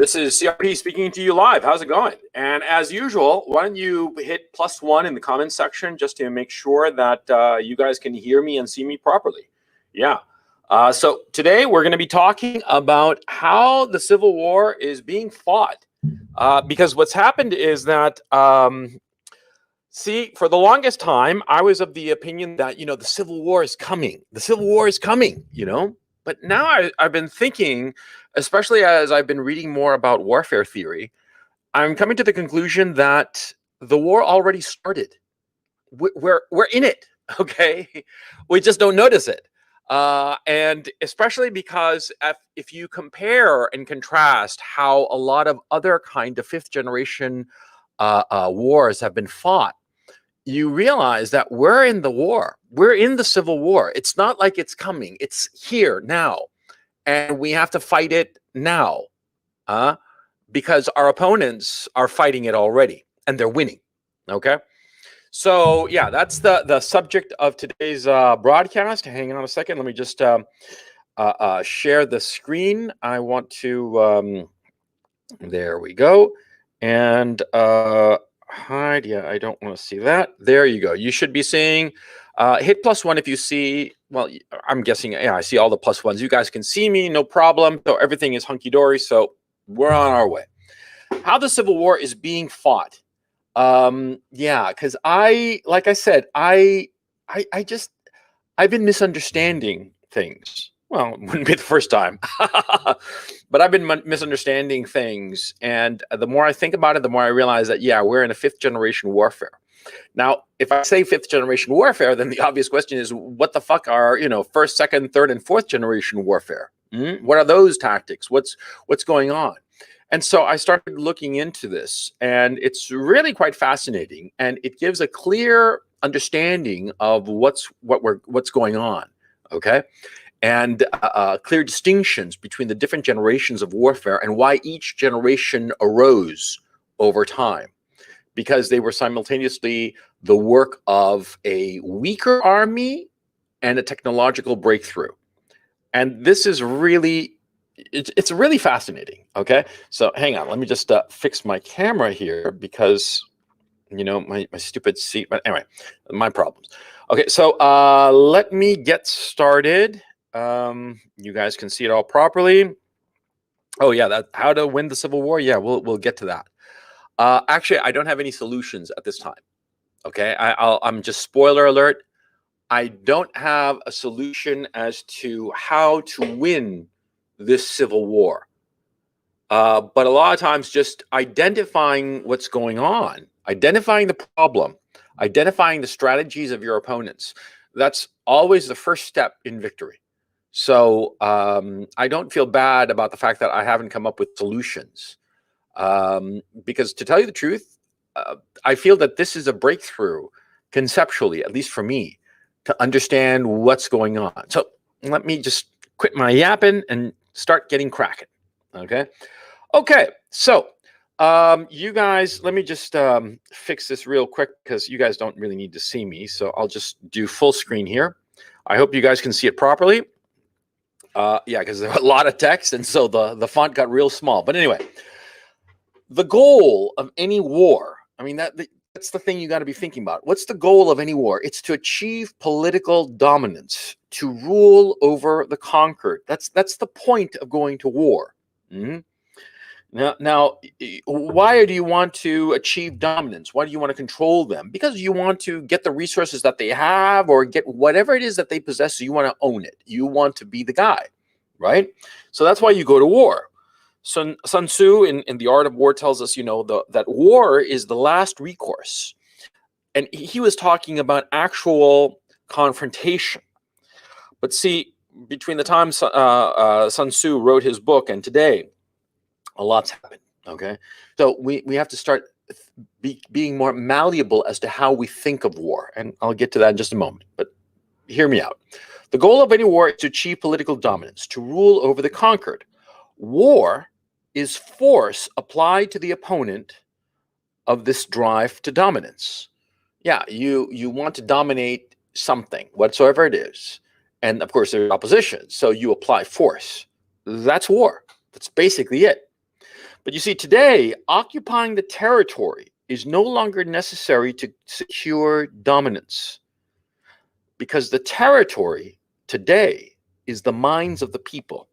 This is CRP speaking to you live. How's it going? And as usual, why don't you hit +1 in the comments section just to make sure that you guys can hear me and see me properly. Yeah. So today we're going to be talking about how the Civil War is being fought. Because what's happened is that, see, for the longest time, I was of the opinion that, the Civil War is coming. The Civil War is coming, But now I've been thinking, especially as I've been reading more about warfare theory, I'm coming to the conclusion that the war already started. We're in it, okay? We just don't notice it. And especially because if you compare and contrast how a lot of other kind of fifth generation wars have been fought, you realize that we're in the war. We're in the Civil War. It's not like it's coming. It's here now. And we have to fight it now because our opponents are fighting it already and they're winning. Okay. So, yeah, that's the subject of today's broadcast. Hang on a second. Let me just share the screen. I want to, there we go. And hide. Yeah, I don't want to see that. There you go. You should be seeing, hit +1 if you see, well, I'm guessing, yeah, I see all the +1s. You guys can see me, no problem. So everything is hunky-dory. So we're on our way. How the Civil War is being fought. Yeah, because like I said, I've been misunderstanding things. Well, it wouldn't be the first time, but I've been misunderstanding things. And the more I think about it, the more I realize that, yeah, we're in a fifth generation warfare. Now, if I say fifth generation warfare, then the obvious question is, what the fuck are, first, second, third, and fourth generation warfare? What are those tactics? What's going on? And so I started looking into this, and it's really quite fascinating, and it gives a clear understanding of what's going on. Okay. And clear distinctions between the different generations of warfare and why each generation arose over time, because they were simultaneously the work of a weaker army and a technological breakthrough. And this is really, it's really fascinating. Okay, so hang on, let me just fix my camera here because, my stupid seat. But anyway, my problems. Okay, so let me get started. You guys can see it all properly. Oh yeah, that how to win the Civil War. Yeah, we'll get to that. Actually, I don't have any solutions at this time. Okay, I'm just spoiler alert. I don't have a solution as to how to win this Civil War. But a lot of times, just identifying what's going on, identifying the problem, identifying the strategies of your opponents. That's always the first step in victory. So I don't feel bad about the fact that I haven't come up with solutions, because to tell you the truth, I feel that this is a breakthrough conceptually, at least for me, to understand what's going on. So let me just quit my yapping and start getting cracking. Okay. So you guys, let me just fix this real quick because you guys don't really need to see me. So I'll just do full screen here. I hope you guys can see it properly. Yeah, because there are a lot of text, and so the font got real small. But anyway, the goal of any war, I mean, that's the thing you got to be thinking about. What's the goal of any war? It's to achieve political dominance, to rule over the conquered. That's the point of going to war. Now, why do you want to achieve dominance? Why do you want to control them? Because you want to get the resources that they have, or get whatever it is that they possess. So you want to own it. You want to be the guy, right? So that's why you go to war. Sun Tzu in The Art of War tells us, that war is the last recourse. And he was talking about actual confrontation. But see, between the time Sun Tzu wrote his book and today, a lot's happened. Okay, so we have to start being more malleable as to how we think of war, and I'll get to that in just a moment. But hear me out. The goal of any war is to achieve political dominance, to rule over the conquered. War is force applied to the opponent of this drive to dominance. Yeah, you want to dominate something, whatsoever it is, and of course there's opposition. So you apply force. That's war. That's basically it. But you see, today, occupying the territory is no longer necessary to secure dominance, because the territory today is the minds of the people.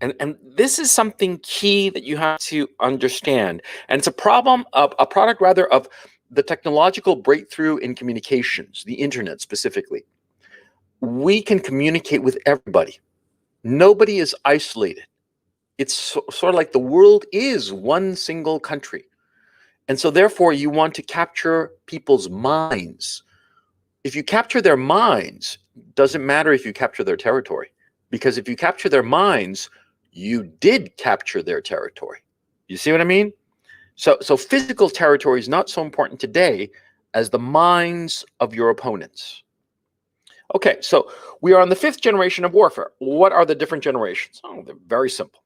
And this is something key that you have to understand. And it's a problem of a product rather of the technological breakthrough in communications, the internet specifically. We can communicate with everybody. Nobody is isolated. It's sort of like the world is one single country. And so therefore you want to capture people's minds. If you capture their minds, doesn't matter if you capture their territory, because if you capture their minds, you did capture their territory. You see what I mean? So physical territory is not so important today as the minds of your opponents. Okay, so we are on the 5th generation of warfare. What are the different generations? Oh, they're very simple.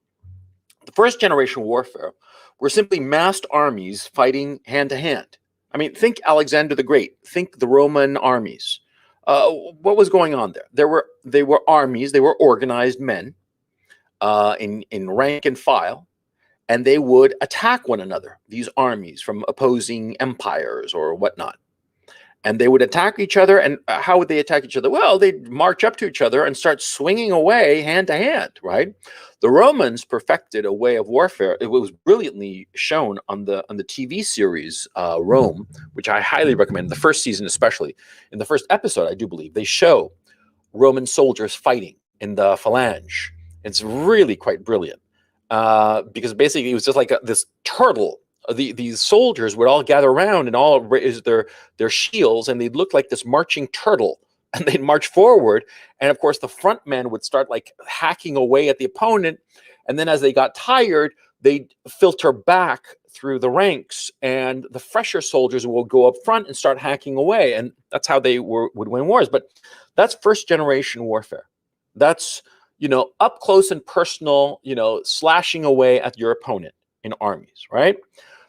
The first generation warfare were simply massed armies fighting hand to hand. I mean, think Alexander the Great, think the Roman armies. What was going on there? They were armies, they were organized men in rank and file, and they would attack one another, these armies from opposing empires or whatnot. And they would attack each other. And how would they attack each other? Well, they'd march up to each other and start swinging away hand to hand, right? The Romans perfected a way of warfare. It was brilliantly shown on the TV series Rome, which I highly recommend, the first season especially. In the first episode, I do believe, they show Roman soldiers fighting in the phalange. It's really quite brilliant because basically it was just like this turtle. These soldiers would all gather around and all raise their shields, and they'd look like this marching turtle, and they'd march forward. And of course, the front men would start like hacking away at the opponent. And then as they got tired, they'd filter back through the ranks, and the fresher soldiers will go up front and start hacking away. And that's how they would win wars. But that's first generation warfare. That's, up close and personal, slashing away at your opponent in armies, right?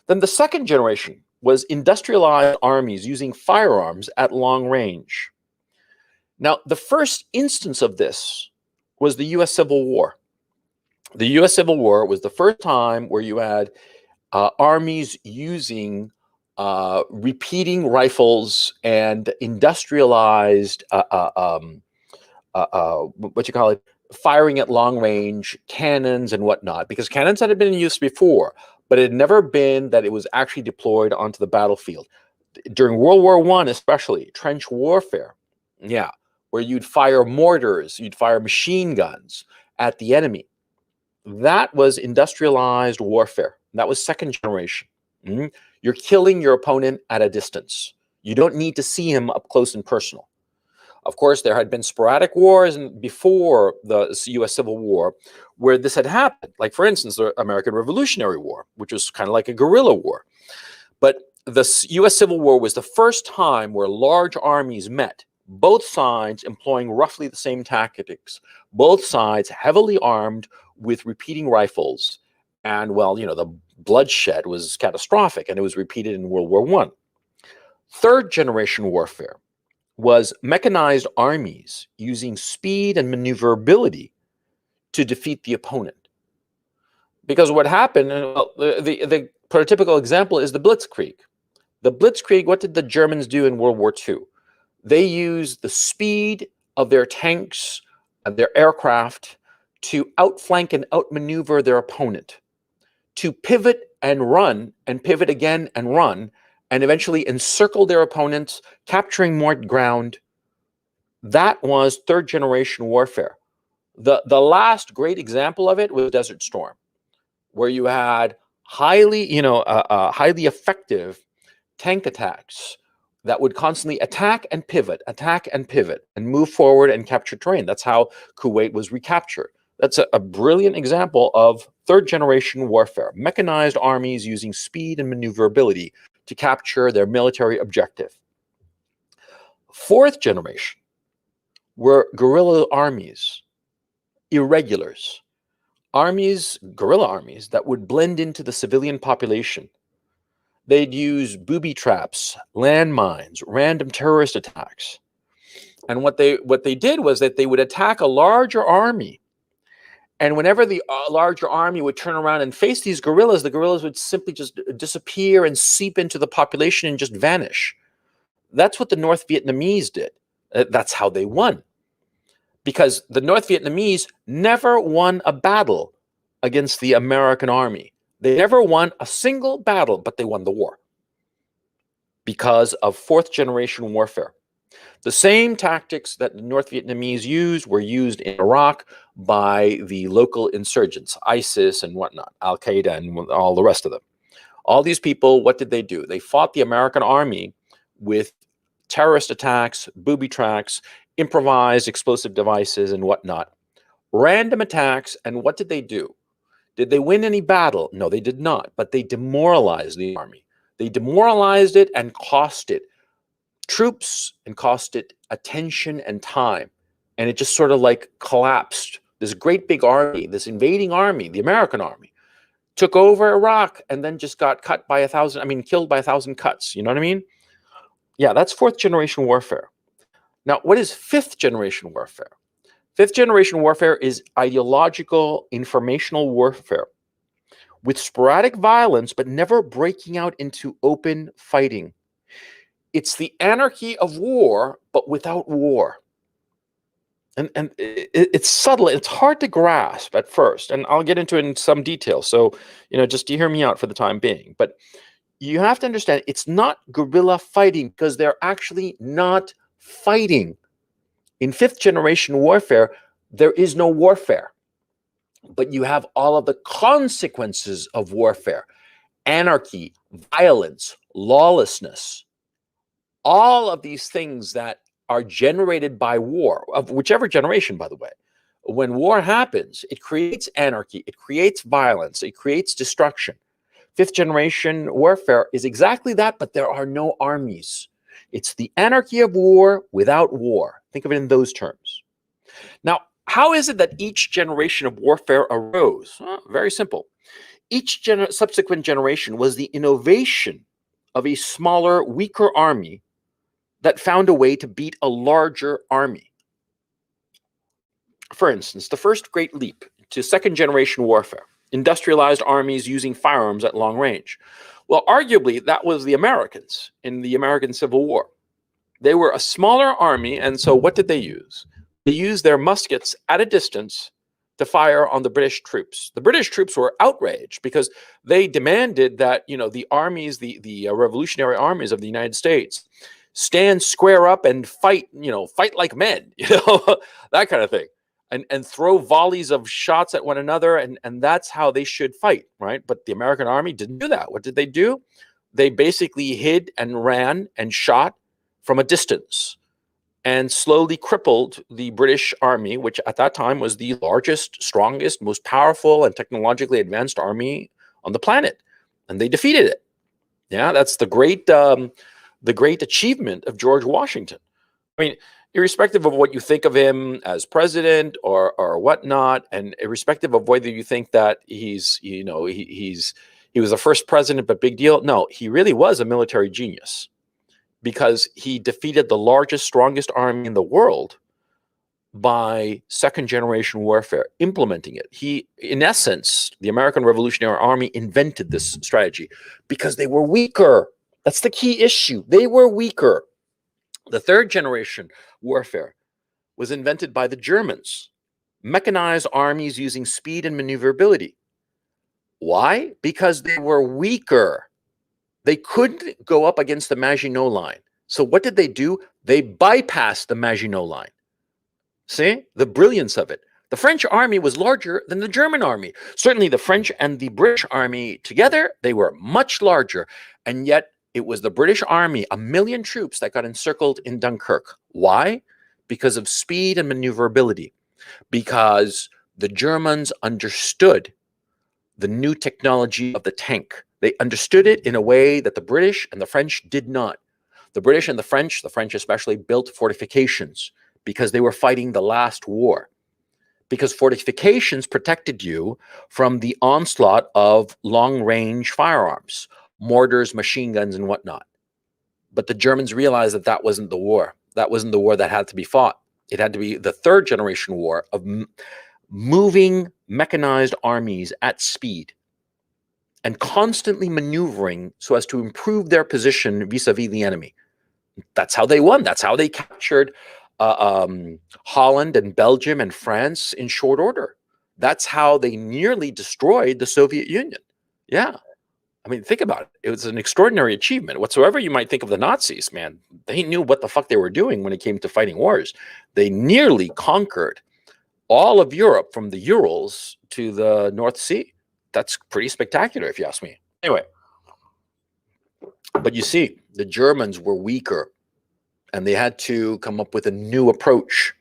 Then the second generation was industrialized armies using firearms at long range. Now, the first instance of this was the U.S. Civil War. The U.S. Civil War was the first time where you had armies using repeating rifles and industrialized, firing at long range, cannons and whatnot, because cannons had been in use before, but it had never been that it was actually deployed onto the battlefield. During World War I, especially, trench warfare, where you'd fire mortars, you'd fire machine guns at the enemy. That was industrialized warfare. That was second generation. You're killing your opponent at a distance. You don't need to see him up close and personal. Of course, there had been sporadic wars before the U.S. Civil War where this had happened. Like, for instance, the American Revolutionary War, which was kind of like a guerrilla war. But the U.S. Civil War was the first time where large armies met, both sides employing roughly the same tactics, both sides heavily armed with repeating rifles. And, well, the bloodshed was catastrophic, and it was repeated in World War I. Third generation warfare was mechanized armies using speed and maneuverability to defeat the opponent. Because what happened, the prototypical example is the Blitzkrieg. The Blitzkrieg, what did the Germans do in World War II? They used the speed of their tanks and their aircraft to outflank and outmaneuver their opponent, to pivot and run, and pivot again and run, and eventually encircle their opponents, capturing more ground. That was third generation warfare. The last great example of it was Desert Storm, where you had highly effective tank attacks that would constantly attack and pivot, and move forward and capture terrain. That's how Kuwait was recaptured. That's a brilliant example of third generation warfare, mechanized armies using speed and maneuverability to capture their military objective. Fourth generation were guerrilla armies, irregulars, guerrilla armies that would blend into the civilian population. They'd use booby traps, landmines, random terrorist attacks. And what they did was that they would attack a larger army, And whenever the larger army would turn around and face these guerrillas, the guerrillas would simply just disappear and seep into the population and just vanish. That's what the North Vietnamese did. That's how they won. Because the North Vietnamese never won a battle against the American army. They never won a single battle, but they won the war because of fourth generation warfare. The same tactics that the North Vietnamese used were used in Iraq by the local insurgents, ISIS and whatnot, Al-Qaeda and all the rest of them. All these people, what did they do? They fought the American army with terrorist attacks, booby tracks, improvised explosive devices and whatnot. Random attacks, and what did they do? Did they win any battle? No, they did not, but they demoralized the army. They demoralized it and cost it troops and cost it attention and time. And it just sort of like collapsed. This great big army, this invading army, the American army, took over Iraq and then just got killed by 1,000 cuts. You know what I mean? Yeah, that's fourth generation warfare. Now, what is fifth generation warfare? Fifth generation warfare is ideological, informational warfare with sporadic violence, but never breaking out into open fighting. It's the anarchy of war, but without war. And it's subtle. It's hard to grasp at first. And I'll get into it in some detail. So, just to hear me out for the time being. But you have to understand, it's not guerrilla fighting because they're actually not fighting. In fifth generation warfare, there is no warfare. But you have all of the consequences of warfare: anarchy, violence, lawlessness. All of these things that are generated by war, of whichever generation, by the way. When war happens, it creates anarchy, it creates violence, it creates destruction. Fifth generation warfare is exactly that, but there are no armies. It's the anarchy of war without war. Think of it in those terms. Now, how is it that each generation of warfare arose? Well, very simple. Each subsequent generation was the innovation of a smaller, weaker army that found a way to beat a larger army. For instance, the first great leap to second generation warfare, industrialized armies using firearms at long range. Well, arguably, that was the Americans in the American Civil War. They were a smaller army, and so what did they use? They used their muskets at a distance to fire on the British troops. The British troops were outraged because they demanded that, the armies, the revolutionary armies of the United States, stand square up and fight, fight like men, that kind of thing. And throw volleys of shots at one another, and that's how they should fight, right? But the American army didn't do that. What did they do? They basically hid and ran and shot from a distance and slowly crippled the British army, which at that time was the largest, strongest, most powerful, and technologically advanced army on the planet. And they defeated it. Yeah, that's the great achievement of George Washington. I mean, irrespective of what you think of him as president or whatnot, and irrespective of whether you think that he was the first president, but big deal. No, he really was a military genius because he defeated the largest, strongest army in the world by second generation warfare, implementing it. He, in essence, the American Revolutionary Army invented this strategy because they were weaker. That's the key issue. They were weaker. The third generation warfare was invented by the Germans. Mechanized armies using speed and maneuverability. Why? Because they were weaker. They couldn't go up against the Maginot Line. So what did they do? They bypassed the Maginot Line. See? The brilliance of it. The French army was larger than the German army. Certainly the French and the British army together, they were much larger. And yet it was the British army, 1 million troops, that got encircled in Dunkirk. Why? Because of speed and maneuverability. Because the Germans understood the new technology of the tank. They understood it in a way that the British and the French did not. The British and the French especially, built fortifications because they were fighting the last war. Because fortifications protected you from the onslaught of long-range firearms, mortars, machine guns, and whatnot. But the Germans realized that that wasn't the war. That wasn't the war that had to be fought. It had to be the third generation war of moving mechanized armies at speed and constantly maneuvering so as to improve their position vis-a-vis the enemy. That's how they won. That's how they captured Holland and Belgium and France in short order. That's how they nearly destroyed the Soviet Union. Yeah. I mean, think about it. It was an extraordinary achievement. Whatsoever you might think of the Nazis, man, they knew what the fuck they were doing when it came to fighting wars. They nearly conquered all of Europe from the Urals to the North Sea. That's pretty spectacular, if you ask me. Anyway, but you see, the Germans were weaker and they had to come up with a new approach.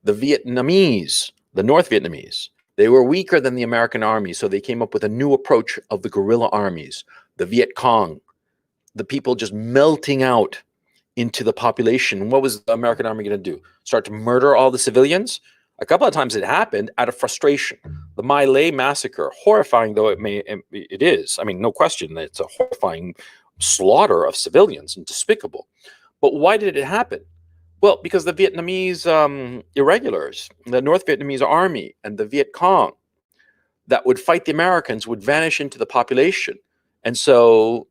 The Vietnamese, the North Vietnamese, they were weaker than the American army, so they came up with a new approach of the guerrilla armies, the Viet Cong, the people just melting out into the population. What was the American army going to do? Start to murder all the civilians? A couple of times it happened out of frustration. The My Lai massacre, horrifying though it is, I mean, no question that it's a horrifying slaughter of civilians and despicable. But why did it happen? Well, because the Vietnamese irregulars, the North Vietnamese army and the Viet Cong that would fight the Americans would vanish into the population. And so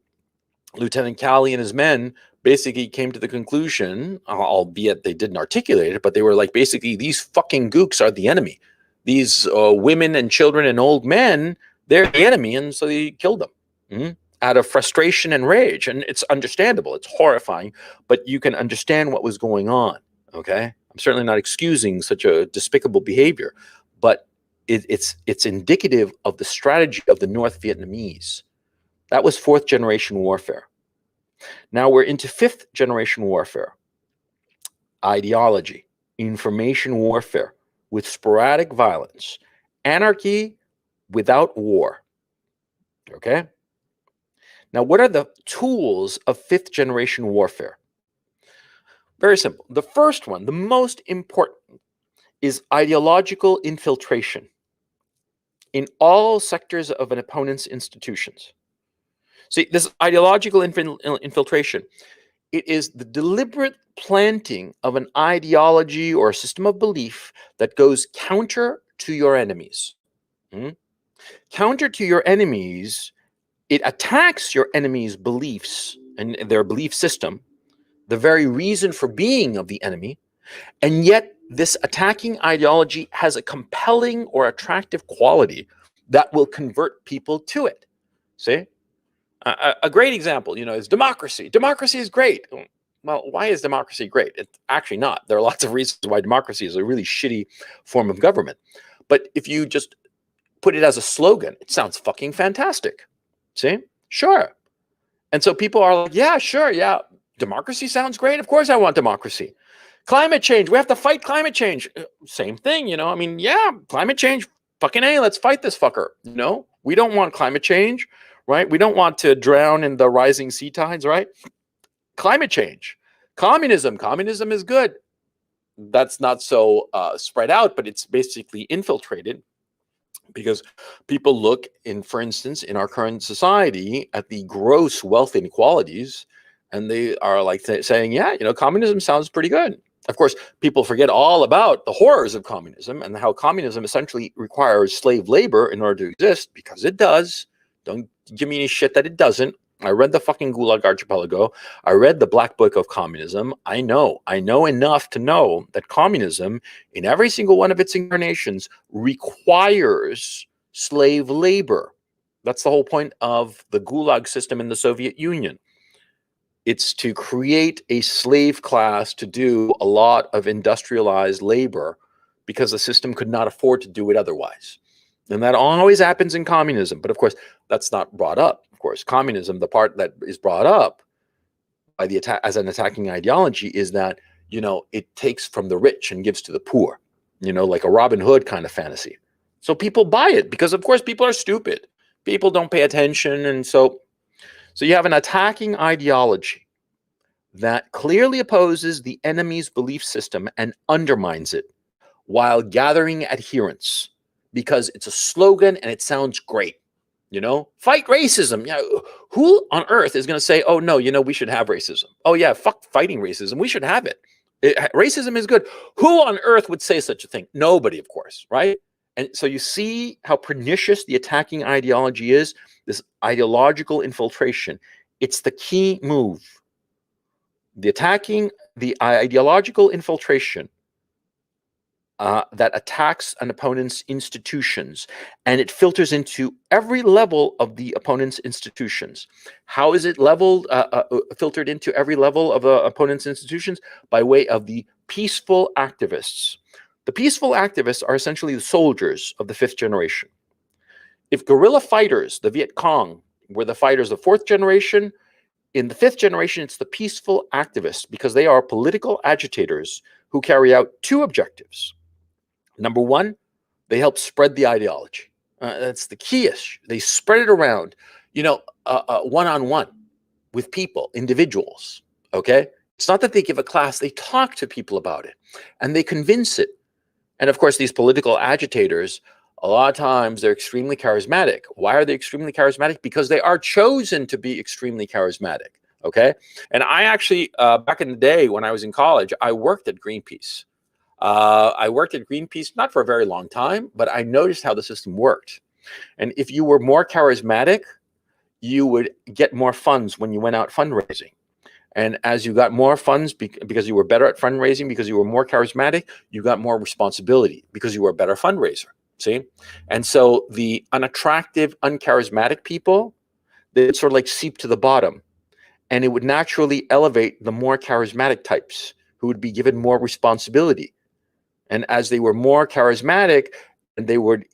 Lieutenant Calley and his men basically came to the conclusion, albeit they didn't articulate it, but they were like, basically, these fucking gooks are the enemy. These women and children and old men, they're the enemy. And so they killed them out of frustration and rage. And it's understandable. It's horrifying, but you can understand what was going on. Okay. I'm certainly not excusing such a despicable behavior, but it's indicative of the strategy of the North Vietnamese. That was fourth generation warfare. Now we're into fifth generation warfare. Ideology, information warfare with sporadic violence, anarchy without war. Okay? Now, what are the tools of fifth generation warfare? Very simple. The first one, the most important, is ideological infiltration in all sectors of an opponent's institutions. See, this ideological infiltration, it is the deliberate planting of an ideology or a system of belief that goes counter to your enemies. Counter to your enemies, it attacks your enemy's beliefs and their belief system, the very reason for being of the enemy, and yet this attacking ideology has a compelling or attractive quality that will convert people to it. See? A great example, is democracy. Democracy is great. Well, why is democracy great? It's actually not. There are lots of reasons why democracy is a really shitty form of government. But if you just put it as a slogan, it sounds fucking fantastic. See? Sure. And so people are like, yeah, sure, yeah. Democracy sounds great. Of course I want democracy. Climate change. We have to fight climate change. Same thing, I mean, yeah, climate change. Fucking A, let's fight this fucker. We don't want climate change. Right? We don't want to drown in the rising sea tides, right? Climate change. Communism. Communism is good. That's not so spread out, but it's basically infiltrated because people look for instance, in our current society at the gross wealth inequalities, and they are like saying, yeah, communism sounds pretty good. Of course, people forget all about the horrors of communism and how communism essentially requires slave labor in order to exist, because it does. Don't give me any shit that it doesn't. I read the fucking Gulag Archipelago. I read the Black Book of Communism. I know enough to know that communism, in every single one of its incarnations, requires slave labor. That's the whole point of the Gulag system in the Soviet Union. It's to create a slave class to do a lot of industrialized labor because the system could not afford to do it otherwise. And that always happens in communism. But of course, that's not brought up. Of course, communism, the part that is brought up by the as an attacking ideology is that, it takes from the rich and gives to the poor, like a Robin Hood kind of fantasy. So people buy it because, of course, people are stupid. People don't pay attention. And so you have an attacking ideology that clearly opposes the enemy's belief system and undermines it while gathering adherents, because it's a slogan and it sounds great. Fight racism. Who on earth is going to say, oh, no, we should have racism? Oh, yeah, fuck fighting racism. We should have it. Racism is good. Who on earth would say such a thing? Nobody, of course, right? And so you see how pernicious the attacking ideology is, this ideological infiltration. It's the key move. The attacking, the ideological infiltration that attacks an opponent's institutions, and it filters into every level of the opponent's institutions. How is it filtered into every level of the opponent's institutions? By way of the peaceful activists. The peaceful activists are essentially the soldiers of the fifth generation. If guerrilla fighters, the Viet Cong, were the fighters of fourth generation, in the fifth generation, it's the peaceful activists, because they are political agitators who carry out two objectives. Number one, they help spread the ideology. That's the key issue. They spread it around, one-on-one with people, individuals, okay? It's not that they give a class, they talk to people about it, and they convince it. And of course, these political agitators, a lot of times they're extremely charismatic. Why are they extremely charismatic? Because they are chosen to be extremely charismatic, okay? And I actually, back in the day when I was in college, I worked at Greenpeace. I worked at Greenpeace, not for a very long time, but I noticed how the system worked. And if you were more charismatic, you would get more funds when you went out fundraising. And as you got more funds because you were better at fundraising, because you were more charismatic, you got more responsibility because you were a better fundraiser. See? And so the unattractive, uncharismatic people, they would sort of like seep to the bottom. And it would naturally elevate the more charismatic types who would be given more responsibility. And as they were more charismatic, and they would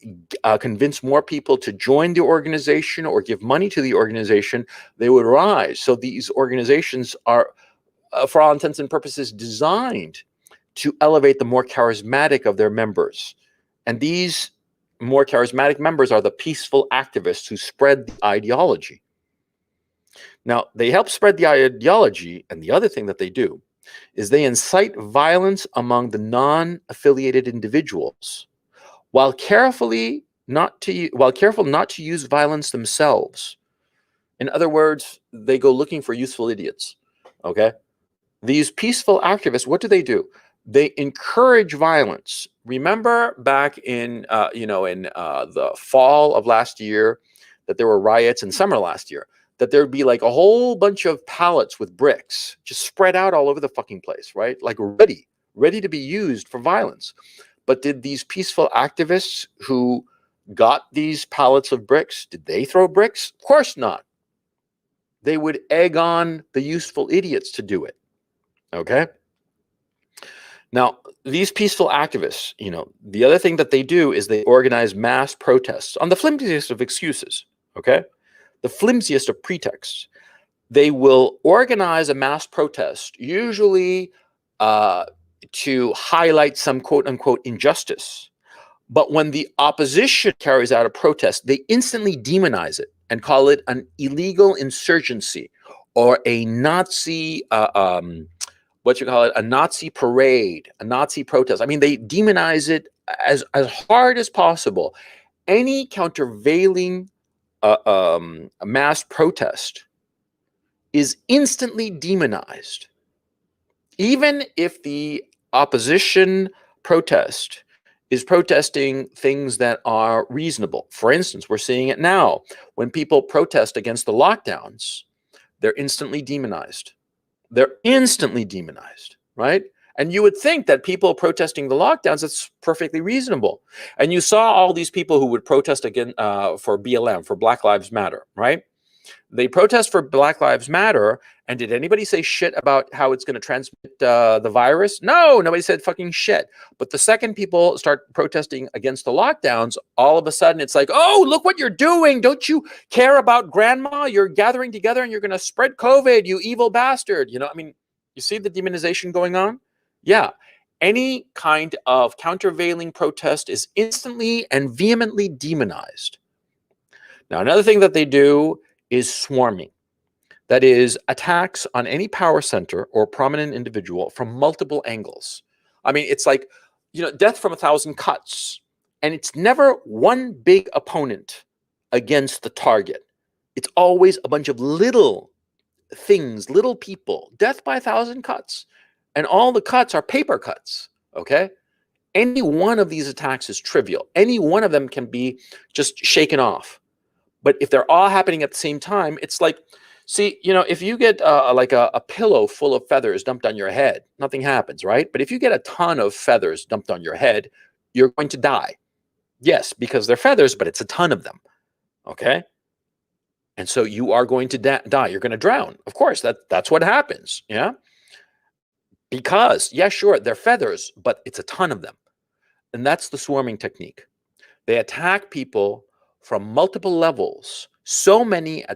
convince more people to join the organization or give money to the organization, they would rise. So these organizations are, for all intents and purposes, designed to elevate the more charismatic of their members. And these more charismatic members are the peaceful activists who spread the ideology. Now, they help spread the ideology, and the other thing that they do is they incite violence among the non-affiliated individuals, while careful not to use violence themselves. In other words, they go looking for useful idiots. Okay, these peaceful activists, what do? They encourage violence. Remember back in the fall of last year that there were riots, in summer last year, that there'd be like a whole bunch of pallets with bricks just spread out all over the fucking place, right? Like ready to be used for violence. But did these peaceful activists who got these pallets of bricks, did they throw bricks? Of course not. They would egg on the useful idiots to do it. Okay? Now, these peaceful activists, the other thing that they do is they organize mass protests on the flimsiest of excuses. Okay? The flimsiest of pretexts. They will organize a mass protest, usually to highlight some quote-unquote injustice. But when the opposition carries out a protest, they instantly demonize it and call it an illegal insurgency or a Nazi, a Nazi parade, a Nazi protest. I mean, they demonize it as hard as possible. Any countervailing mass protest is instantly demonized. Even if the opposition protest is protesting things that are reasonable. For instance, we're seeing it now. When people protest against the lockdowns, they're instantly demonized. They're instantly demonized, right? And you would think that people protesting the lockdowns, it's perfectly reasonable. And you saw all these people who would protest again for BLM, for Black Lives Matter, right? They protest for Black Lives Matter, and did anybody say shit about how it's going to transmit the virus? No, nobody said fucking shit. But the second people start protesting against the lockdowns, all of a sudden it's like, oh, look what you're doing. Don't you care about grandma? You're gathering together and you're going to spread COVID, you evil bastard. I mean, you see the demonization going on? Yeah. Any kind of countervailing protest is instantly and vehemently demonized. Now, another thing that they do is swarming. That is, attacks on any power center or prominent individual from multiple angles. I mean, it's like, death from 1,000 cuts. And it's never one big opponent against the target. It's always a bunch of little things, little people. Death by 1,000 cuts. and all the cuts are paper cuts, okay? Any one of these attacks is trivial. Any one of them can be just shaken off. But if they're all happening at the same time, it's like, see, if you get like a pillow full of feathers dumped on your head, nothing happens, right? But if you get a ton of feathers dumped on your head, you're going to die. Yes, because they're feathers, but it's a ton of them, okay? And so you are going to die. You're going to drown. Of course, that's what happens, yeah? Because, yeah, sure, they're feathers, but it's a ton of them. And that's the swarming technique. They attack people from multiple levels, so many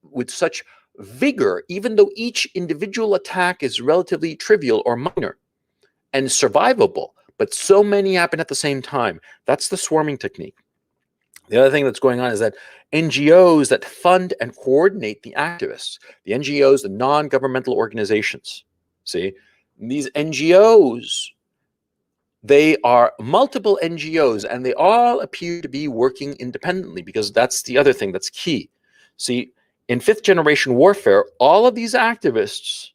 with such vigor, even though each individual attack is relatively trivial or minor and survivable, but so many happen at the same time. That's the swarming technique. The other thing that's going on is that NGOs that fund and coordinate the activists, the NGOs, the non-governmental organizations, see, these NGOs, they are multiple NGOs, and they all appear to be working independently, because that's the other thing that's key. See, in fifth generation warfare, all of these activists,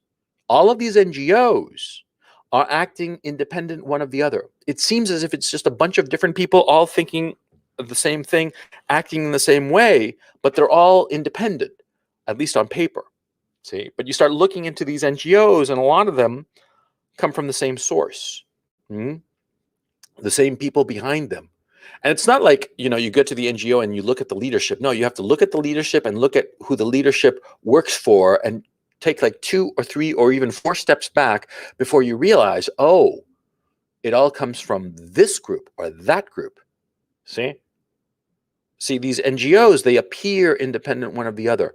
all of these NGOs are acting independent one of the other. It seems as if it's just a bunch of different people all thinking of the same thing, acting in the same way, but they're all independent, at least on paper. See, but you start looking into these NGOs, and a lot of them come from the same source. The same people behind them. And it's not like, you get to the NGO and you look at the leadership. No, you have to look at the leadership and look at who the leadership works for, and take like 2 or 3 or even 4 steps back before you realize, oh, it all comes from this group or that group. See, these NGOs, they appear independent one of the other.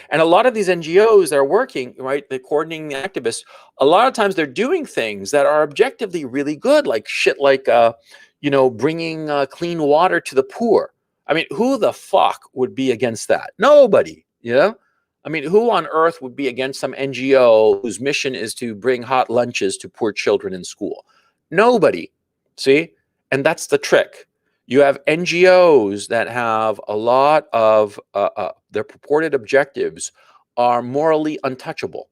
And a lot of these NGOs that are working, right, they're coordinating the activists, a lot of times they're doing things that are objectively really good, like shit like, bringing clean water to the poor. I mean, who the fuck would be against that? Nobody, I mean, who on earth would be against some NGO whose mission is to bring hot lunches to poor children in school? Nobody, see? And that's the trick. You have NGOs that have a lot of their purported objectives are morally untouchable,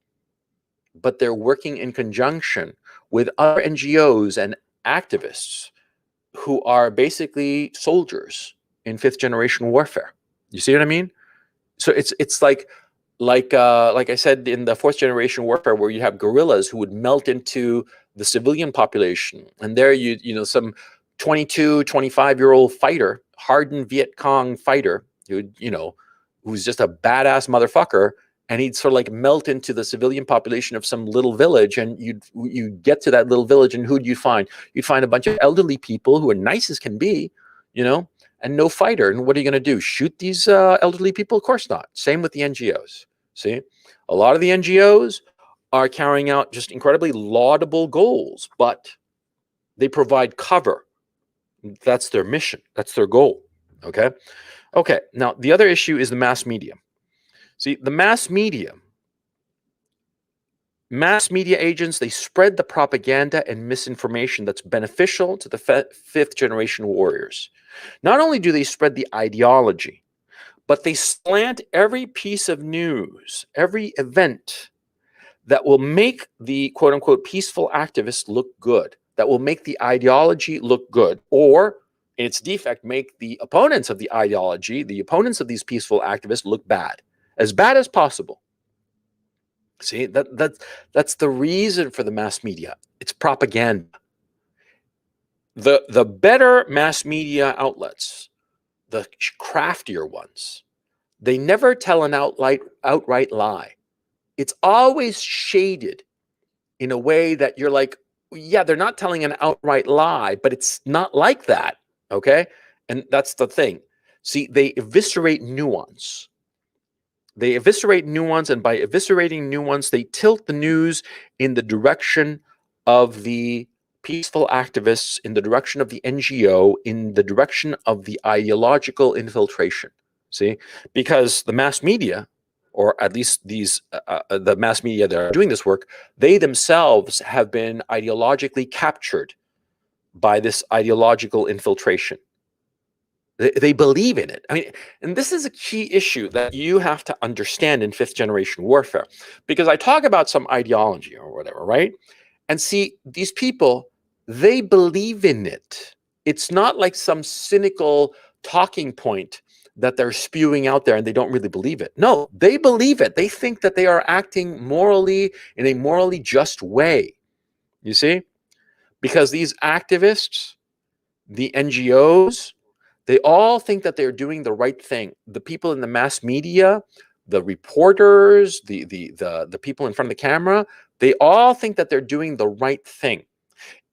but they're working in conjunction with other NGOs and activists who are basically soldiers in fifth generation warfare. You see what I mean? So it's like I said in the fourth generation warfare, where you have guerrillas who would melt into the civilian population, and there some 22, 25-year-old fighter, hardened Viet Cong fighter, who's just a badass motherfucker, and he'd sort of like melt into the civilian population of some little village, and you'd get to that little village, and who'd you find? You'd find a bunch of elderly people who are nice as can be, and no fighter. And what are you going to do? Shoot these elderly people? Of course not. Same with the NGOs. See, a lot of the NGOs are carrying out just incredibly laudable goals, but they provide cover. That's their mission. That's their goal. Okay. Now, the other issue is the mass media. See, the mass media agents, they spread the propaganda and misinformation that's beneficial to the fifth generation warriors. Not only do they spread the ideology, but they slant every piece of news, every event that will make the quote unquote peaceful activists look good, that will make the ideology look good, or in its defect, make the opponents of the ideology, the opponents of these peaceful activists, look bad as possible. See, that's the reason for the mass media. It's propaganda. The better mass media outlets, the craftier ones, they never tell an outright lie. It's always shaded in a way that you're like, yeah, they're not telling an outright lie, but it's not like that, okay? And that's the thing. See, they eviscerate nuance. And by eviscerating nuance, they tilt the news in the direction of the peaceful activists, in the direction of the NGO, in the direction of the ideological infiltration. See, because the mass media, or at least the mass media that are doing this work, they themselves have been ideologically captured by this ideological infiltration. They believe in it. I mean, and this is a key issue that you have to understand in fifth generation warfare, because I talk about some ideology or whatever, right? And see, these people, they believe in it. It's not like some cynical talking point that they're spewing out there and they don't really believe it. No, they believe it. They think that they are acting morally in a morally just way. You see? Because these activists, the NGOs, they all think that they're doing the right thing. The people in the mass media, the reporters, the people in front of the camera, they all think that they're doing the right thing.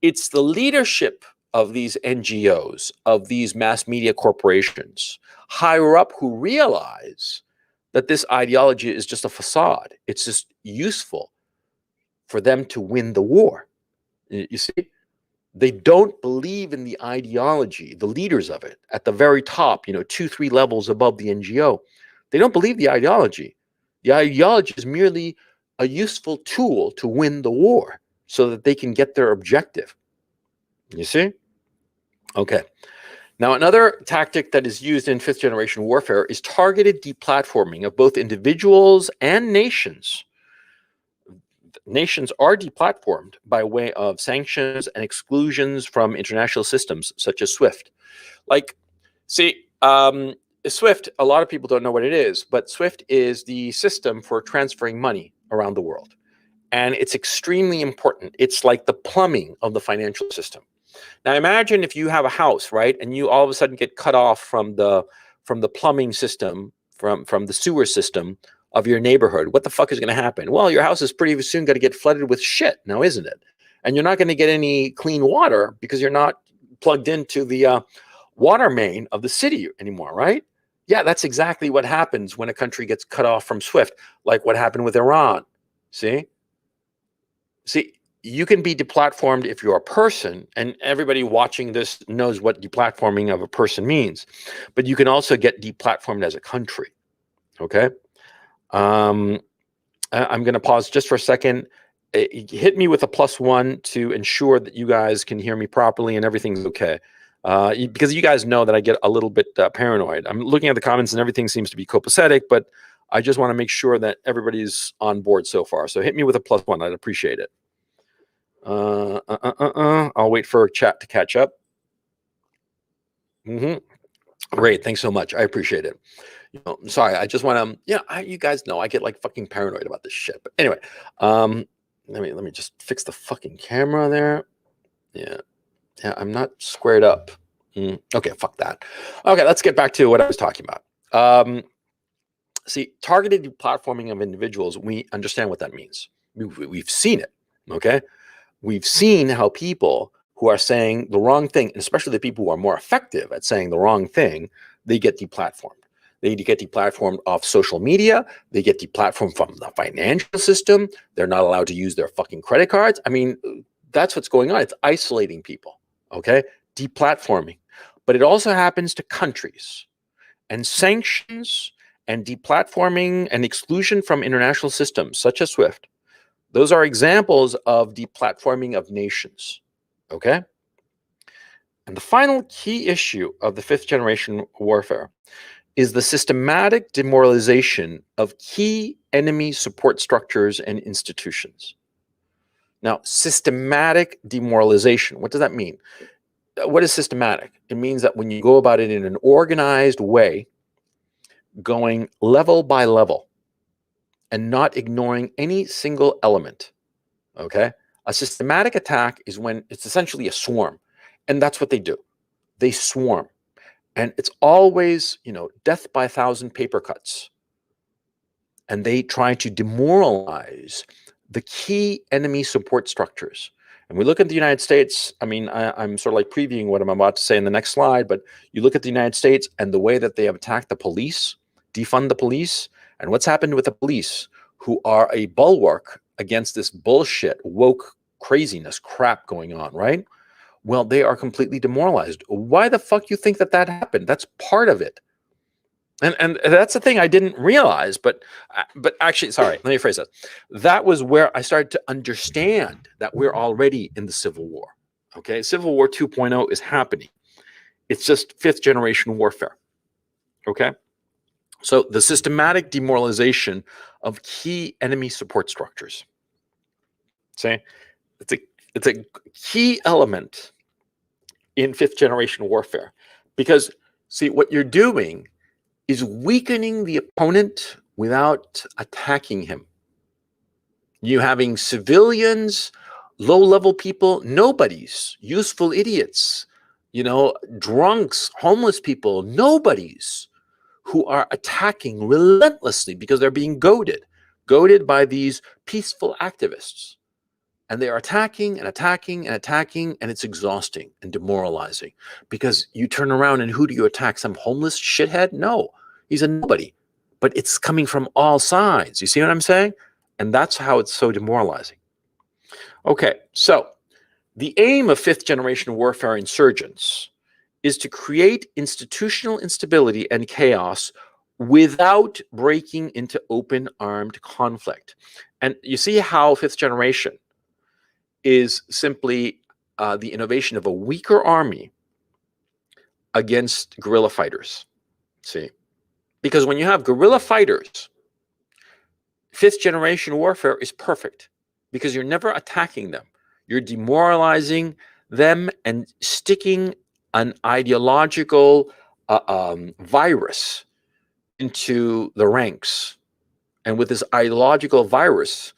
It's the leadership of these NGOs, of these mass media corporations, higher up, who realize that this ideology is just a facade. It's just useful for them to win the war. You see? They don't believe in the ideology, the leaders of it at the very top, 2, 3 levels above the NGO. They don't believe the ideology. The ideology is merely a useful tool to win the war so that they can get their objective. You see? Okay. Now, another tactic that is used in fifth generation warfare is targeted deplatforming of both individuals and nations. Nations are deplatformed by way of sanctions and exclusions from international systems such as SWIFT. Like, see, SWIFT, a lot of people don't know what it is, but SWIFT is the system for transferring money around the world. And it's extremely important. It's like the plumbing of the financial system. Now, imagine if you have a house, right, and you all of a sudden get cut off from the plumbing system, from the sewer system of your neighborhood. What the fuck is going to happen? Well, your house is pretty soon going to get flooded with shit now, isn't it? And you're not going to get any clean water because you're not plugged into the water main of the city anymore, right? Yeah, that's exactly what happens when a country gets cut off from SWIFT, like what happened with Iran. See, you can be deplatformed if you're a person, and everybody watching this knows what deplatforming of a person means, but you can also get deplatformed as a country. Okay. I'm going to pause just for a second. Hit me with a +1 to ensure that you guys can hear me properly and everything's okay. Because you guys know that I get a little bit paranoid. I'm looking at the comments and everything seems to be copacetic, but I just want to make sure that everybody's on board so far. So hit me with a +1. I'd appreciate it. I'll wait for chat to catch up. Great. Thanks so much. I appreciate it. I'm sorry. I just want to, you guys know I get like fucking paranoid about this shit. But anyway, let me just fix the fucking camera there. Yeah, I'm not squared up. Okay, fuck that. Okay, let's get back to what I was talking about. See, targeted deplatforming of individuals, we understand what that means. We've seen it, okay? We've seen how people who are saying the wrong thing, and especially the people who are more effective at saying the wrong thing, they get deplatformed. They get deplatformed off social media. They get deplatformed from the financial system. They're not allowed to use their fucking credit cards. I mean, that's what's going on. It's isolating people, okay? Deplatforming. But it also happens to countries. And sanctions and deplatforming and exclusion from international systems, such as SWIFT, those are examples of deplatforming of nations, okay? And the final key issue of the fifth generation warfare is the systematic demoralization of key enemy support structures and institutions. Now, systematic demoralization, what does that mean? What is systematic? It means that when you go about it in an organized way, going level by level, and not ignoring any single element, okay? A systematic attack is when it's essentially a swarm, and that's what they do. They swarm, and it's always, death by 1,000 paper cuts, and they try to demoralize the key enemy support structures. And we look at the United States, I mean, I'm sort of like previewing what I'm about to say in the next slide, but you look at the United States and the way that they have attacked the police, defund the police, and what's happened with the police, who are a bulwark against this bullshit, woke craziness crap going on, right? Well, they are completely demoralized. Why the fuck you think that happened? That's part of it. And that's the thing I didn't realize, but actually, sorry, let me phrase that. That was where I started to understand that we're already in the Civil War. Okay, Civil War 2.0 is happening. It's just fifth generation warfare. Okay. So the systematic demoralization of key enemy support structures. See, it's a key element in fifth generation warfare, because see, what you're doing is weakening the opponent without attacking him. You having civilians, low-level people, nobodies, useful idiots, drunks, homeless people, nobodies who are attacking relentlessly because they're being goaded by these peaceful activists. And they are attacking and attacking and attacking, and it's exhausting and demoralizing, because you turn around and who do you attack? Some homeless shithead? No, he's a nobody. But it's coming from all sides. You see what I'm saying? And that's how it's so demoralizing. Okay, so the aim of fifth generation warfare insurgents is to create institutional instability and chaos without breaking into open armed conflict. And you see how fifth generation is simply the innovation of a weaker army against guerrilla fighters. See, because when you have guerrilla fighters, fifth generation warfare is perfect, because you're never attacking them. You're demoralizing them and sticking an ideological virus into the ranks. And with this ideological virus,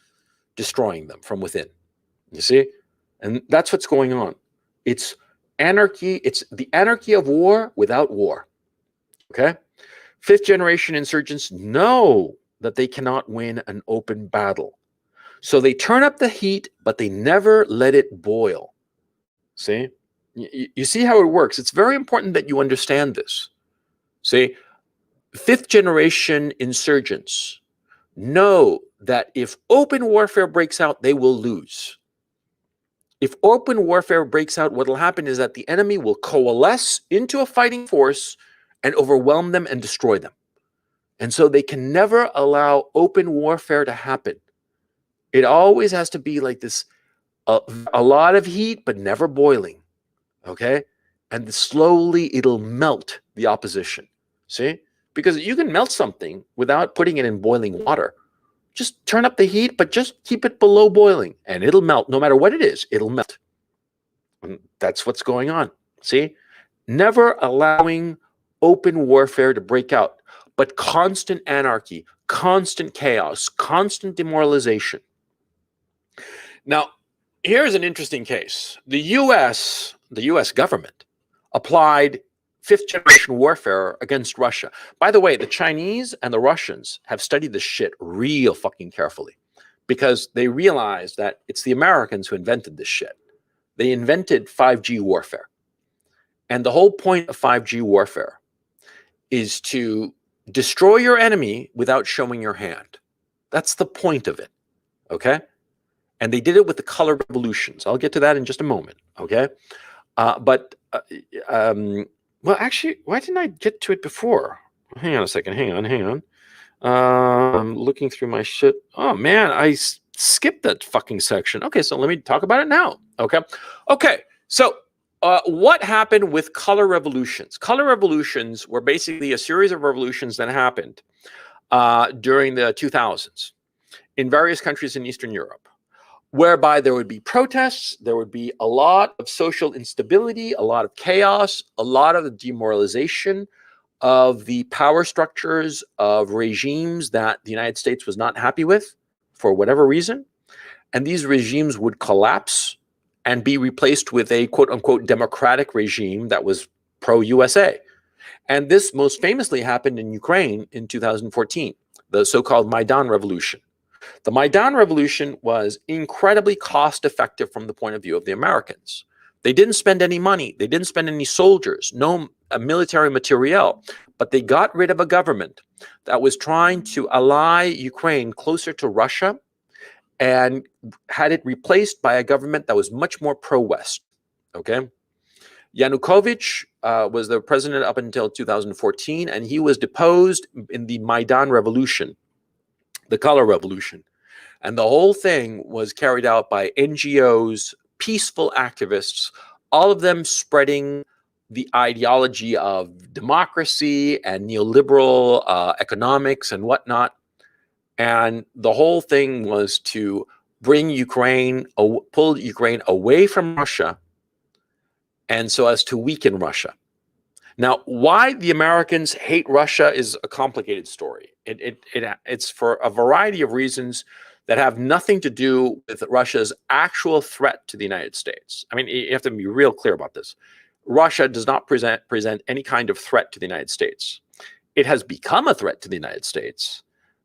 destroying them from within. You see? And that's what's going on. It's anarchy. It's the anarchy of war without war. Okay? Fifth generation insurgents know that they cannot win an open battle. So they turn up the heat, but they never let it boil. See? You see how it works. It's very important that you understand this. See? Fifth generation insurgents know that if open warfare breaks out, they will lose. If open warfare breaks out, what will happen is that the enemy will coalesce into a fighting force and overwhelm them and destroy them. And so they can never allow open warfare to happen. It always has to be like this, a lot of heat, but never boiling. Okay? And slowly it'll melt the opposition. See? Because you can melt something without putting it in boiling water. Just turn up the heat, but just keep it below boiling, and it'll melt. No matter what it is, it'll melt. And that's what's going on. See? Never allowing open warfare to break out, but constant anarchy, constant chaos, constant demoralization. Now, here's an interesting case. The U.S. government applied fifth generation warfare against Russia. By the way, the Chinese and the Russians have studied this shit real fucking carefully, because they realized that it's the Americans who invented this shit. They invented 5G warfare. And the whole point of 5G warfare is to destroy your enemy without showing your hand. That's the point of it. Okay? And they did it with the color revolutions. I'll get to that in just a moment. Okay? Well, actually, why didn't I get to it before? Hang on a second. Hang on. I'm looking through my shit. Oh, man, I skipped that fucking section. Okay, so let me talk about it now. Okay. So what happened with color revolutions? Color revolutions were basically a series of revolutions that happened during the 2000s in various countries in Eastern Europe, whereby there would be protests, there would be a lot of social instability, a lot of chaos, a lot of the demoralization of the power structures of regimes that the United States was not happy with for whatever reason. And these regimes would collapse and be replaced with a quote-unquote democratic regime that was pro-USA. And this most famously happened in Ukraine in 2014, the so-called Maidan Revolution. The Maidan Revolution was incredibly cost-effective from the point of view of the Americans. They didn't spend any money. They didn't spend any soldiers, no military materiel, but they got rid of a government that was trying to ally Ukraine closer to Russia and had it replaced by a government that was much more pro-West. Okay? Yanukovych was the president up until 2014, and he was deposed in the Maidan Revolution, the color revolution. And the whole thing was carried out by NGOs, peaceful activists, all of them spreading the ideology of democracy and neoliberal economics and whatnot. And the whole thing was to bring Ukraine, pull Ukraine away from Russia, and so as to weaken Russia. Now, why the Americans hate Russia is a complicated story. It's for a variety of reasons that have nothing to do with Russia's actual threat to the United States. I mean, you have to be real clear about this. Russia does not present any kind of threat to the United States. It has become a threat to the United States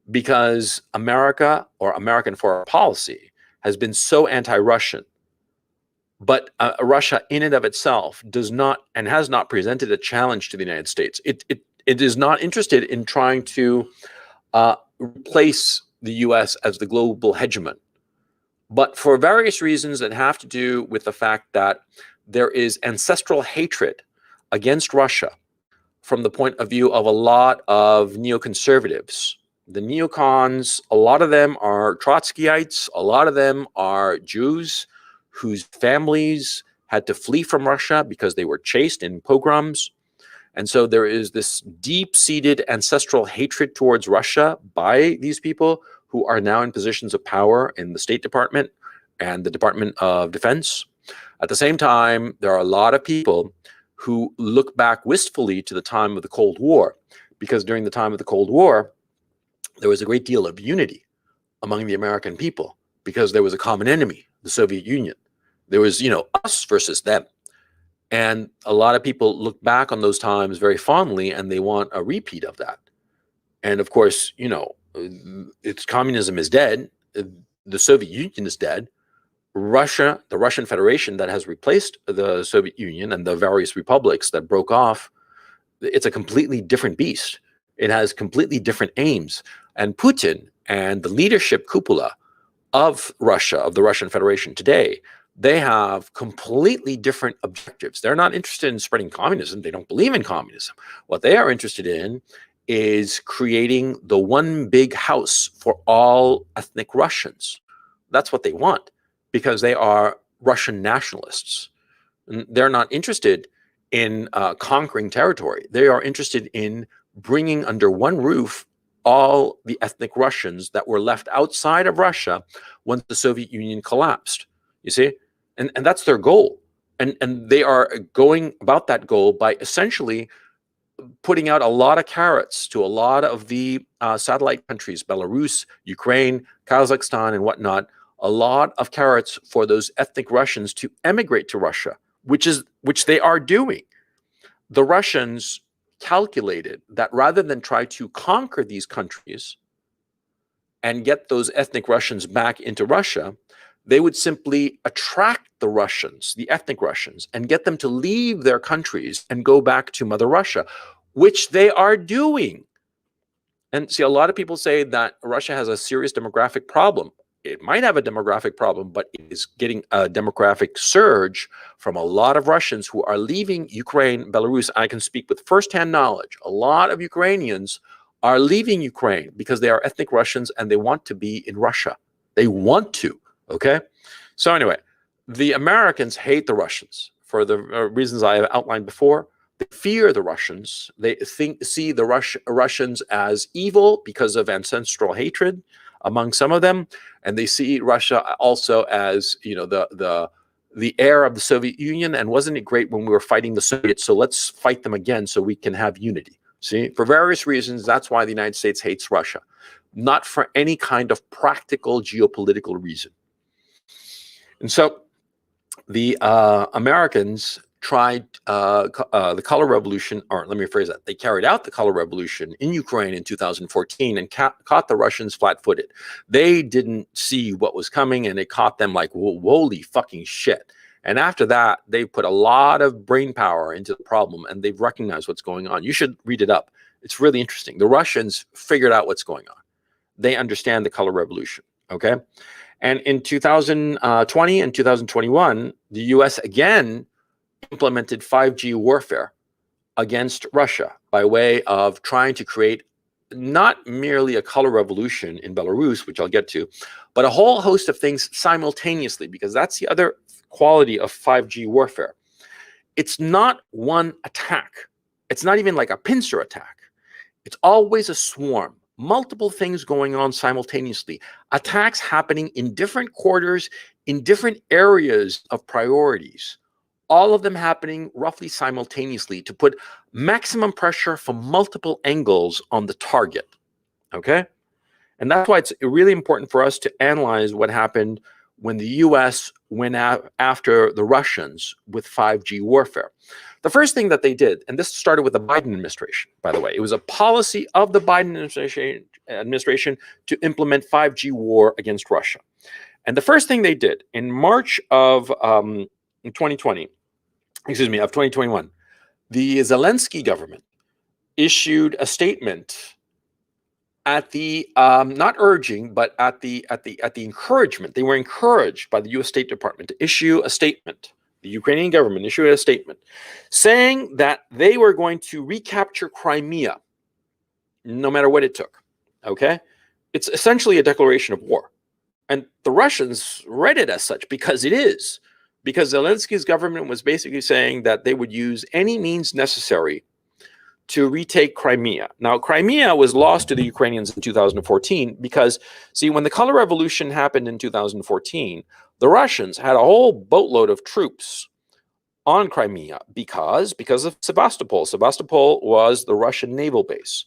because America, or American foreign policy, has been so anti-Russian. But Russia in and of itself does not and has not presented a challenge to the United States. It is not interested in trying to replace the US as the global hegemon. But for various reasons that have to do with the fact that there is ancestral hatred against Russia from the point of view of a lot of neoconservatives. The neocons, a lot of them are Trotskyites, a lot of them are Jews whose families had to flee from Russia because they were chased in pogroms. And so there is this deep-seated ancestral hatred towards Russia by these people who are now in positions of power in the State Department and the Department of Defense. At the same time, there are a lot of people who look back wistfully to the time of the Cold War, because during the time of the Cold War, there was a great deal of unity among the American people because there was a common enemy, the Soviet Union. There was, us versus them. And a lot of people look back on those times very fondly, and they want a repeat of that. And of course, it's communism is dead. The Soviet Union is dead. Russia, the Russian Federation that has replaced the Soviet Union and the various republics that broke off, it's a completely different beast. It has completely different aims. And Putin and the leadership cupola of Russia, of the Russian Federation today, they have completely different objectives. They're not interested in spreading communism. They don't believe in communism. What they are interested in is creating the one big house for all ethnic Russians. That's what they want, because they are Russian nationalists. And they're not interested in conquering territory. They are interested in bringing under one roof all the ethnic Russians that were left outside of Russia once the Soviet Union collapsed. You see? And that's their goal. And they are going about that goal by essentially putting out a lot of carrots to a lot of the satellite countries, Belarus, Ukraine, Kazakhstan, and whatnot, a lot of carrots for those ethnic Russians to emigrate to Russia, which they are doing. The Russians calculated that rather than try to conquer these countries and get those ethnic Russians back into Russia, they would simply attract the Russians, the ethnic Russians, and get them to leave their countries and go back to Mother Russia, which they are doing. And see, a lot of people say that Russia has a serious demographic problem. It might have a demographic problem, but it is getting a demographic surge from a lot of Russians who are leaving Ukraine, Belarus. I can speak with firsthand knowledge. A lot of Ukrainians are leaving Ukraine because they are ethnic Russians and they want to be in Russia. They want to, okay? So anyway, the Americans hate the Russians for the reasons I have outlined before. They fear the Russians. They see the Russians as evil because of ancestral hatred among some of them, and they see Russia also as, the heir of the Soviet Union, and wasn't it great when we were fighting the Soviets, so let's fight them again so we can have unity. See, for various reasons, that's why the United States hates Russia, not for any kind of practical geopolitical reason. And so the Americans tried the color revolution, or let me rephrase that. They carried out the color revolution in Ukraine in 2014 and caught the Russians flat-footed. They didn't see what was coming, and it caught them like, holy fucking shit. And after that, they put a lot of brain power into the problem, and they've recognized what's going on. You should read it up. It's really interesting. The Russians figured out what's going on. They understand the color revolution, okay? And in 2020 and 2021, the U.S. again implemented 5G warfare against Russia by way of trying to create not merely a color revolution in Belarus, which I'll get to, but a whole host of things simultaneously, because that's the other quality of 5G warfare. it's not one attack. It's not even like a pincer attack. It's always a swarm, multiple things going on simultaneously, attacks happening in different quarters, in different areas of priorities, all of them happening roughly simultaneously to put maximum pressure from multiple angles on the target. Okay? And that's why it's really important for us to analyze what happened when the US went after the Russians with 5G warfare. The first thing that they did, and this started with the Biden administration, by the way, it was a policy of the Biden administration to implement 5G war against Russia. And the first thing they did in March of 2020, of 2021, the Zelensky government issued a statement at the not urging, but at the encouragement. They were encouraged by the U.S. State Department to issue a statement. The Ukrainian government issued a statement saying that they were going to recapture Crimea, no matter what it took. Okay, it's essentially a declaration of war, and the Russians read it as such because it is. Because Zelensky's government was basically saying that they would use any means necessary to retake Crimea. Now, Crimea was lost to the Ukrainians in 2014 because, see, when the Color Revolution happened in 2014, the Russians had a whole boatload of troops on Crimea because of Sevastopol. Sevastopol was the Russian naval base.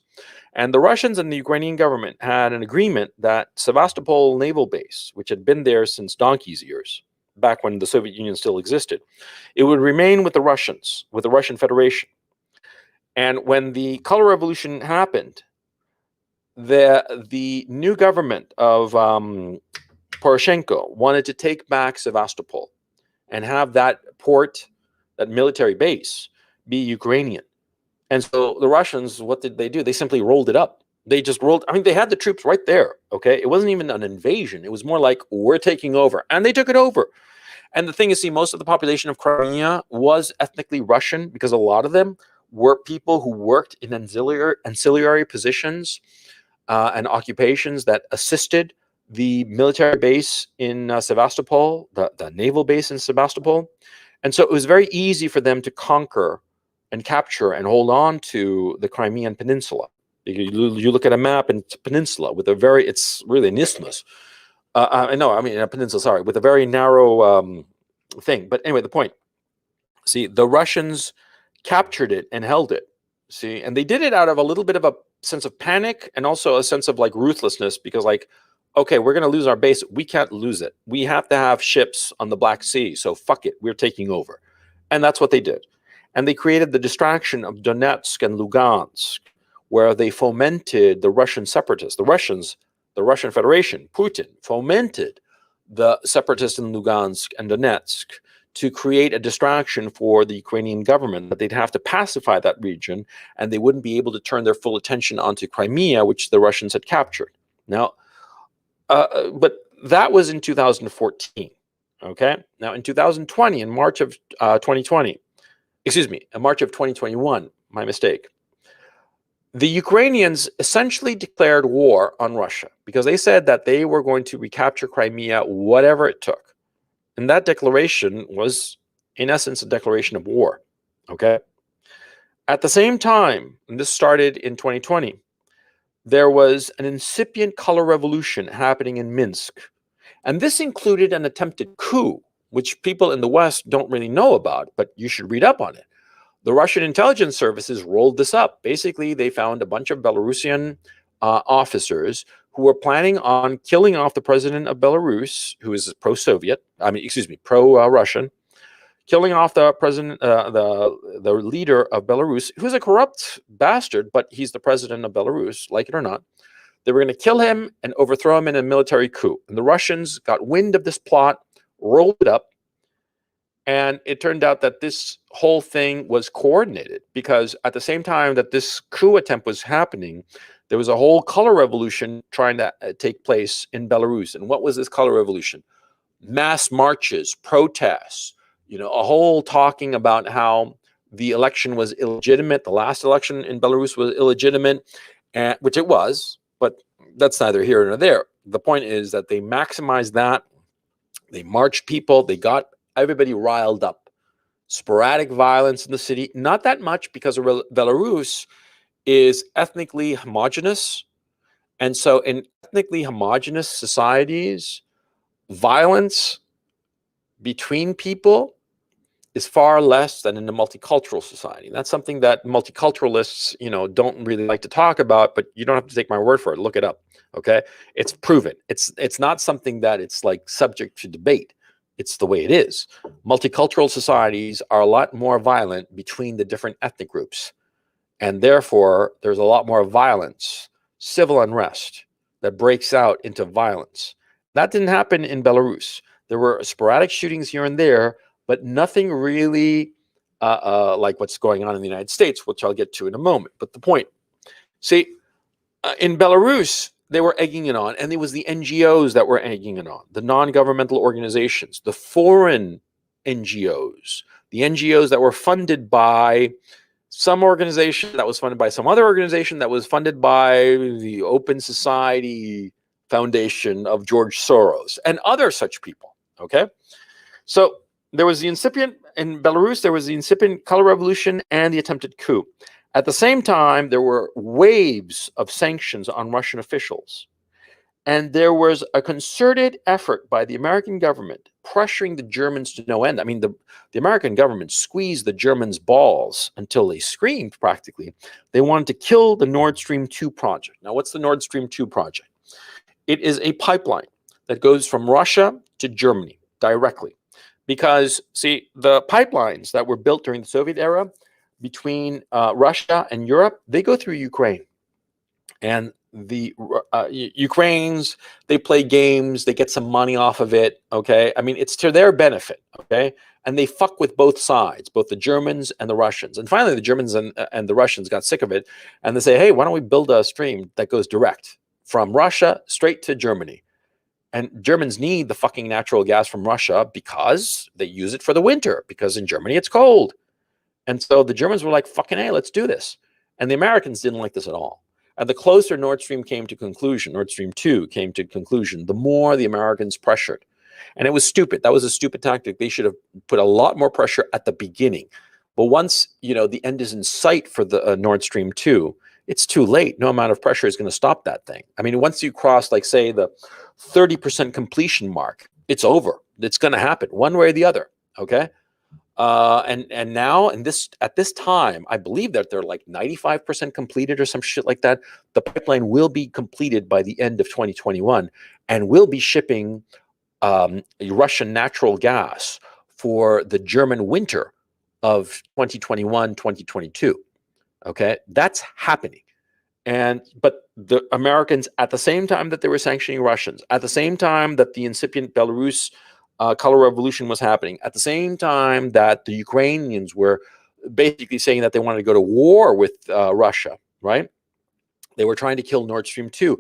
And the Russians and the Ukrainian government had an agreement that Sevastopol naval base, which had been there since donkey's years, back when the Soviet Union still existed, it would remain with the Russians, with the Russian Federation. And when the Color Revolution happened, the new government of Poroshenko wanted to take back Sevastopol and have that port, that military base, be Ukrainian. And so the Russians, what did they do? They simply rolled it up. They just rolled, I mean, they had the troops right there, okay? It wasn't even an invasion. It was more like, we're taking over. And they took it over. And the thing is, see, most of the population of Crimea was ethnically Russian because a lot of them were people who worked in ancillary positions and occupations that assisted the military base in Sevastopol, the naval base in Sevastopol. And so it was very easy for them to conquer and capture and hold on to the Crimean Peninsula. You look at a map and it's a peninsula with a very, it's really an isthmus. A peninsula, sorry, with a very narrow thing. But anyway, the point, see, the Russians captured it and held it, see, and they did it out of a little bit of a sense of panic and also a sense of like ruthlessness because like, okay, we're going to lose our base. We can't lose it. We have to have ships on the Black Sea. So fuck it. We're taking over. And that's what they did. And they created the distraction of Donetsk and Lugansk, where they fomented the Russian separatists, the Russians, the Russian Federation, Putin fomented the separatists in Lugansk and Donetsk to create a distraction for the Ukrainian government, that they'd have to pacify that region and they wouldn't be able to turn their full attention onto Crimea, which the Russians had captured. Now, but that was in 2014, okay? Now, in 2020, in March of 2020, in March of 2021, my mistake, the Ukrainians essentially declared war on Russia because they said that they were going to recapture Crimea, whatever it took. And that declaration was, in essence, a declaration of war, okay? At the same time, and this started in 2020, there was an incipient color revolution happening in Minsk. And this included an attempted coup, which people in the West don't really know about, but you should read up on it. The Russian intelligence services rolled this up. Basically, they found a bunch of Belarusian officers who were planning on killing off the president of Belarus, who is pro-Russian, killing off the president, the leader of Belarus, who's a corrupt bastard, but he's the president of Belarus, like it or not. They were going to kill him and overthrow him in a military coup. And the Russians got wind of this plot, rolled it up, and it turned out that this whole thing was coordinated because at the same time that this coup attempt was happening, there was a whole color revolution trying to take place in Belarus. And what was this color revolution? Mass marches, protests, a whole talking about how the election was illegitimate. The last election in Belarus was illegitimate, which it was, but that's neither here nor there. The point is that they maximized that. They marched people. They got everybody riled up. sporadic violence in the city, not that much because Belarus is ethnically homogenous. And so in ethnically homogenous societies, violence between people is far less than in a multicultural society. That's something that multiculturalists, don't really like to talk about, but you don't have to take my word for it. Look it up. Okay. It's proven. It's not something that it's like subject to debate. It's the way it is. Multicultural societies are a lot more violent between the different ethnic groups. And therefore, there's a lot more violence, civil unrest that breaks out into violence. That didn't happen in Belarus. There were sporadic shootings here and there, but nothing really like what's going on in the United States, which I'll get to in a moment. But the point, see, in Belarus, they were egging it on, and it was the NGOs that were egging it on, the non-governmental organizations, the foreign NGOs, the NGOs that were funded by some organization that was funded by some other organization that was funded by the Open Society Foundation of George Soros and other such people. Okay. So there was the incipient, in Belarus, there was the incipient color revolution and the attempted coup. At the same time, there were waves of sanctions on Russian officials. And there was a concerted effort by the American government pressuring the Germans to no end. I mean, the American government squeezed the Germans' balls until they screamed practically. They wanted to kill the Nord Stream 2 project. Now, what's the Nord Stream 2 project? It is a pipeline that goes from Russia to Germany directly. Because, see, the pipelines that were built during the Soviet era between Russia and Europe, they go through Ukraine. And the Ukrainians, they play games, they get some money off of it, okay? I mean, it's to their benefit, okay? And they fuck with both sides, both the Germans and the Russians. And finally, the Germans and the Russians got sick of it, and they say, hey, why don't we build a stream that goes direct from Russia straight to Germany? And Germans need the fucking natural gas from Russia because they use it for the winter, because in Germany it's cold. And so the Germans were like, fucking hey, let's do this. And the Americans didn't like this at all. And the closer Nord Stream came to conclusion, Nord Stream 2 came to conclusion, the more the Americans pressured. And it was stupid. That was a stupid tactic. They should have put a lot more pressure at the beginning. But once, the end is in sight for the Nord Stream 2, it's too late. No amount of pressure is going to stop that thing. I mean, once you cross, like, say, the 30% completion mark, it's over. It's going to happen one way or the other, okay? And now, at this time, I believe that they're like 95% completed or some shit like that. The pipeline will be completed by the end of 2021 and will be shipping Russian natural gas for the German winter of 2021, 2022. Okay, that's happening. But the Americans, at the same time that they were sanctioning Russians, at the same time that the incipient Belarus color revolution was happening, at the same time that the Ukrainians were basically saying that they wanted to go to war with Russia, right? They were trying to kill Nord Stream 2.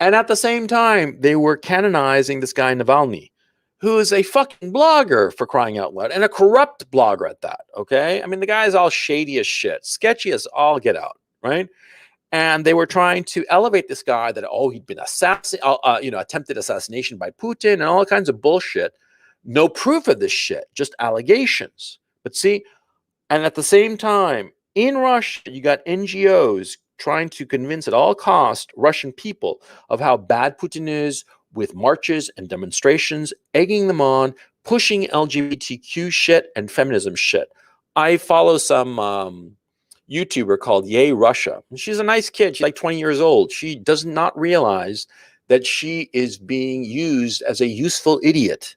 And at the same time, they were canonizing this guy Navalny, who is a fucking blogger, for crying out loud, and a corrupt blogger at that, okay? I mean, the guy's all shady as shit, sketchy as all get out, right? And they were trying to elevate this guy that, he'd been attempted assassination by Putin and all kinds of bullshit. No proof of this shit, just allegations. But see, and at the same time, in Russia, you got NGOs trying to convince at all costs Russian people of how bad Putin is, with marches and demonstrations, egging them on, pushing LGBTQ shit and feminism shit. I follow some YouTuber called Yay Russia. She's a nice kid. She's like 20 years old. She does not realize that she is being used as a useful idiot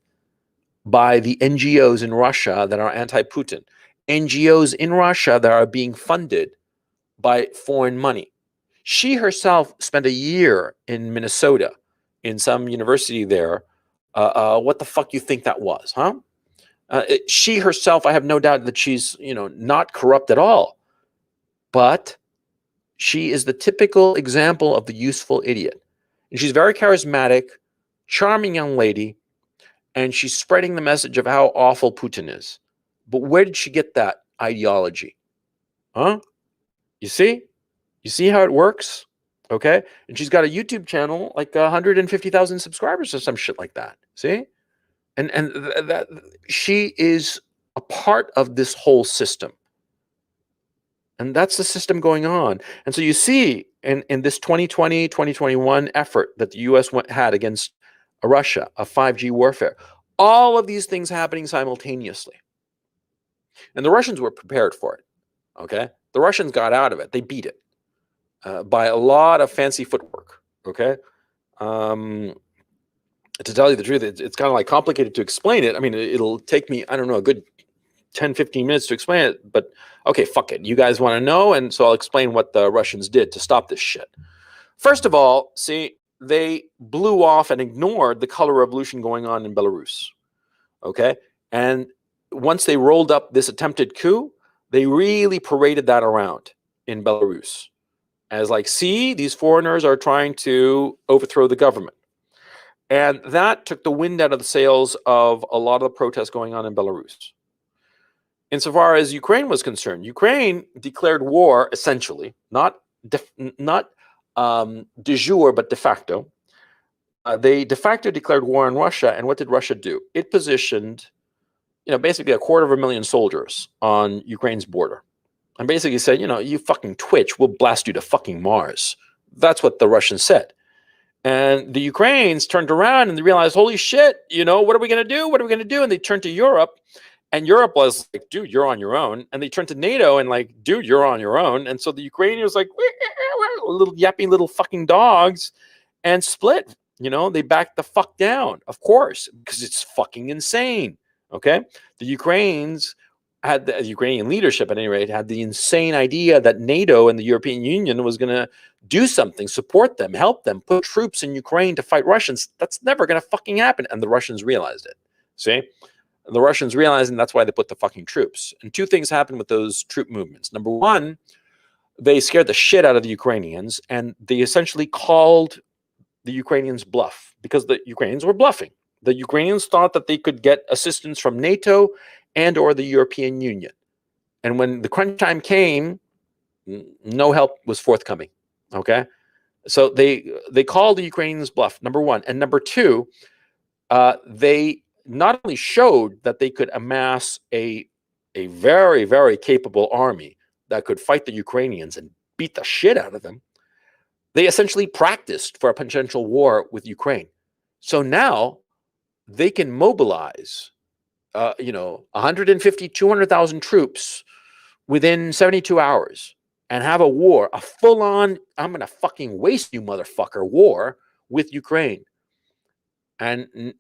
by the NGOs in Russia that are anti-Putin. NGOs in Russia that are being funded by foreign money. She herself spent a year in Minnesota in some university there. What the fuck you think that was, huh? She herself, I have no doubt that she's, not corrupt at all. But she is the typical example of the useful idiot. And she's very charismatic, charming young lady, and she's spreading the message of how awful Putin is. But where did she get that ideology? Huh? You see? You see how it works? Okay? And she's got a YouTube channel, like 150,000 subscribers or some shit like that. See? And that she is a part of this whole system. And that's the system going on. And so you see in this 2020, 2021 effort that the US had against Russia, a 5G warfare, all of these things happening simultaneously. And the Russians were prepared for it. Okay? The Russians got out of it. They beat it by a lot of fancy footwork. Okay? To tell you the truth, it's kind of like complicated to explain it. I mean, it'll take me, I don't know, a good 10, 15 minutes to explain it, but okay, fuck it. You guys want to know, and so I'll explain what the Russians did to stop this shit. First of all, see, they blew off and ignored the color revolution going on in Belarus, okay? And once they rolled up this attempted coup, they really paraded that around in Belarus as like, see, these foreigners are trying to overthrow the government. And that took the wind out of the sails of a lot of the protests going on in Belarus. Insofar as Ukraine was concerned, Ukraine declared war essentially, not de jure, but de facto. They de facto declared war on Russia, and what did Russia do? It positioned, basically 250,000 soldiers on Ukraine's border, and basically said, you fucking twitch, we'll blast you to fucking Mars. That's what the Russians said. And the Ukrainians turned around and they realized, holy shit, what are we going to do? What are we going to do? And they turned to Europe. And Europe was like, dude, you're on your own. And they turned to NATO and like, dude, you're on your own. And so the Ukrainians like, little yapping little fucking dogs, and split. They backed the fuck down, of course, because it's fucking insane. Okay. The Ukrainian leadership, at any rate, had the insane idea that NATO and the European Union was going to do something, support them, help them, put troops in Ukraine to fight Russians. That's never going to fucking happen. And the Russians realized it. See? The Russians realizing that's why they put the fucking troops. And two things happened with those troop movements. Number one, they scared the shit out of the Ukrainians, and they essentially called the Ukrainians bluff because the Ukrainians were bluffing. The Ukrainians thought that they could get assistance from NATO and or the European Union. And when the crunch time came, no help was forthcoming. Okay? So they called the Ukrainians bluff, number one. And number two, they not only showed that they could amass a very, very capable army that could fight the Ukrainians and beat the shit out of them, they essentially practiced for a potential war with Ukraine. So now they can mobilize, 150, 200,000 troops within 72 hours and have a war, a full-on, I'm going to fucking waste you, motherfucker, war with Ukraine. And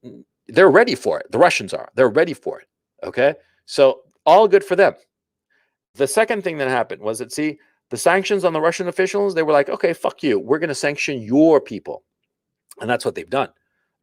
they're ready for it. The Russians are. They're ready for it. Okay? So all good for them. The second thing that happened was that, see, the sanctions on the Russian officials, they were like, okay, fuck you. We're going to sanction your people. And that's what they've done.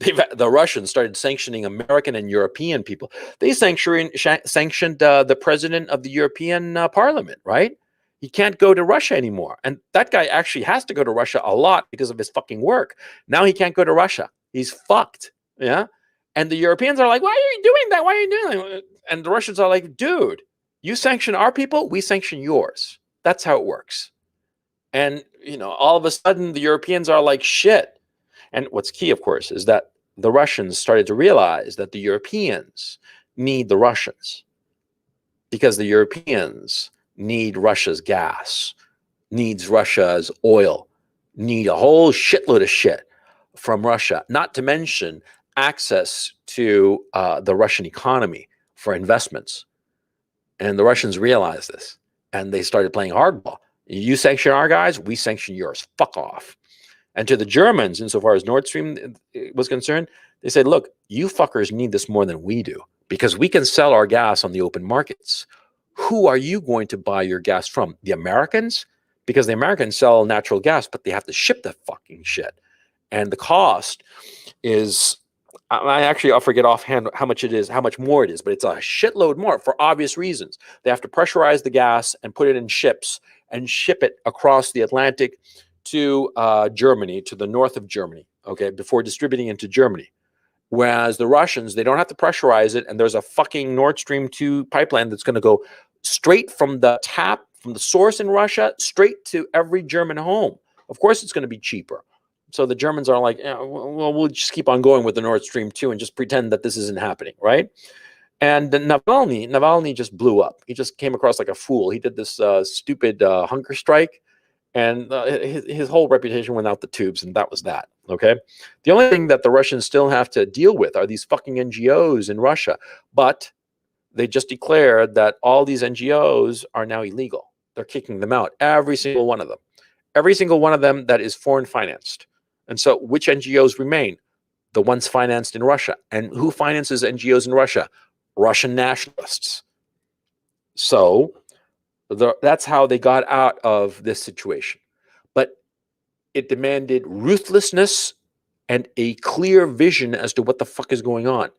The Russians started sanctioning American and European people. They sanctioned the president of the European Parliament, right? He can't go to Russia anymore. And that guy actually has to go to Russia a lot because of his fucking work. Now he can't go to Russia. He's fucked. Yeah? And the Europeans are like, why are you doing that? Why are you doing that? And the Russians are like, dude, you sanction our people, we sanction yours. That's how it works. And, all of a sudden the Europeans are like, shit. And what's key, of course, is that the Russians started to realize that the Europeans need the Russians because the Europeans need Russia's gas, needs Russia's oil, need a whole shitload of shit from Russia, not to mention access to the Russian economy for investments. And the Russians realized this, and they started playing hardball. You sanction our guys, we sanction yours. Fuck off. And to the Germans, insofar as Nord Stream was concerned, they said, look, you fuckers need this more than we do because we can sell our gas on the open markets. Who are you going to buy your gas from? The Americans? Because the Americans sell natural gas, but they have to ship the fucking shit. And the cost is, I'll forget offhand how much it is, how much more it is, but it's a shitload more for obvious reasons. They have to pressurize the gas and put it in ships and ship it across the Atlantic to Germany, to the north of Germany, okay, before distributing into Germany. Whereas the Russians, they don't have to pressurize it, and there's a fucking Nord Stream 2 pipeline that's going to go straight from the tap, from the source in Russia, straight to every German home. Of course, it's going to be cheaper. So the Germans are like, yeah, well, we'll just keep on going with the Nord Stream 2 and just pretend that this isn't happening, right? And Navalny just blew up. He just came across like a fool. He did this stupid hunger strike, and his whole reputation went out the tubes, and that was that. Okay, the only thing that the Russians still have to deal with are these fucking NGOs in Russia, but they just declared that all these NGOs are now illegal. They're kicking them out, every single one of them, that is foreign financed. And so, which NGOs remain? The ones financed in Russia. And who finances NGOs in Russia? Russian nationalists. So that's how they got out of this situation. But it demanded ruthlessness and a clear vision as to what the fuck is going on.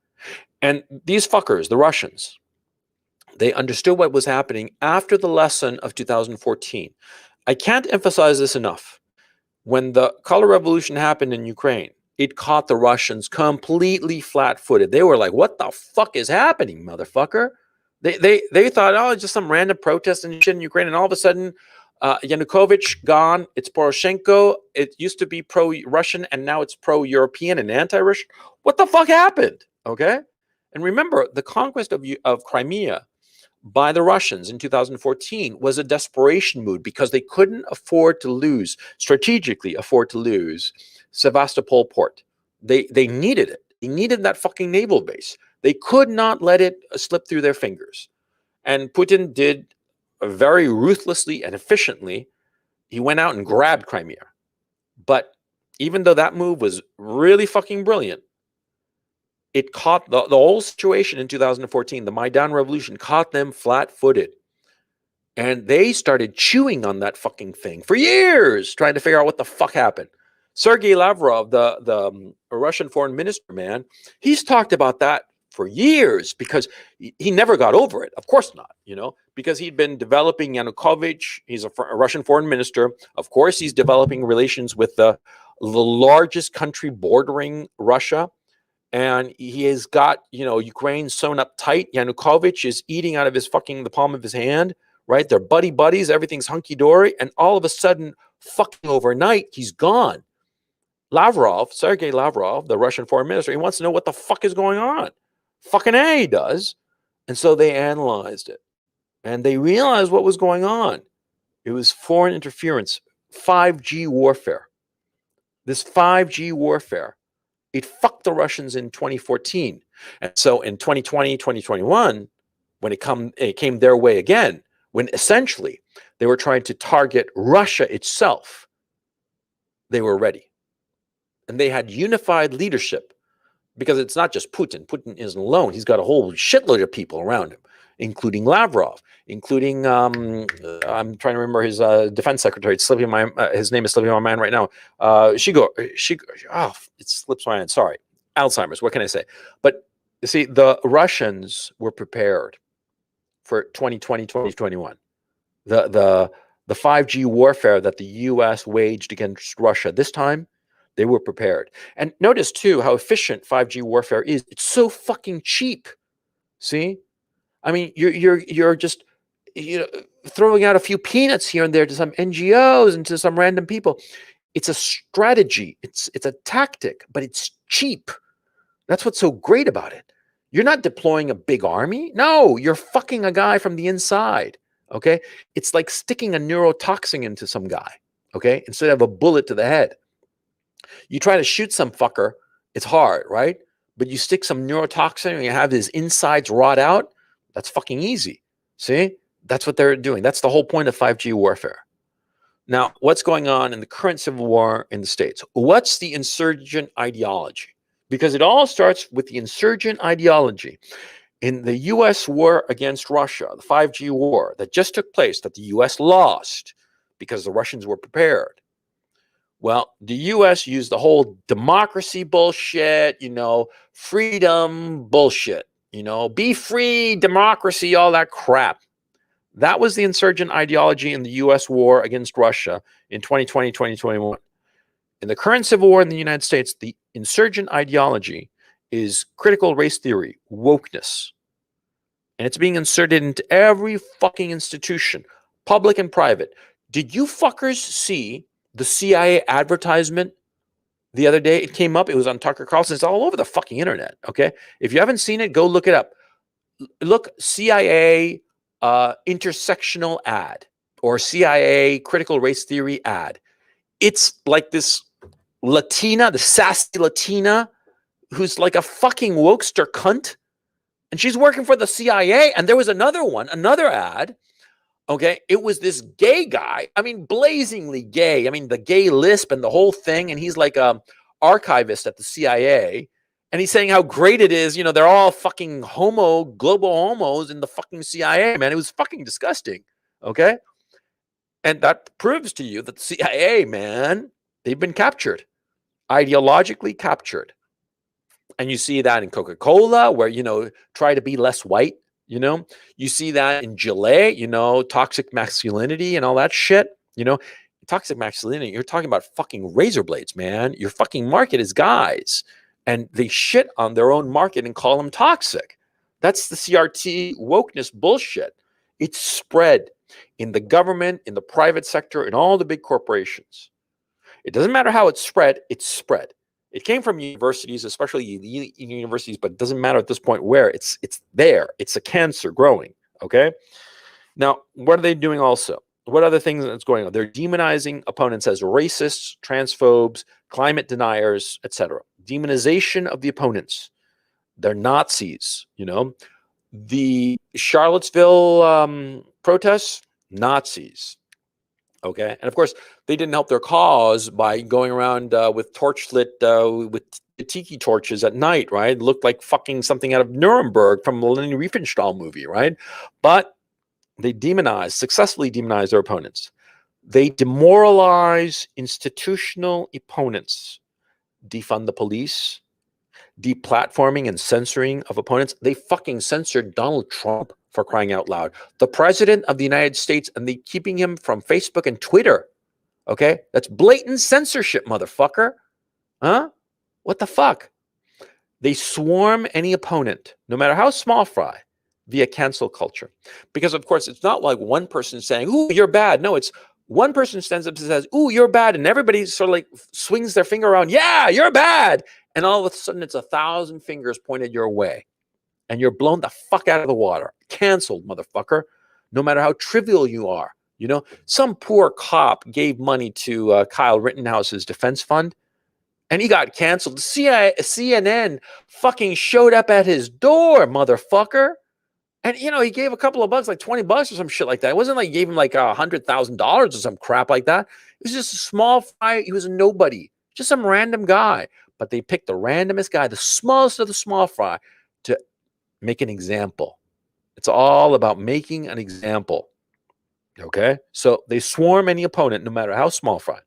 And these fuckers, the Russians, they understood what was happening after the lesson of 2014. I can't emphasize this enough. When the color revolution happened in Ukraine, it caught the Russians completely flat-footed. They were like, what the fuck is happening, motherfucker? They thought, oh, it's just some random protest and shit in Ukraine. And all of a sudden, Yanukovych gone. It's Poroshenko. It used to be pro-Russian, and now it's pro-European and anti-Russian. What the fuck happened? Okay? And remember, the conquest of Crimea by the Russians in 2014 was a desperation move because they couldn't strategically afford to lose Sevastopol port. They needed it. They needed that fucking naval base. They could not let it slip through their fingers. And Putin did very ruthlessly and efficiently. He went out and grabbed Crimea. But even though that move was really fucking brilliant, it caught the whole situation in 2014, the Maidan Revolution caught them flat-footed. And they started chewing on that fucking thing for years, trying to figure out what the fuck happened. Sergei Lavrov, the Russian foreign minister, man, he's talked about that for years because he never got over it. Of course not, because he'd been developing Yanukovych. He's a Russian foreign minister. Of course, he's developing relations with the largest country bordering Russia. And he has got, Ukraine sewn up tight. Yanukovych is eating out of the palm of his hand, right? They're buddies. Everything's hunky-dory. And all of a sudden, fucking overnight, he's gone. Sergei Lavrov, the Russian foreign minister, he wants to know what the fuck is going on. Fucking A, he does. And so they analyzed it. And they realized what was going on. It was foreign interference, 5G warfare. This 5G warfare, it fucked the Russians in 2014. And so in 2020, 2021, when it came their way again, when essentially they were trying to target Russia itself, they were ready. And they had unified leadership because it's not just Putin. Putin isn't alone. He's got a whole shitload of people around him, including Lavrov, including, I'm trying to remember his defense secretary. It's slipping his name is slipping my mind right now. It slips my mind. Sorry. Alzheimer's. What can I say? But you see, the Russians were prepared for 2020, 2021. The 5G warfare that the U.S. waged against Russia this time, they were prepared. And notice, too, how efficient 5G warfare is. It's so fucking cheap. See? I mean, you're just throwing out a few peanuts here and there to some NGOs and to some random people. It's a strategy. It's a tactic, but it's cheap. That's what's so great about it. You're not deploying a big army. No, you're fucking a guy from the inside. Okay? It's like sticking a neurotoxin into some guy. Okay? Instead of a bullet to the head. You try to shoot some fucker, it's hard, right? But you stick some neurotoxin and you have his insides rot out, that's fucking easy. See? That's what they're doing. That's the whole point of 5G warfare. Now, what's going on in the current civil war in the States? What's the insurgent ideology? Because it all starts with the insurgent ideology. In the U.S. war against Russia, the 5G war that just took place, that the U.S. lost because the Russians were prepared. Well, the U.S. used the whole democracy bullshit, freedom bullshit, be free, democracy, all that crap. That was the insurgent ideology in the U.S. war against Russia in 2020, 2021. In the current civil war in the United States, the insurgent ideology is critical race theory, wokeness. And it's being inserted into every fucking institution, public and private. Did you fuckers see the CIA advertisement the other day? It came up. It was on Tucker Carlson. It's all over the fucking internet, okay? If you haven't seen it, go look it up. Look, CIA intersectional ad or CIA critical race theory ad. It's like this Latina, the sassy Latina, who's like a fucking wokester cunt, and she's working for the CIA. And there was another ad. Okay, it was this gay guy. I mean, blazingly gay. I mean, the gay lisp and the whole thing. And he's like a archivist at the CIA, and he's saying how great it is. They're all fucking global homos in the fucking CIA. Man, it was fucking disgusting. Okay, and that proves to you that the CIA, man, they've been captured, ideologically captured. And you see that in Coca-Cola, where, try to be less white, you see that in Gillette, toxic masculinity and all that shit, toxic masculinity. You're talking about fucking razor blades, man. Your fucking market is guys, and they shit on their own market and call them toxic. That's the CRT wokeness bullshit. It's spread in the government, in the private sector, in all the big corporations. It doesn't matter how it's spread, it's spread. It came from universities, especially universities, but it doesn't matter at this point where. It's there. It's a cancer growing, okay? Now, what are they doing also? What other things that's going on? They're demonizing opponents as racists, transphobes, climate deniers, etc. Demonization of the opponents. They're Nazis, The Charlottesville protests, Nazis. Okay, and of course, they didn't help their cause by going around with torchlit, with tiki torches at night, right? It looked like fucking something out of Nuremberg from the Leni Riefenstahl movie, right? But they successfully demonized their opponents. They demoralize institutional opponents, defund the police, deplatforming and censoring of opponents. They fucking censored Donald Trump, for crying out loud. The president of the United States, and they keeping him from Facebook and Twitter. Okay? That's blatant censorship, motherfucker. Huh? What the fuck? They swarm any opponent, no matter how small fry, via cancel culture. Because, of course, it's not like one person saying, ooh, you're bad. No, it's one person stands up and says, ooh, you're bad. And everybody sort of like swings their finger around. Yeah, you're bad. And all of a sudden, it's 1,000 fingers pointed your way. And you're blown the fuck out of the water. Canceled, motherfucker. No matter how trivial you are. Some poor cop gave money to Kyle Rittenhouse's defense fund, and he got canceled. CNN fucking showed up at his door, motherfucker. And, he gave a couple of bucks, like $20 or some shit like that. It wasn't like he gave him like $100,000 or some crap like that. It was just a small fry. He was a nobody, just some random guy. But they picked the randomest guy, the smallest of the small fry, to make an example. It's all about making an example. Okay? So they swarm any opponent, no matter how small fry.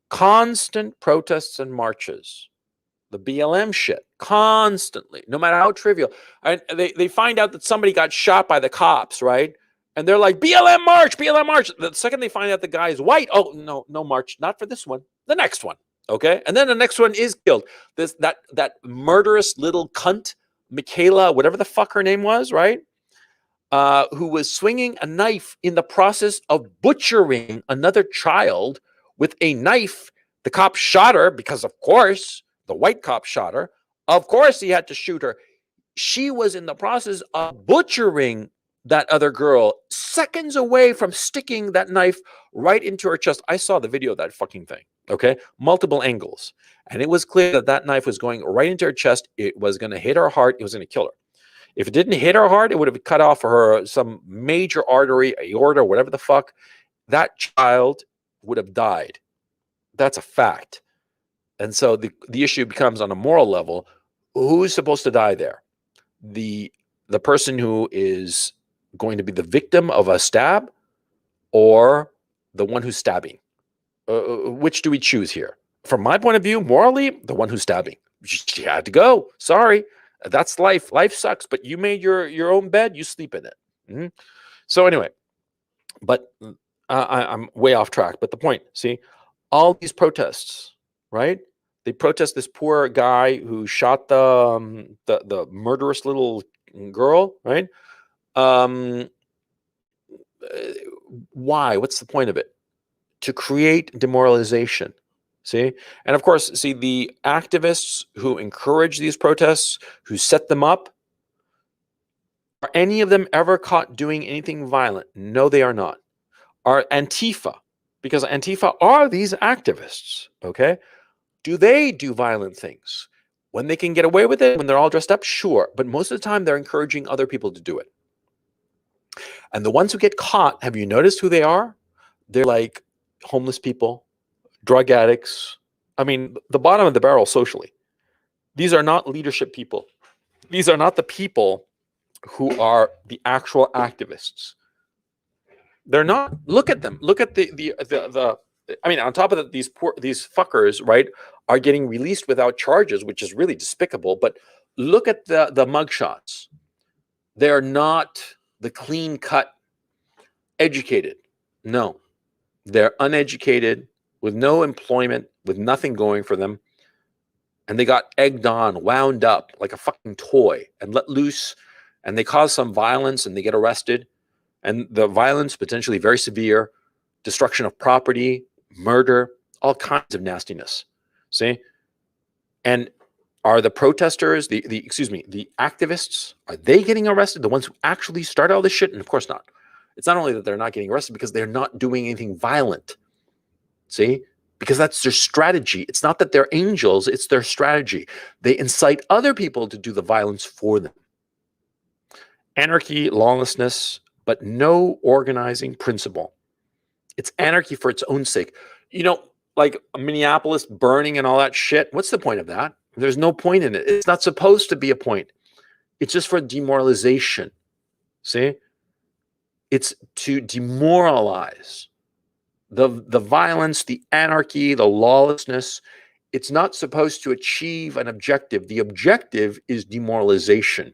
Constant protests and marches. The BLM shit. Constantly. No matter how trivial. And they find out that somebody got shot by the cops, right? And they're like, BLM march, BLM march. The second they find out the guy is white, oh, no march. Not for this one. The next one. Okay? And then the next one is killed. That murderous little cunt, Michaela, whatever the fuck her name was, right? Who was swinging a knife in the process of butchering another child with a knife. The cop shot her because, of course, the white cop shot her. Of course, he had to shoot her. She was in the process of butchering that other girl, seconds away from sticking that knife right into her chest. I saw the video of that fucking thing, okay? Multiple angles. And it was clear that that knife was going right into her chest. It was going to hit her heart. It was going to kill her. If it didn't hit her hard, it would have cut off her some major artery, aorta, whatever the fuck. That child would have died. That's a fact. And so the issue becomes, on a moral level, who's supposed to die there? The person who is going to be the victim of a stab, or the one who's stabbing? Which do we choose here? From my point of view, morally, the one who's stabbing. She had to go. Sorry. That's life. Life sucks, but you made your own bed. You sleep in it. Mm-hmm. So anyway, but I'm way off track. But the point, see, all these protests, right? They protest this poor guy who shot the murderous little girl, right? Why? What's the point of it? To create demoralization. See? And of course, see, the activists who encourage these protests, who set them up, Are any of them ever caught doing anything violent? No, they are not. Are Antifa, because Antifa are these activists, okay? Do they do violent things? When they can get away with it, when they're all dressed up, sure. But most of the time, they're encouraging other people to do it. And the ones who get caught, have you noticed who they are? They're like homeless people, drug addicts. I mean, the bottom of the barrel socially. These are not leadership people. These are not the people who are the actual activists. They're not. Look at them. Look at the I mean, on top of that, these fuckers, right, are getting released without charges, which is really despicable. But look at the mugshots. They're not the clean cut, educated. No, they're uneducated, with no employment, with nothing going for them. And they got egged on, wound up like a fucking toy and let loose. And they cause some violence and they get arrested. And the violence, potentially very severe, destruction of property, murder, all kinds of nastiness. See? And are the protesters, the activists, are they getting arrested? The ones who actually start all this shit? And of course not. It's not only that they're not getting arrested because they're not doing anything violent. See? Because that's their strategy. It's not that they're angels, it's their strategy. They incite other people to do the violence for them. Anarchy, lawlessness, but no organizing principle. It's anarchy for its own sake. You know, like Minneapolis burning and all that shit. What's the point of that? There's no point in it. It's not supposed to be a point. It's just for demoralization. See? It's to demoralize. The violence, the anarchy, the lawlessness, it's not supposed to achieve an objective. The objective is demoralization.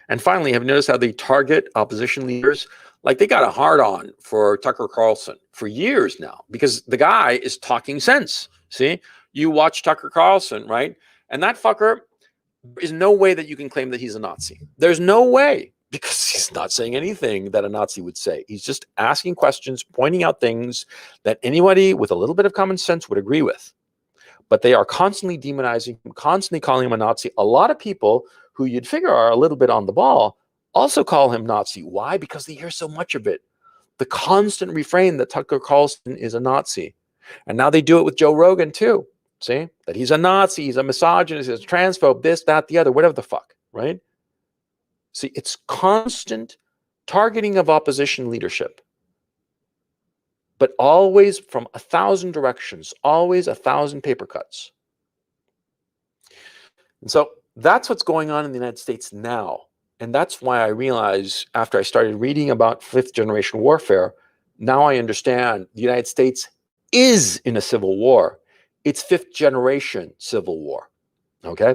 And finally, have you noticed how they target opposition leaders? Like they got a hard-on for Tucker Carlson for years now because the guy is talking sense. See? You watch Tucker Carlson, right? And that fucker, there's no way that you can claim that he's a Nazi. There's no way. Because he's not saying anything that a Nazi would say. He's just asking questions, pointing out things that anybody with a little bit of common sense would agree with. But they are constantly demonizing him, constantly calling him a Nazi. A lot of people who you'd figure are a little bit on the ball also call him Nazi. Why? Because they hear so much of it. The constant refrain that Tucker Carlson is a Nazi. And now they do it with Joe Rogan too. See? That he's a Nazi, he's a misogynist, he's a transphobe, this, that, the other, whatever the fuck, right? See, it's constant targeting of opposition leadership, but always from 1,000 directions, always 1,000 paper cuts. And so that's what's going on in the United States now. And that's why I realized after I started reading about fifth generation warfare, now I understand the United States is in a civil war. It's fifth generation civil war, okay?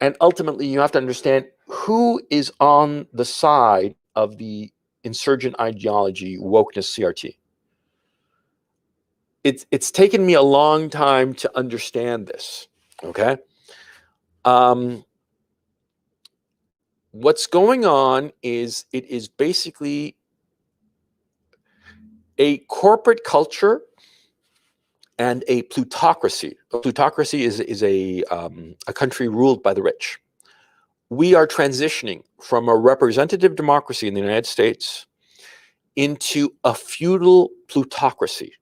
And ultimately, you have to understand who is on the side of the insurgent ideology, wokeness, CRT. It's taken me a long time to understand this, okay? What's going on is it is basically a corporate culture and a plutocracy. A plutocracy is a country ruled by the rich. We are transitioning from a representative democracy in the United States into a feudal plutocracy.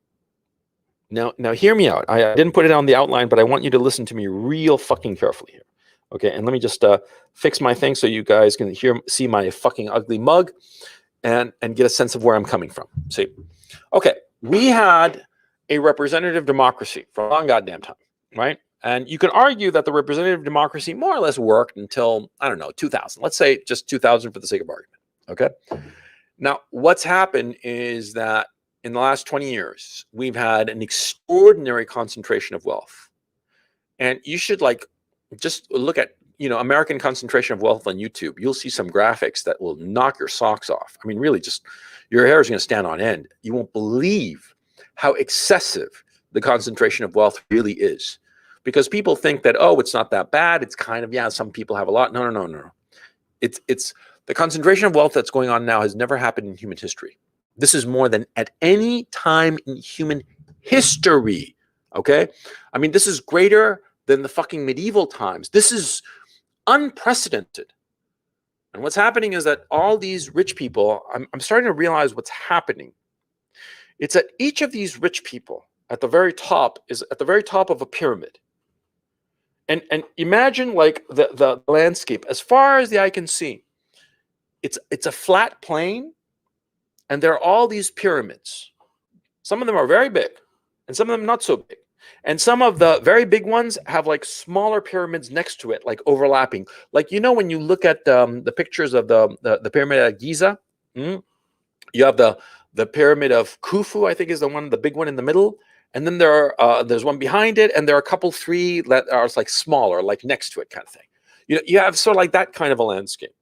Now hear me out. I didn't put it on the outline, but I want you to listen to me real fucking carefully here. Okay, and let me just fix my thing so you guys can see my fucking ugly mug and get a sense of where I'm coming from. See, okay, we had a representative democracy for a long goddamn time, right? And you can argue that the representative democracy more or less worked until, I don't know, 2000. Let's say just 2000 for the sake of argument, okay? Now, what's happened is that in the last 20 years, we've had an extraordinary concentration of wealth. And you should just look at, American concentration of wealth on YouTube. You'll see some graphics that will knock your socks off. I mean, really just, your hair is going to stand on end. You won't believe how excessive the concentration of wealth really is. Because people think that, oh, it's not that bad. It's kind of, yeah, some people have a lot. No. It's the concentration of wealth that's going on now has never happened in human history. This is more than at any time in human history, okay? I mean, this is greater than the fucking medieval times. This is unprecedented. And what's happening is that all these rich people, I'm starting to realize what's happening. It's that each of these rich people at the very top is at the very top of a pyramid. And imagine like the landscape as far as the eye can see. It's a flat plane, and there are all these pyramids. Some of them are very big, and some of them not so big. And some of the very big ones have like smaller pyramids next to it, like overlapping. Like, you know, when you look at the pictures of the pyramid at Giza, you have the pyramid of Khufu, I think is the big one in the middle. And then there's one behind it, and there are a couple, three that are like smaller, like next to it kind of thing. You have sort of like that kind of a landscape.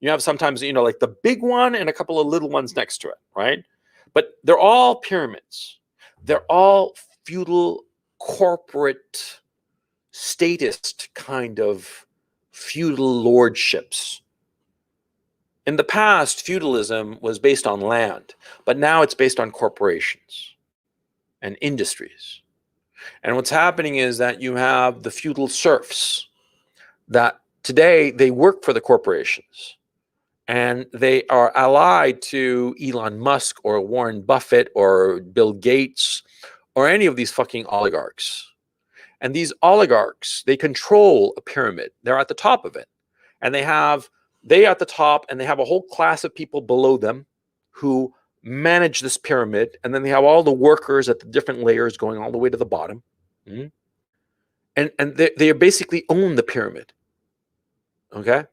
You have sometimes, like the big one and a couple of little ones next to it, right? But they're all pyramids. They're all feudal, corporate, statist kind of feudal lordships. In the past, feudalism was based on land, but now it's based on corporations and industries. And what's happening is that you have the feudal serfs that today they work for the corporations, and they are allied to Elon Musk or Warren Buffett or Bill Gates or any of these fucking oligarchs. And these oligarchs, they control a pyramid. They're at the top of it. And they at the top, and they have a whole class of people below them who manage this pyramid. And then they have all the workers at the different layers going all the way to the bottom. And they basically own the pyramid. Okay?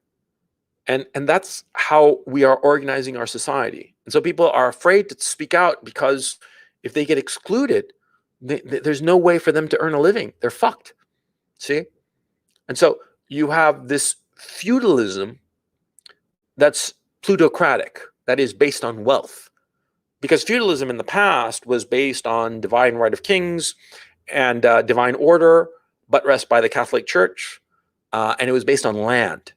And that's how we are organizing our society. And so people are afraid to speak out, because if they get excluded, there's no way for them to earn a living. They're fucked. See? And so you have this feudalism that's plutocratic, that is based on wealth. Because feudalism in the past was based on divine right of kings and divine order, buttressed by the Catholic Church. And it was based on land.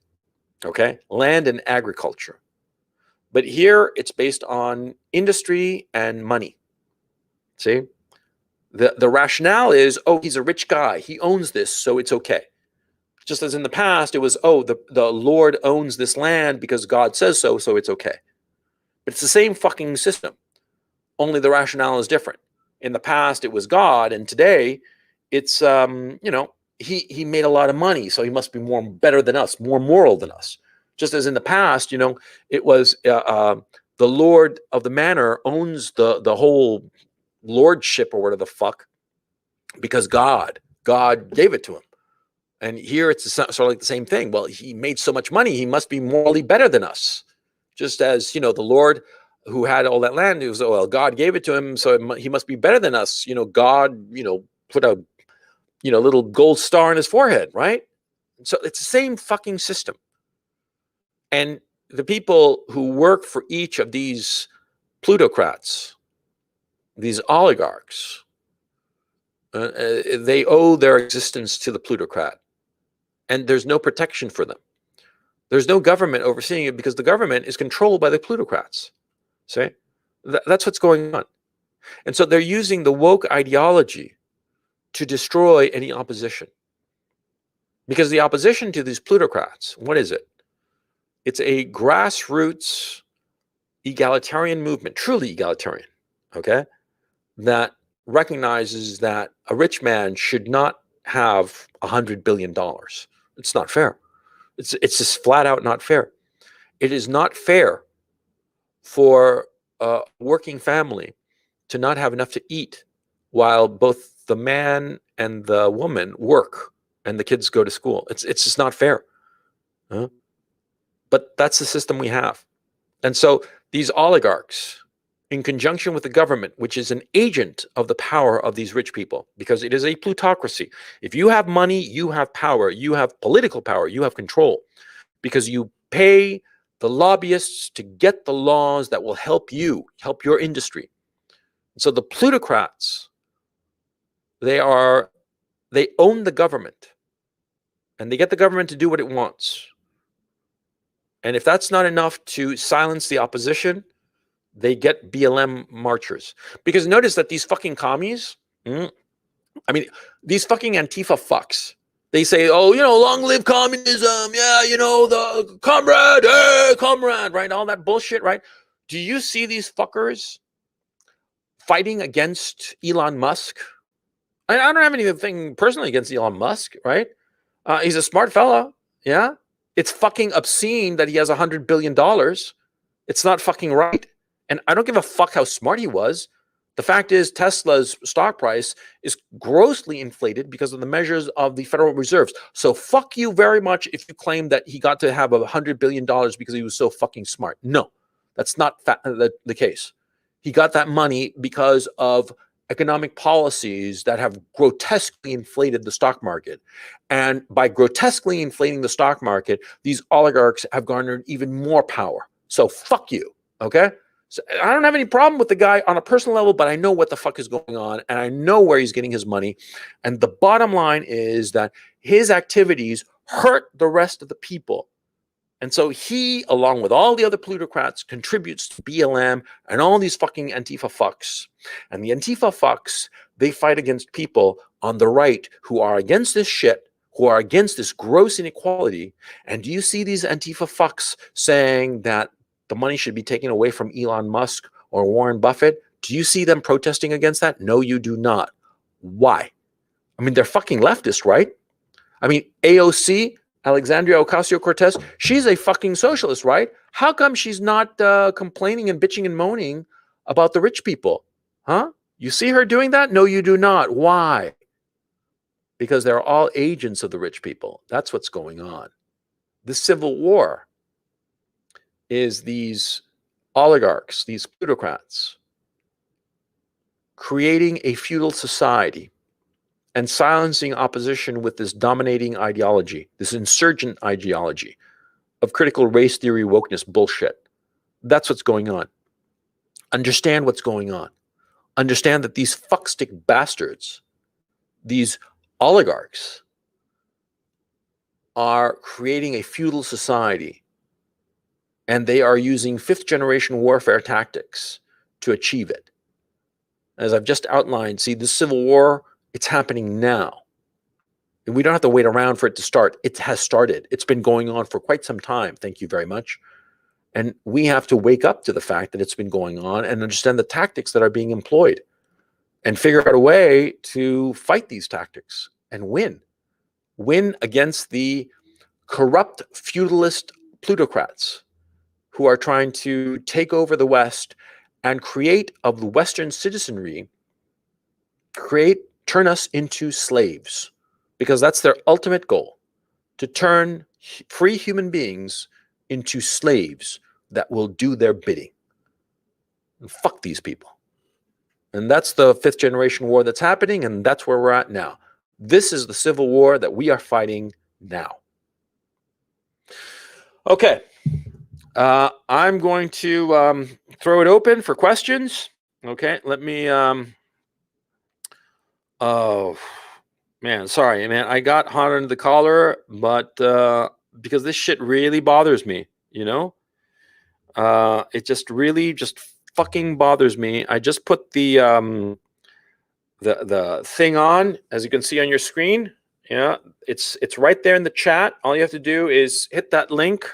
Okay, land and agriculture. But here it's based on industry and money. See, the rationale is, oh, he's a rich guy, he owns this, so it's okay. Just as in the past, it was, oh, the Lord owns this land because God says so, so it's okay. But it's the same fucking system, only the rationale is different. In the past, it was God, and today, it's he made a lot of money, so he must be better than us, more moral than us. Just as in the past, it was the Lord of the manor owns the whole lordship or whatever the fuck, because God gave it to him. And here it's sort of like the same thing. Well, he made so much money, he must be morally better than us. Just as, the Lord who had all that land, he was, well, God gave it to him, so he must be better than us. God, put a little gold star on his forehead, right? So it's the same fucking system. And the people who work for each of these plutocrats, these oligarchs, they owe their existence to the plutocrat. And there's no protection for them. There's no government overseeing it, because the government is controlled by the plutocrats. See? That's what's going on. And so they're using the woke ideology to destroy any opposition. Because the opposition to these plutocrats, what is it? It's a grassroots egalitarian movement, truly egalitarian, okay? That recognizes that a rich man should not have $100 billion. It's not fair. It's just flat out not fair. It is not fair for a working family to not have enough to eat while both the man and the woman work and the kids go to school. It's just not fair. Huh? But that's the system we have. And so these oligarchs, in conjunction with the government, which is an agent of the power of these rich people, because it is a plutocracy. If you have money, you have power, you have political power, you have control, because you pay the lobbyists to get the laws that will help you, help your industry. So the plutocrats, they own the government, and they get the government to do what it wants. And if that's not enough to silence the opposition, they get BLM marchers. Because notice that these fucking commies, these fucking Antifa fucks, They say, oh, long live communism. Yeah, the comrade, hey, comrade, right? All that bullshit, right? Do you see these fuckers fighting against Elon Musk? I don't have anything personally against Elon Musk, right? He's a smart fella. Yeah. It's fucking obscene that he has $100 billion. It's not fucking right. And I don't give a fuck how smart he was. The fact is, Tesla's stock price is grossly inflated because of the measures of the Federal Reserves. So fuck you very much if you claim that he got to have $100 billion because he was so fucking smart. No, that's not the case. He got that money because of economic policies that have grotesquely inflated the stock market. And by grotesquely inflating the stock market, these oligarchs have garnered even more power. So fuck you, okay? So I don't have any problem with the guy on a personal level, but I know what the fuck is going on, and I know where he's getting his money. And the bottom line is that his activities hurt the rest of the people. And so he, along with all the other plutocrats, contributes to BLM and all these fucking Antifa fucks. And the Antifa fucks, they fight against people on the right who are against this shit, who are against this gross inequality. And do you see these Antifa fucks saying that the money should be taken away from Elon Musk or Warren Buffett? Do you see them protesting against that? No, you do not. Why? I mean, they're fucking leftist, right? I mean, AOC, Alexandria Ocasio-Cortez, she's a fucking socialist, right? How come she's not complaining and bitching and moaning about the rich people? Huh? You see her doing that? No, you do not. Why? Because they're all agents of the rich people. That's what's going on. The civil war is these oligarchs, these plutocrats, creating a feudal society and silencing opposition with this dominating ideology, this insurgent ideology of critical race theory wokeness bullshit. That's what's going on. Understand what's going on. Understand that these fuckstick bastards, these oligarchs, are creating a feudal society, and they are using fifth-generation warfare tactics to achieve it. As I've just outlined, see, the civil war, it's happening now. And we don't have to wait around for it to start. It has started. It's been going on for quite some time. Thank you very much. And we have to wake up to the fact that it's been going on and understand the tactics that are being employed and figure out a way to fight these tactics and win. Win against the corrupt feudalist plutocrats who are trying to take over the West and create of the Western citizenry, turn us into slaves, because that's their ultimate goal, to turn free human beings into slaves that will do their bidding. And fuck these people. And that's the fifth generation war that's happening, and that's where we're at now. This is the civil war that we are fighting now. Okay. I'm going to throw it open for questions. Okay, let me... oh, man, sorry, man. I got hot under the collar, but because this shit really bothers me, it just really just fucking bothers me. I just put the thing on, as you can see on your screen. Yeah, it's right there in the chat. All you have to do is hit that link,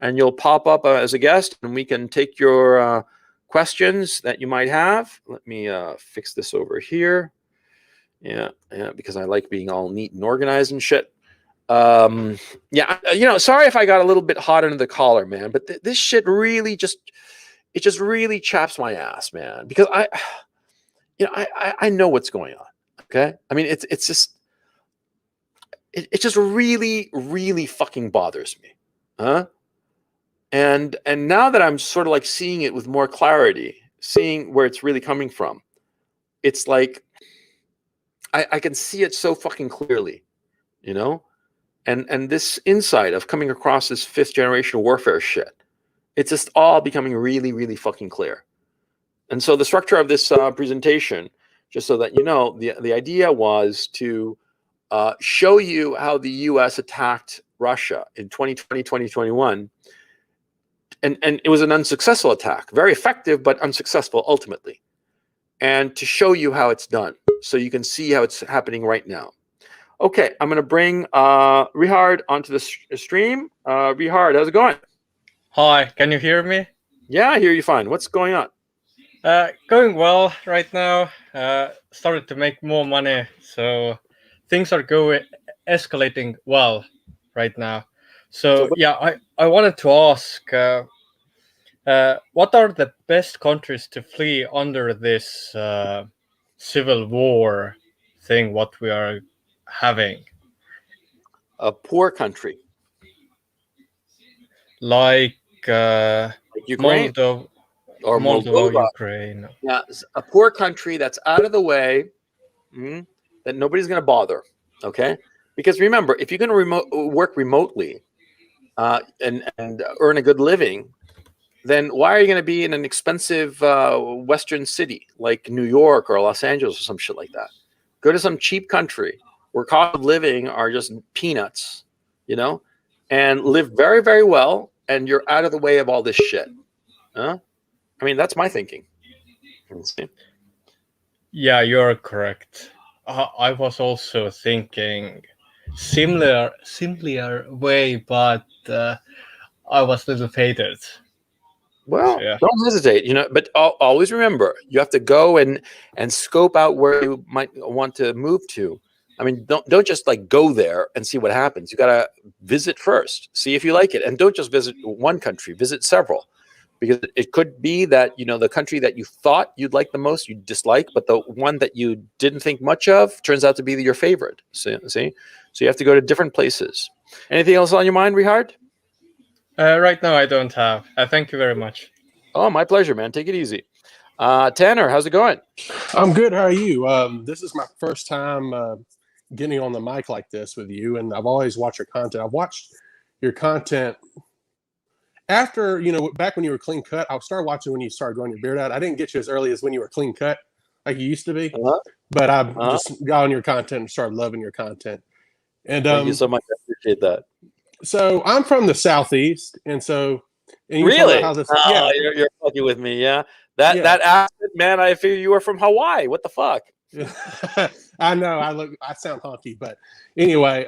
and you'll pop up as a guest, and we can take your questions that you might have. Let me fix this over here. Yeah, because I like being all neat and organized and shit. Yeah, sorry if I got a little bit hot under the collar, man, but this shit really just really chaps my ass, man, because I know what's going on. Okay, I mean it's just it just really, really fucking bothers me, huh? And now that I'm sort of like seeing it with more clarity, seeing where it's really coming from, it's like I can see it so fucking clearly, and this insight of coming across this fifth generation warfare shit, it's just all becoming really, really fucking clear. And so the structure of this presentation, just so that you know, the idea was to show you how the U.S. attacked Russia in 2020, 2021. And it was an unsuccessful attack, very effective, but unsuccessful ultimately. And to show you how it's done, so you can see how it's happening right now. Okay, I'm gonna bring Richard onto the stream. Richard, how's it going? Hi, can you hear me? Yeah, I hear you fine. What's going on? Going well right now. Started to make more money, so things are going escalating well right now. So, So yeah, I wanted to ask, what are the best countries to flee under this civil war thing? What we are having, a poor country like like Ukraine Moldova, or Moldova, Moldova. Ukraine. Yeah, a poor country that's out of the way, that nobody's going to bother. Okay, because remember, if you're going to work remotely and earn a good living, then why are you going to be in an expensive Western city like New York or Los Angeles or some shit like that? Go to some cheap country where cost of living are just peanuts, you know, and live very, very well, and you're out of the way of all this shit. Huh? I mean, that's my thinking. See? Yeah, you're correct. I was also thinking similar way, but I was a little faded. Well, So yeah, don't hesitate, you know, but always remember you have to go and scope out where you might want to move to. I mean, don't just like go there and see what happens. You got to visit first, see if you like it, and don't just visit one country, visit several, because it could be that, you know, the country that you thought you'd like the most you dislike, but the one that you didn't think much of turns out to be your favorite. See, so you have to go to different places. Anything else on your mind, Richard? right now I don't have. Thank you very much. Oh, my pleasure, man. Take it easy. Tanner, how's it going? I'm good. How are you? This is my first time getting on the mic like this with you, and I've always watched your content. I've watched your content after, back when you were clean cut. I started watching when you started growing your beard out. I didn't get you as early as when you were clean cut, like you used to be, but I just got on your content and started loving your content. And thank you so much. I appreciate that. So I'm from the Southeast, and you really? how this, yeah, you're fucking with me. Yeah, that accent, man. I figure you were from Hawaii. What the fuck? I know. I sound honky, but anyway.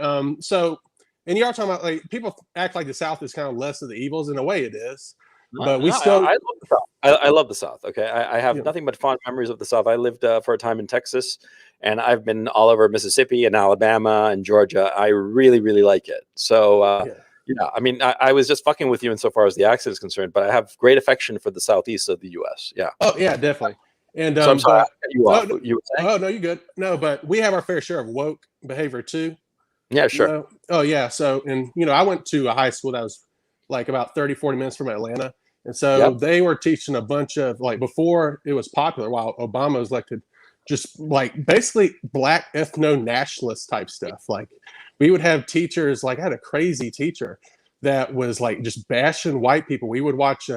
And you are talking about, like, people act like the South is kind of less of the evils. In a way, it is. But we still. I love the South. I love the South. Okay, I have nothing but fond memories of the South. I lived for a time in Texas, and I've been all over Mississippi and Alabama and Georgia. I really, really like it. So. Yeah, I mean, I was just fucking with you insofar as the accent is concerned, but I have great affection for the Southeast of the U.S. Yeah. Oh yeah, definitely. And so I'm sorry, you were saying? Oh no, you're good. No, but we have our fair share of woke behavior too. Yeah, sure. Oh yeah. So, and I went to a high school that was like about 30, 40 minutes from Atlanta, and so they were teaching a bunch of, like, before it was popular, while Obama was elected, just like basically black ethno-nationalist type stuff. Like, we would have teachers, like I had a crazy teacher that was like just bashing white people. We would watch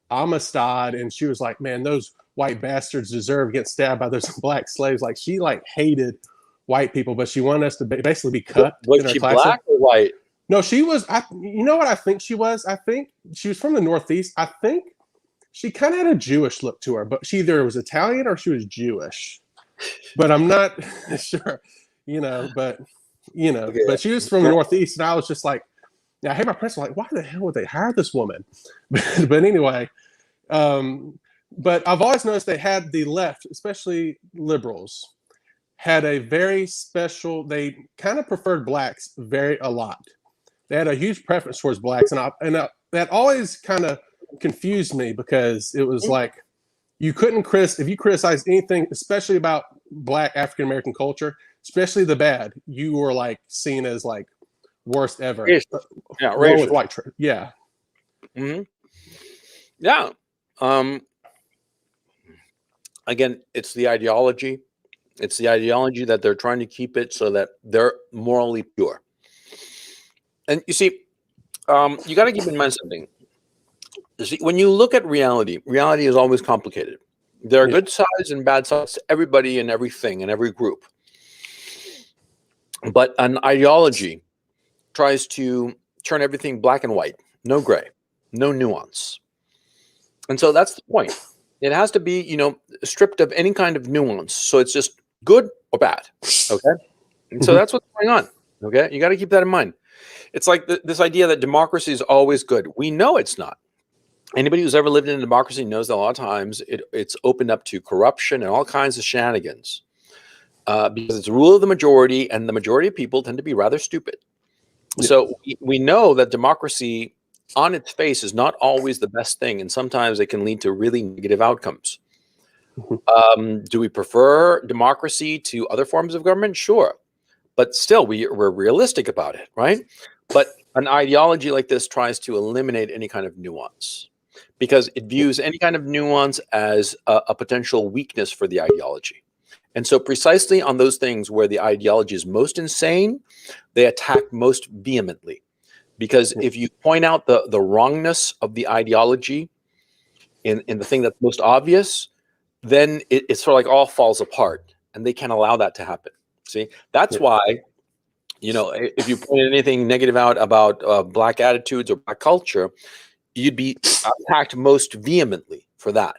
Amistad, and she was like, man, those white bastards deserve to get stabbed by those black slaves. Like, she like hated white people, but she wanted us to basically be cut. Was she black or white? No, she was, you know what I think she was? I think she was from the Northeast. I think she kind of had a Jewish look to her, but she either was Italian or she was Jewish. But I'm not sure, but but she was from the Northeast, and I was just like, I hate my principal, like, why the hell would they hire this woman? But anyway, but I've always noticed they had the left, especially liberals, had a very special, they kind of preferred blacks a lot. They had a huge preference towards blacks, and that always kind of confused me, because it was like, you couldn't if you criticize anything, especially about black African American culture, especially the bad, you were like seen as like worst ever. Yeah, with white. Yeah. Mm-hmm. Yeah. Again, it's the ideology. It's the ideology that they're trying to keep it so that they're morally pure. And you see, you got to keep in mind something. You see, when you look at reality is always complicated. There are good sides and bad sides to everybody and everything and every group. But an ideology tries to turn everything black and white, no gray, no nuance. And so that's the point. It has to be, stripped of any kind of nuance. So it's just good or bad. Okay. And so that's what's going on. Okay, you got to keep that in mind. It's like this idea that democracy is always good. We know it's not. Anybody who's ever lived in a democracy knows that a lot of times it's opened up to corruption and all kinds of shenanigans because it's the rule of the majority, and the majority of people tend to be rather stupid. Yeah. So we know that democracy on its face is not always the best thing, and sometimes it can lead to really negative outcomes. Do we prefer democracy to other forms of government? Sure. But still, we're realistic about it, right? But an ideology like this tries to eliminate any kind of nuance because it views any kind of nuance as a potential weakness for the ideology. And so precisely on those things where the ideology is most insane, they attack most vehemently. Because if you point out the wrongness of the ideology in the thing that's most obvious, then it's sort of like all falls apart, and they can't allow that to happen. See, that's why, if you point anything negative out about black attitudes or black culture, you'd be attacked most vehemently for that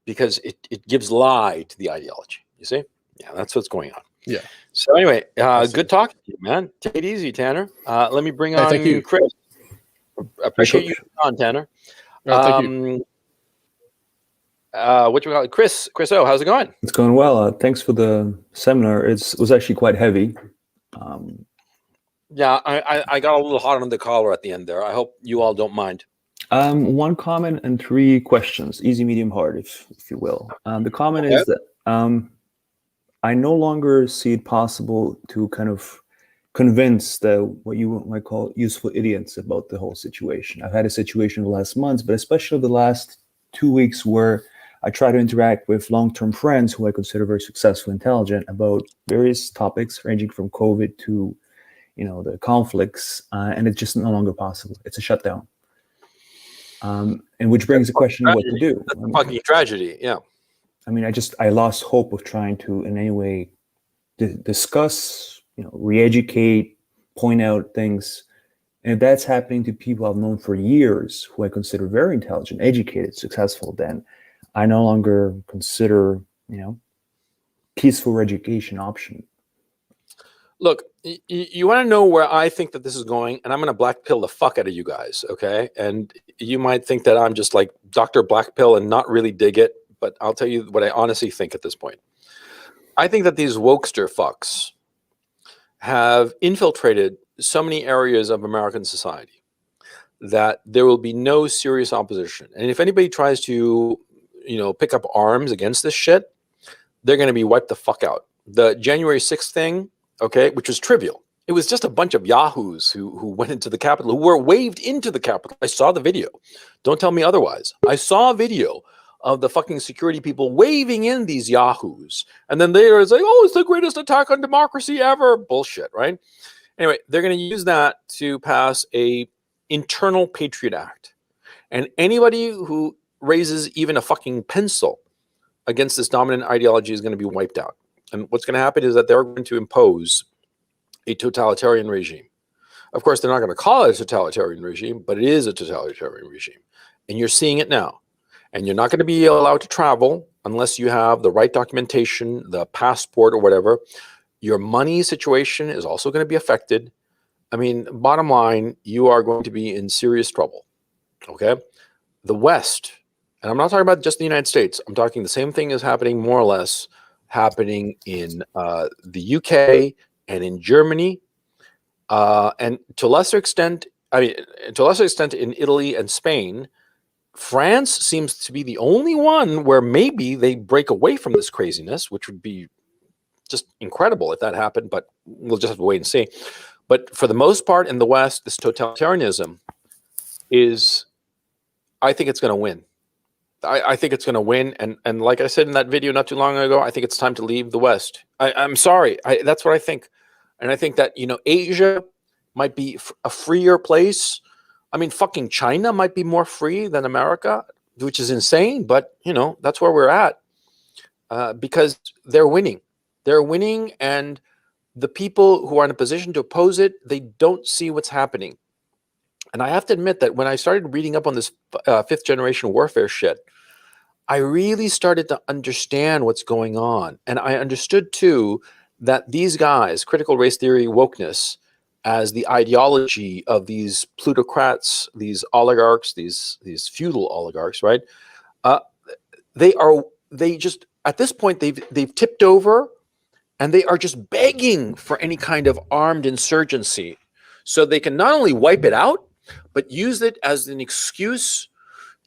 because it gives lie to the ideology. You see? Yeah, that's what's going on. Yeah. So anyway, good talking to you, man. Take it easy, Tanner. Let me bring on thank you. Chris. Appreciate you on, Tanner. Thank you. What you call it? Chris O, how's it going? It's going well. Thanks for the seminar. It was actually quite heavy. Yeah, I got a little hot on the collar at the end there. I hope you all don't mind. One comment and 3 questions, easy, medium, hard, if you will. The comment is that I no longer see it possible to kind of convince what you might call useful idiots about the whole situation. I've had a situation the last months, but especially the last 2 weeks where I try to interact with long-term friends who I consider very successful, intelligent about various topics ranging from COVID to, the conflicts, and it's just no longer possible. It's a shutdown. And which brings the question of what to do. That's a fucking tragedy, yeah. I mean, I lost hope of trying to in any way discuss, re-educate, point out things. And if that's happening to people I've known for years who I consider very intelligent, educated, successful, then I no longer consider, peaceful education option. Look, you want to know where I think that this is going, and I'm going to black pill the fuck out of you guys, okay? And you might think that I'm just like Dr. Black Pill and not really dig it, but I'll tell you what I honestly think at this point. I think that these wokester fucks have infiltrated so many areas of American society that there will be no serious opposition. And if anybody tries to, pick up arms against this shit, they're going to be wiped the fuck out. The January 6th thing, okay, which was trivial. It was just a bunch of yahoos who went into the Capitol, who were waved into the Capitol. I saw the video. Don't tell me otherwise. I saw a video of the fucking security people waving in these yahoos. And then they were like, oh, it's the greatest attack on democracy ever. Bullshit, right? Anyway, they're going to use that to pass a internal Patriot Act. And anybody who raises even a fucking pencil against this dominant ideology is going to be wiped out. And what's going to happen is that they're going to impose a totalitarian regime. Of course, they're not going to call it a totalitarian regime, but it is a totalitarian regime. And you're seeing it now. And you're not going to be allowed to travel unless you have the right documentation, the passport or whatever. Your money situation is also going to be affected. I mean, bottom line, you are going to be in serious trouble. Okay? The West, and I'm not talking about just the United States. I'm talking the same thing is happening more or less happening in the UK and in Germany, and to a lesser extent in Italy and Spain. France seems to be the only one where maybe they break away from this craziness, which would be just incredible if that happened, but we'll just have to wait and see. But for the most part in the West, this totalitarianism is, I think it's going to win. I think it's going to win. And like I said in that video not too long ago, I think it's time to leave the West. I'm sorry. That's what I think. And I think that, Asia might be a freer place. I mean, fucking China might be more free than America, which is insane. But, that's where we're at because they're winning. They're winning. And the people who are in a position to oppose it, they don't see what's happening. And I have to admit that when I started reading up on this fifth generation warfare shit, I really started to understand what's going on. And I understood too that these guys, critical race theory, wokeness, as the ideology of these plutocrats, these oligarchs, these feudal oligarchs, right? Uh, they just at this point they've tipped over, and they are just begging for any kind of armed insurgency, so they can not only wipe it out, but use it as an excuse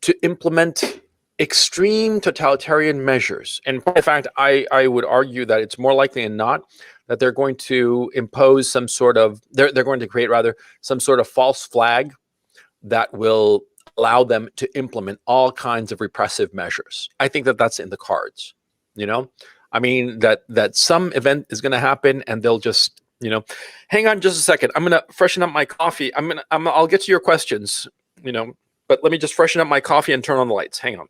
to implement extreme totalitarian measures. And in fact, I would argue that it's more likely than not that they're going to impose some sort of, they're going to create rather some sort of false flag that will allow them to implement all kinds of repressive measures. I think that that's in the cards, you know? I mean, that some event is going to happen, and they'll just, you know, hang on just a second. I'm going to freshen up my coffee. I'll get to your questions, you know, but let me just freshen up my coffee and turn on the lights. Hang on.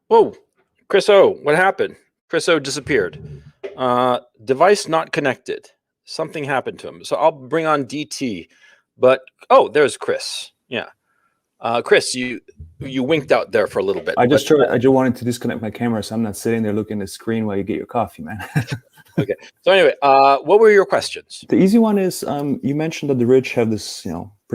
Whoa, Chris O, what happened? Chris O disappeared. Device not connected. Something happened to him. So I'll bring on DT. But oh, there's Chris. Yeah, Chris, you winked out there for a little bit. I just wanted to disconnect my camera, so I'm not sitting there looking at the screen while you get your coffee, man. Okay. So anyway, what were your questions? The easy one is you mentioned that the rich have this,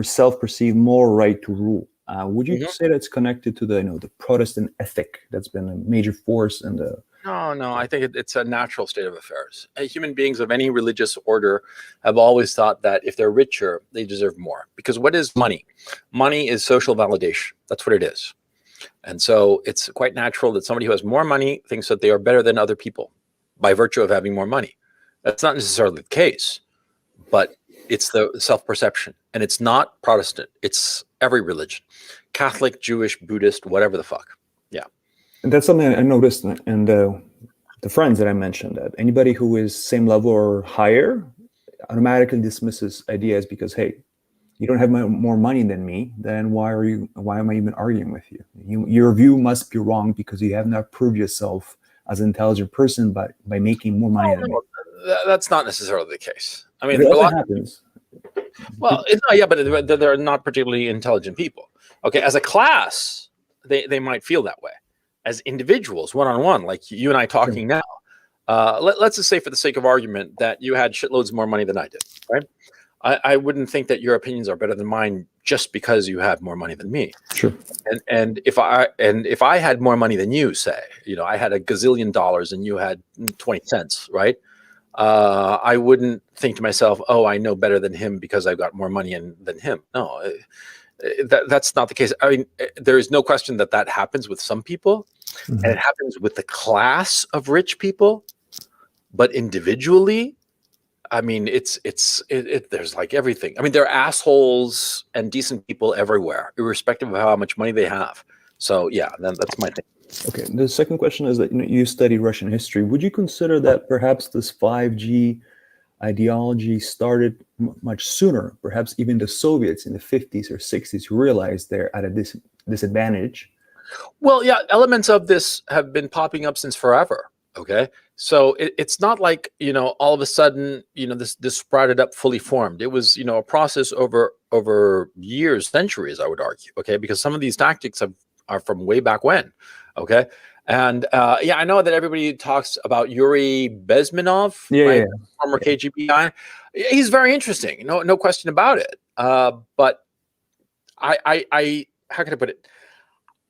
self-perceived moral right to rule. Would you say that's connected to the Protestant ethic that's been a major force in the? No. I think it's a natural state of affairs. Human beings of any religious order have always thought that if they're richer, they deserve more. Because what is money? Money is social validation. That's what it is. And so it's quite natural that somebody who has more money thinks that they are better than other people by virtue of having more money. That's not necessarily the case, but it's the self-perception. And it's not Protestant. It's every religion. Catholic, Jewish, Buddhist, whatever the fuck. Yeah. And that's something I noticed in the friends that I mentioned, that anybody who is same level or higher automatically dismisses ideas because, hey, you don't have more money than me, then why am I even arguing with you? Your view must be wrong because you have not proved yourself as an intelligent person by making more money than me. That's not necessarily the case. I mean, that happens. Well, yeah, but they're not particularly intelligent people. Okay, as a class, they might feel that way. As individuals, one-on-one, like you and I talking now, let's just say for the sake of argument that you had shitloads more money than I did, right? I wouldn't think that your opinions are better than mine just because you have more money than me. Sure. And if I had more money than you, say, I had $1 gazillion and you had 20 cents, right? I wouldn't think to myself, oh, I know better than him because I've got more money than him. No, that's not the case. I mean, there is no question that happens with some people, and it happens with the class of rich people, but individually, I mean, there's like everything. I mean, there are assholes and decent people everywhere, irrespective of how much money they have. So yeah, that's my thing. Okay. The second question is that you study Russian history. Would you consider that perhaps this 5G ideology started much sooner? Perhaps even the Soviets in the 50s or 60s realized they're at a disadvantage. Well, yeah, elements of this have been popping up since forever. Okay, so it's not like all of a sudden this sprouted up fully formed. It was a process over years, centuries, I would argue. Okay, because some of these tactics are from way back when. Okay, and yeah, I know that everybody talks about Yuri Bezmenov, right? Former KGB guy. He's very interesting, no question about it. But I how can I put it?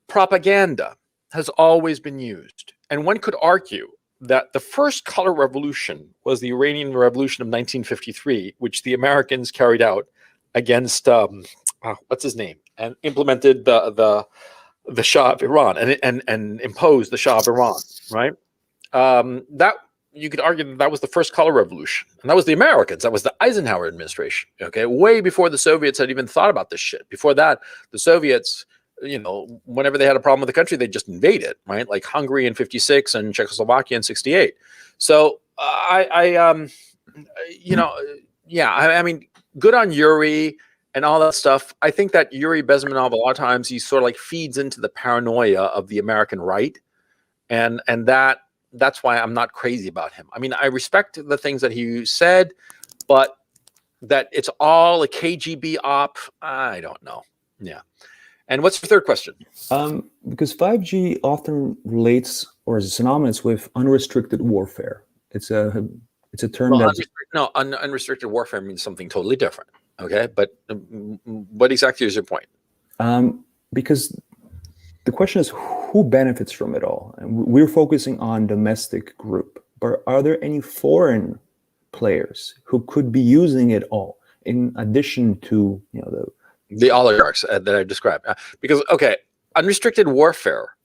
Propaganda has always been used. And one could argue that the first color revolution was the Iranian Revolution of 1953, which the Americans carried out against, what's his name, and implemented the Shah of Iran and imposed the Shah of Iran, right? That you could argue that that was the first color revolution, and that was the Americans. That was the Eisenhower administration. Okay, way before the Soviets had even thought about this shit. Before that, the Soviets, whenever they had a problem with the country, they just invade it, right? Like Hungary in '56 and Czechoslovakia in '68. So I mean, good on Yuri and all that stuff. I think that Yuri Bezmenov, a lot of times, he sort of like feeds into the paranoia of the American right, and that's why I'm not crazy about him. I mean, I respect the things that he said, but that it's all a KGB op, I don't know. Yeah. And what's your third question? Because 5G often relates or is synonymous with unrestricted warfare. It's a term unrestricted warfare means something totally different. Okay, but what exactly is your point? Because the question is who benefits from it all, and we're focusing on domestic group. But are there any foreign players who could be using it all in addition to the oligarchs that I described? Because unrestricted warfare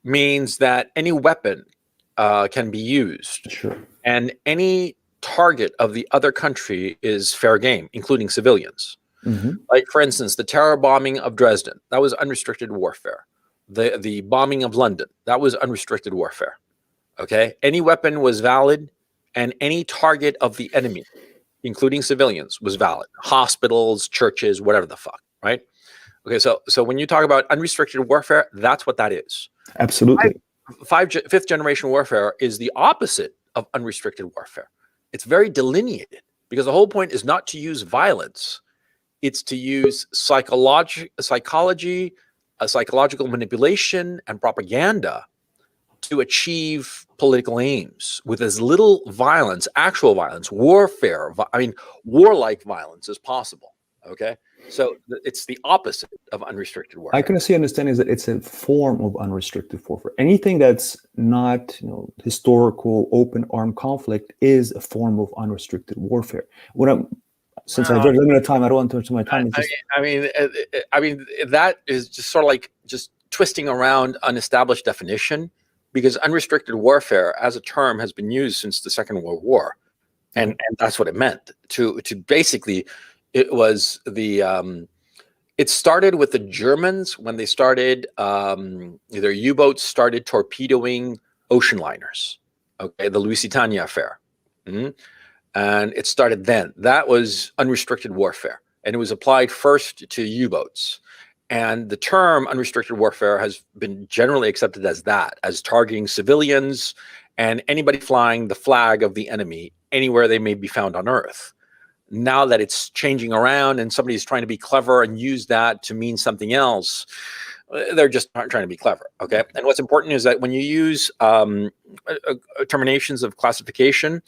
means that any weapon can be used. Sure. And any target of the other country is fair game, including civilians. Mm-hmm. Like, for instance, the terror bombing of Dresden, that was unrestricted warfare. The bombing of London, that was unrestricted warfare. Okay? Any weapon was valid, and any target of the enemy, including civilians, was valid. Hospitals, churches, whatever the fuck, right? Okay, so when you talk about unrestricted warfare, that's what that is. Absolutely. Fifth generation warfare is the opposite of unrestricted warfare. It's very delineated because the whole point is not to use violence. It's to use psychology, psychological manipulation, and propaganda to achieve political aims with as little violence, actual violence, warfare, warlike violence as possible. Okay? So it's the opposite of unrestricted warfare. I can see understanding is that it's a form of unrestricted warfare. Anything that's not historical open armed conflict is a form of unrestricted warfare. Since I have very limited time, I don't want to touch my time. I mean that is just sort of like just twisting around unestablished definition, because unrestricted warfare as a term has been used since the Second World War, and that's what it meant to basically. It was it started with the Germans when they started, their U-boats started torpedoing ocean liners. Okay, the Lusitania affair. Mm-hmm. And it started then. That was unrestricted warfare. And it was applied first to U-boats. And the term unrestricted warfare has been generally accepted as that, as targeting civilians and anybody flying the flag of the enemy anywhere they may be found on Earth. Now that it's changing around and somebody's trying to be clever and use that to mean something else, they're just not trying to be clever. Okay. And what's important is that when you use terminations of classification,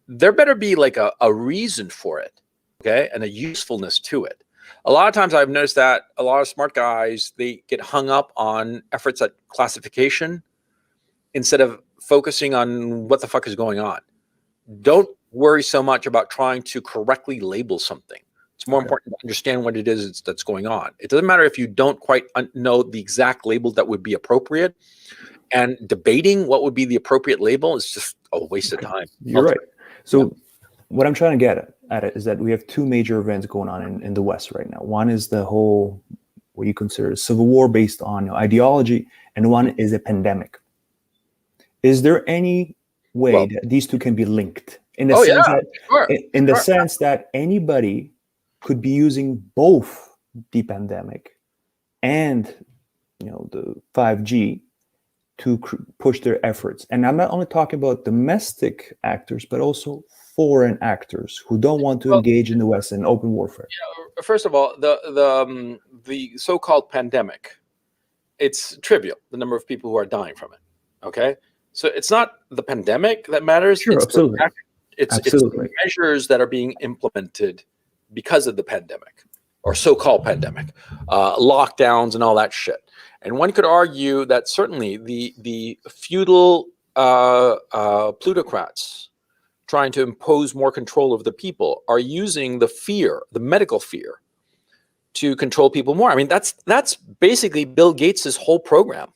there better be like a reason for it. Okay. And a usefulness to it. A lot of times I've noticed that a lot of smart guys, they get hung up on efforts at classification instead of focusing on what the fuck is going on. Don't worry so much about trying to correctly label something. It's more important to understand what it is that's going on. It doesn't matter if you don't quite know the exact label that would be appropriate, and debating what would be the appropriate label is just a waste of time. You're right. So what I'm trying to get at it is that we have two major events going on in the West right now. One is the whole, what you consider a civil war based on ideology, and one is a pandemic. Is there any way that these two can be linked? In the sense that anybody could be using both the pandemic and the 5G to push their efforts. And I'm not only talking about domestic actors, but also foreign actors who don't want to engage in the West in open warfare. First of all, the so-called pandemic, it's trivial, the number of people who are dying from it. Okay, so it's not the pandemic that matters. Sure, absolutely. It's the measures that are being implemented because of the pandemic, or so-called pandemic, lockdowns and all that shit. And one could argue that certainly the feudal plutocrats trying to impose more control over the people are using the fear, the medical fear, to control people more. I mean, that's basically Bill Gates's whole program.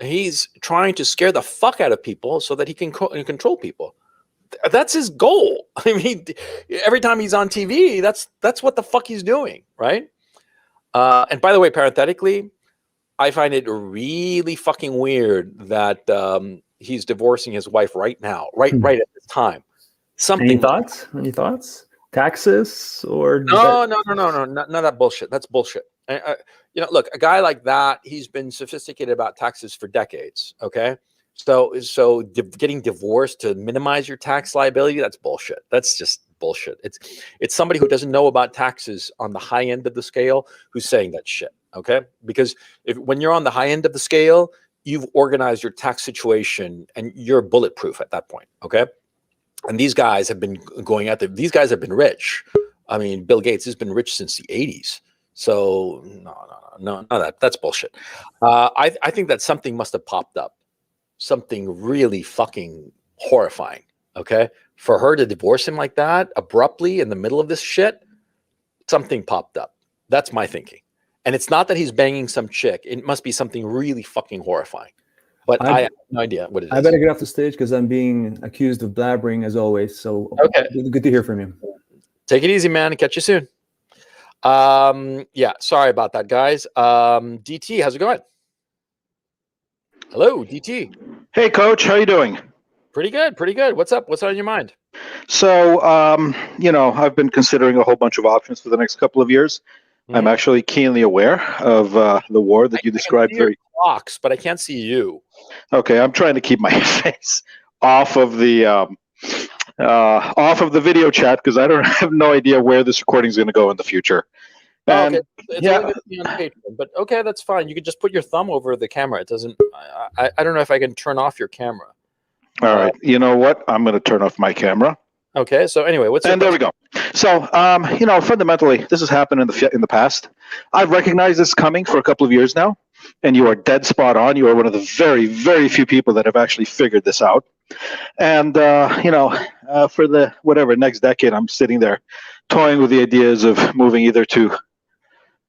He's trying to scare the fuck out of people so that he can control people. that's his goal. I mean, every time he's on TV, that's what the fuck he's doing, right? And by the way, parenthetically, I find it really fucking weird that he's divorcing his wife right now, right at this time. Any thoughts? Any thoughts? Taxes or no, none of that bullshit. That's bullshit. Look, a guy like that, he's been sophisticated about taxes for decades. Okay, so getting divorced to minimize your tax liability, that's bullshit. That's just bullshit. It's somebody who doesn't know about taxes on the high end of the scale who's saying that shit. Okay, because when you're on the high end of the scale, you've organized your tax situation and you're bulletproof at that point. Okay, and these guys have been going out there. These guys have been rich. I mean, Bill Gates has been rich since the 80s. So no, that's bullshit. I think that something must have popped up, something really fucking horrifying. Okay, for her to divorce him like that abruptly in the middle of this shit, something popped up. That's my thinking. And it's not that he's banging some chick. It must be something really fucking horrifying. But I have no idea what it is. I better get off the stage because I'm being accused of blabbering as always. So okay, good to hear from you. Take it easy, man, and catch you soon. Yeah, sorry about that, guys. DT, how's it going? Hello, DT. Hey, Coach, how you doing? Pretty good, pretty good. What's up? What's on your mind? So, I've been considering a whole bunch of options for the next couple of years. Mm-hmm. I'm actually keenly aware of the war that you described. Very clocks, but I can't see you. Okay, I'm trying to keep my face off of the video chat because I have no idea where this recording is going to go in the future. And, okay, it's only going to be on Patreon, but okay, that's fine. You could just put your thumb over the camera. It doesn't. I don't know if I can turn off your camera. All right. You know what? I'm going to turn off my camera. Okay. So anyway, there we go. So, fundamentally, this has happened in the past. I've recognized this coming for a couple of years now, and you are dead spot on. You are one of the very, very few people that have actually figured this out. And, for the next decade, I'm sitting there toying with the ideas of moving either to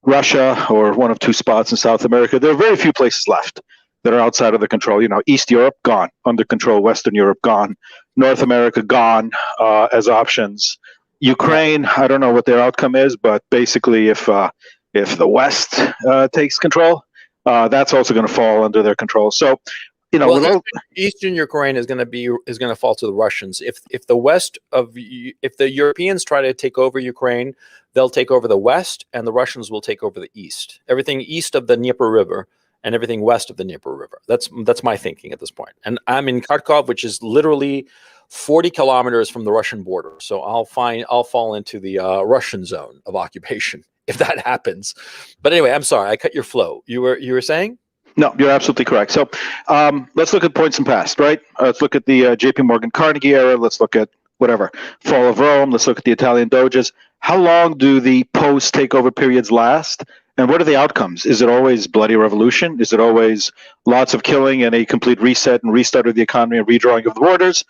Russia or one of two spots in South America. There are very few places left that are outside of the control. East Europe, gone, under control. Western Europe, gone. North America, gone as options. Ukraine, I don't know what their outcome is, but basically if the West takes control, that's also going to fall under their control. So, Eastern Ukraine is going to fall to the Russians. If the Europeans try to take over Ukraine, they'll take over the West, and the Russians will take over the East. Everything east of the Dnieper River and everything west of the Dnieper River. That's my thinking at this point. And I'm in Kharkov, which is literally 40 kilometers from the Russian border. So I'll fall into the Russian zone of occupation if that happens. But anyway, I'm sorry, I cut your flow. You were saying? No, you're absolutely correct. So let's look at points in past, right? Let's look at the J.P. Morgan Carnegie era. Let's look at fall of Rome. Let's look at the Italian Doges. How long do the post-takeover periods last? And what are the outcomes? Is it always bloody revolution? Is it always lots of killing and a complete reset and restart of the economy and redrawing of the borders?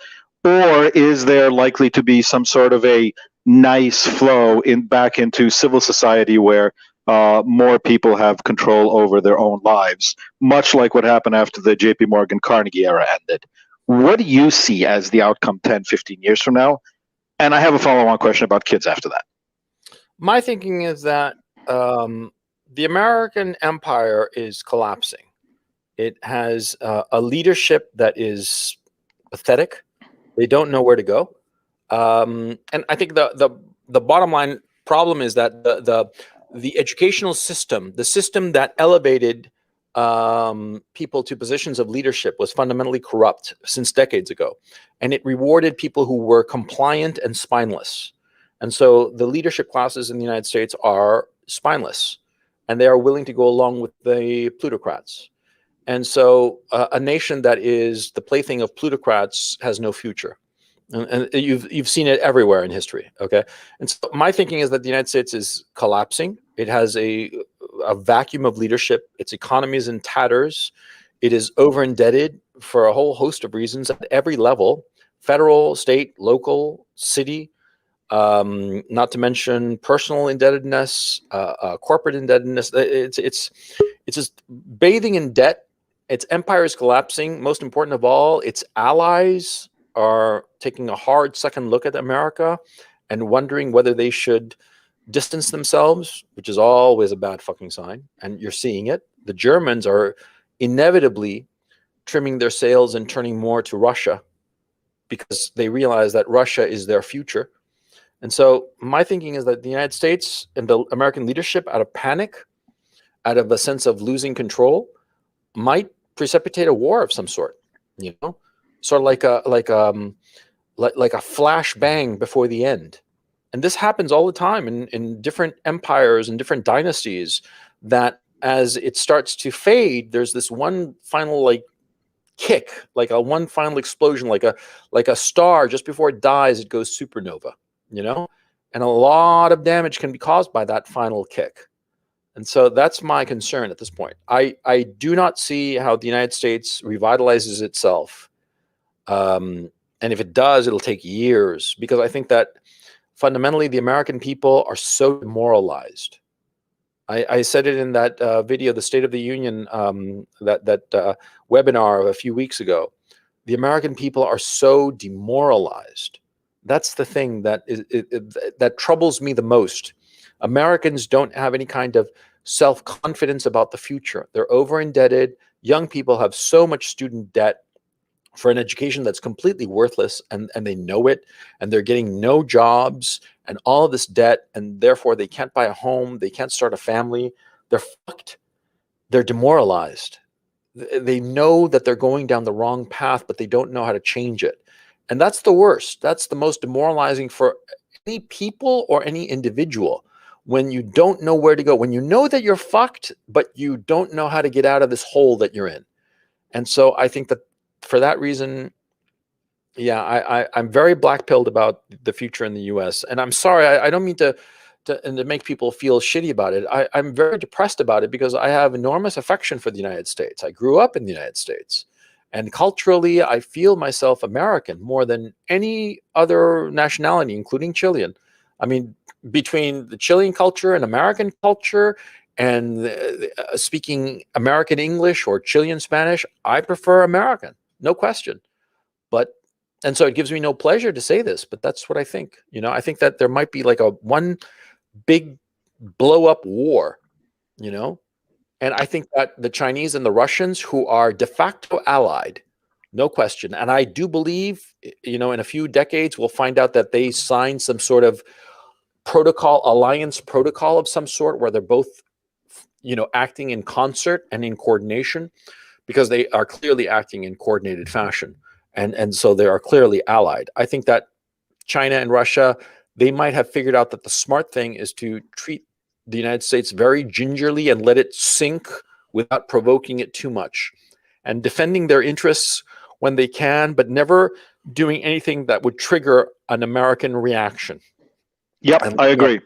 Or is there likely to be some sort of a nice flow back into civil society where more people have control over their own lives, much like what happened after the J.P. Morgan Carnegie era ended? What do you see as the outcome 10, 15 years from now? And I have a follow-on question about kids after that. My thinking is that the American empire is collapsing. It has a leadership that is pathetic. They don't know where to go. And I think the bottom line problem is that the educational system, the system that elevated people to positions of leadership, was fundamentally corrupt since decades ago. And it rewarded people who were compliant and spineless. And so the leadership classes in the United States are spineless, and they are willing to go along with the plutocrats. And so a nation that is the plaything of plutocrats has no future. And you've seen it everywhere in history, okay? And so my thinking is that the United States is collapsing. It has a vacuum of leadership. Its economy is in tatters. It is over-indebted for a whole host of reasons at every level: federal, state, local, city, not to mention personal indebtedness, corporate indebtedness. It's just bathing in debt. Its empire is collapsing. Most important of all, its allies are taking a hard second look at America and wondering whether they should distance themselves, which is always a bad fucking sign. And you're seeing it. The Germans are inevitably trimming their sails and turning more to Russia because they realize that Russia is their future. And so my thinking is that the United States and the American leadership, out of panic, out of a sense of losing control, might precipitate a war of some sort, sort of like a flash bang before the end. And this happens all the time in different empires and different dynasties, that as it starts to fade, there's this one final kick, like a one final explosion, like a star just before it dies, it goes supernova, and a lot of damage can be caused by that final kick. And so that's my concern at this point. I do not see how the United States revitalizes itself. And if it does, it'll take years, because I think that fundamentally the American people are so demoralized. I said it in that video, the State of the Union, that webinar a few weeks ago. The American people are so demoralized. That's the thing that that troubles me the most. Americans don't have any kind of self-confidence about the future. They're over-indebted. Young people have so much student debt for an education that's completely worthless, and they know it, and they're getting no jobs and all of this debt, and therefore they can't buy a home, they can't start a family. They're fucked. They're demoralized. They know that they're going down the wrong path, but they don't know how to change it. And that's the worst. That's the most demoralizing for any people or any individual, when you don't know where to go, when you know that you're fucked, but you don't know how to get out of this hole that you're in. And so I think that for that reason, I'm very black-pilled about the future in the U.S. And I'm sorry, I don't mean to make people feel shitty about it. I'm very depressed about it, because I have enormous affection for the United States. I grew up in the United States. And culturally, I feel myself American more than any other nationality, including Chilean. I mean, between the Chilean culture and American culture, and speaking American English or Chilean Spanish, I prefer American, no question. And so it gives me no pleasure to say this, but that's what I think. I think that there might be like one big blow up war, and I think that the Chinese and the Russians, who are de facto allied, no question. And I do believe, in a few decades, we'll find out that they signed some sort of alliance protocol of some sort, where they're both, acting in concert and in coordination, because they are clearly acting in coordinated fashion. And so they are clearly allied. I think that China and Russia, they might have figured out that the smart thing is to treat the United States very gingerly and let it sink without provoking it too much, and defending their interests when they can, but never doing anything that would trigger an American reaction. Yep, I agree.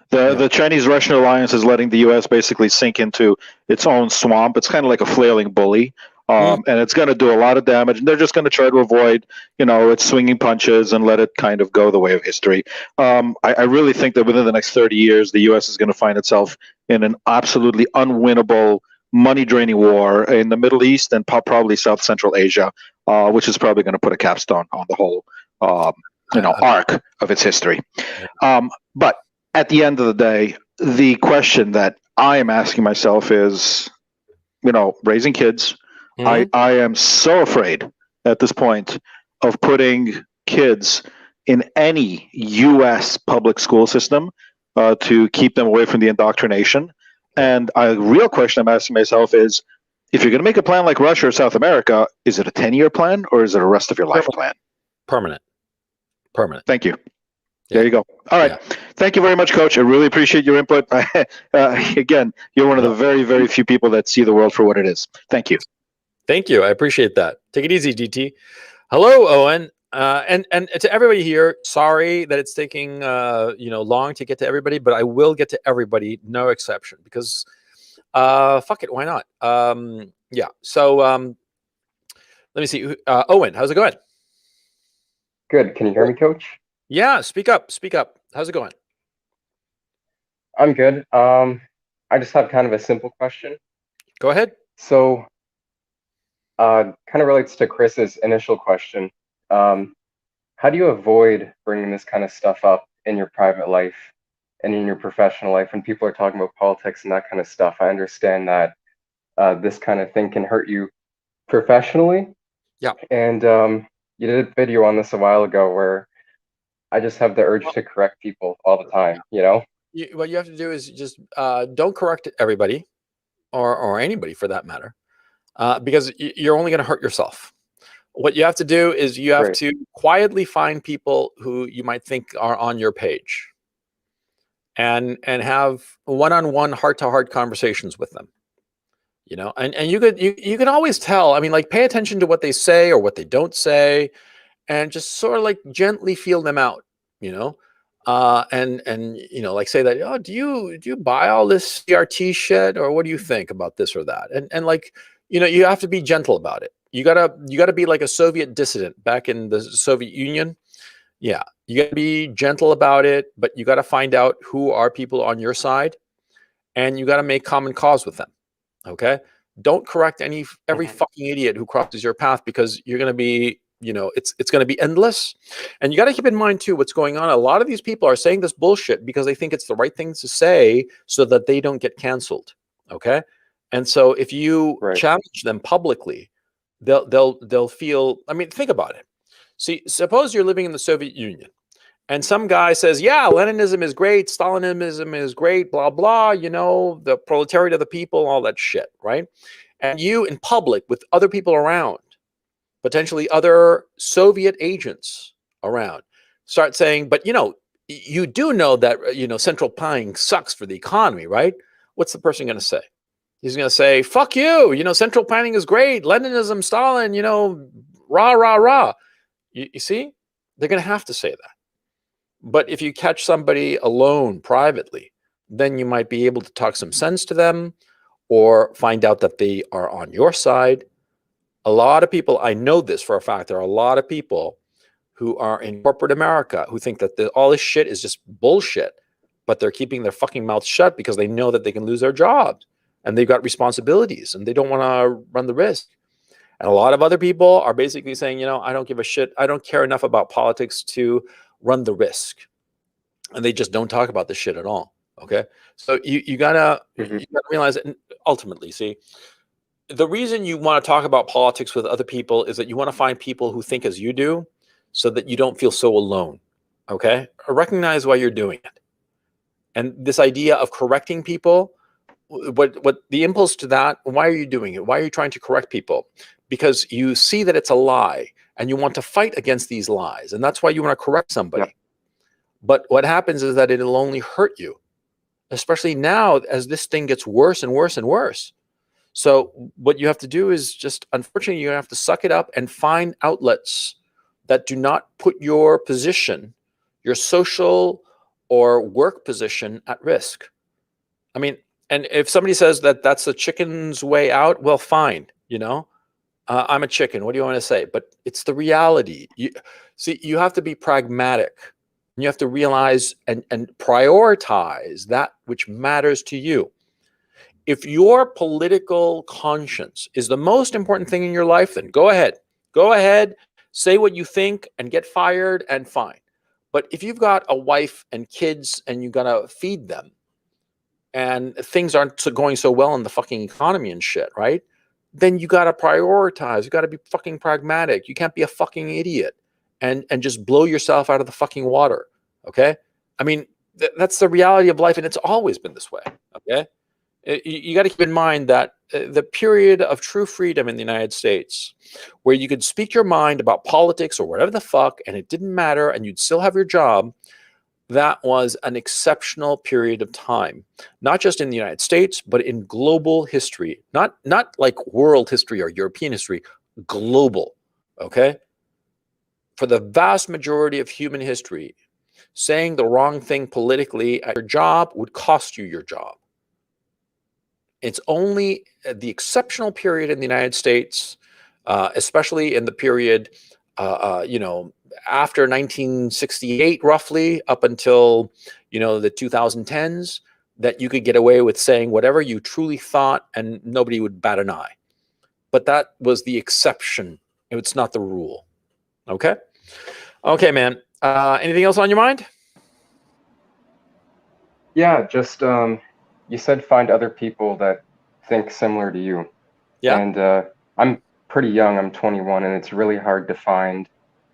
The Chinese-Russian alliance is letting the U.S. basically sink into its own swamp. It's kind of like a flailing bully. And it's going to do a lot of damage, and they're just going to try to avoid, its swinging punches and let it kind of go the way of history. I really think that within the next 30 years, the U.S. is going to find itself in an absolutely unwinnable, money-draining war in the Middle East and probably South Central Asia, which is probably going to put a capstone on the whole, arc of its history. But at the end of the day, the question that I am asking myself is, raising kids. I am so afraid at this point of putting kids in any U.S. public school system to keep them away from the indoctrination. And a real question I'm asking myself is, if you're going to make a plan like Russia or South America, is it a 10-year plan or is it a rest of your life plan? Permanent. Thank you. There you go. All right. Thank you very much, Coach. I really appreciate your input. Again, you're one of the very, very few people that see the world for what it is. Thank you. Thank you. I appreciate that. Take it easy, DT. Hello, Owen. And to everybody here, sorry that it's taking long to get to everybody, but I will get to everybody, no exception, because fuck it, why not? So let me see. Owen, how's it going? Good. Can you hear me, Coach? Yeah, speak up. How's it going? I'm good. I just have kind of a simple question. Go ahead. So kind of relates to Chris's initial question. How do you avoid bringing this kind of stuff up in your private life and in your professional life when people are talking about politics and that kind of stuff? I understand that this kind of thing can hurt you professionally. Yeah. And you did a video on this a while ago where I just have the urge to correct people all the time, you know? What you have to do is just don't correct everybody or anybody for that matter, because you're only going to hurt yourself. What you have to do is you have Right. to quietly find people who you might think are on your page and have one-on-one heart-to-heart conversations with them, you know, and you can always tell. I mean, like, pay attention to what they say or what they don't say, and just sort of like gently feel them out, you know. And you know, like, say that, oh, do you buy all this CRT shit, or what do you think about this or that? And like, you know, you have to be gentle about it. You gotta be like a Soviet dissident back in the Soviet Union. Yeah, you gotta be gentle about it, but you gotta find out who are people on your side, and you gotta make common cause with them. Okay, don't correct every fucking idiot who crosses your path, because you're gonna be, you know, it's gonna be endless. And you got to keep in mind too what's going on. A lot of these people are saying this bullshit because they think it's the right thing to say so that they don't get canceled. Okay, and so if you Right. challenge them publicly, they'll feel. I mean, think about it. See, suppose you're living in the Soviet Union, and some guy says, yeah, Leninism is great, Stalinism is great, blah, blah, you know, the proletariat of the people, all that shit, right? And you in public with other people around, potentially other Soviet agents around, start saying, but, you know, you do know that, you know, central planning sucks for the economy, right? What's the person going to say? He's going to say, fuck you, you know, central planning is great, Leninism, Stalin, you know, rah, rah, rah. You see? They're going to have to say that. But if you catch somebody alone privately, then you might be able to talk some sense to them or find out that they are on your side. A lot of people, I know this for a fact, there are a lot of people who are in corporate America who think that all this shit is just bullshit, but they're keeping their fucking mouths shut because they know that they can lose their jobs and they've got responsibilities and they don't want to run the risk. And a lot of other people are basically saying, you know, I don't give a shit. I don't care enough about politics to run the risk. And they just don't talk about this shit at all. Okay. So you gotta realize that ultimately, see, the reason you want to talk about politics with other people is that you want to find people who think as you do so that you don't feel so alone. Okay. Recognize why you're doing it. And this idea of correcting people, what the impulse to that, why are you doing it? Why are you trying to correct people? Because you see that it's a lie and you want to fight against these lies. And that's why you want to correct somebody. Yeah. But what happens is that it'll only hurt you, especially now as this thing gets worse and worse and worse. So what you have to do is just, unfortunately, you have to suck it up and find outlets that do not put your position, your social or work position at risk. I mean, and if somebody says that that's the chicken's way out, well, fine, you know, I'm a chicken. What do you want to say? But it's the reality. You have to be pragmatic. You have to realize and prioritize that which matters to you. If your political conscience is the most important thing in your life, then go ahead. Go ahead, say what you think and get fired and fine. But if you've got a wife and kids and you got to feed them and things aren't going so well in the fucking economy and shit, right? Then you got to prioritize. You got to be fucking pragmatic. You can't be a fucking idiot and just blow yourself out of the fucking water. Okay. I mean, that's the reality of life. And it's always been this way. Okay. You got to keep in mind that the period of true freedom in the United States, where you could speak your mind about politics or whatever the fuck, and it didn't matter, and you'd still have your job, that was an exceptional period of time, not just in the United States, but in global history, not like world history or European history, global. Okay. For the vast majority of human history, saying the wrong thing politically at your job would cost you your job. It's only the exceptional period in the United States, especially in the period, you know, after 1968, roughly up until, you know, the 2010s, that you could get away with saying whatever you truly thought and nobody would bat an eye. But that was the exception. It's not the rule. Okay. Okay, man. Anything else on your mind? Yeah, just you said find other people that think similar to you. Yeah. And I'm pretty young, I'm 21, and it's really hard to find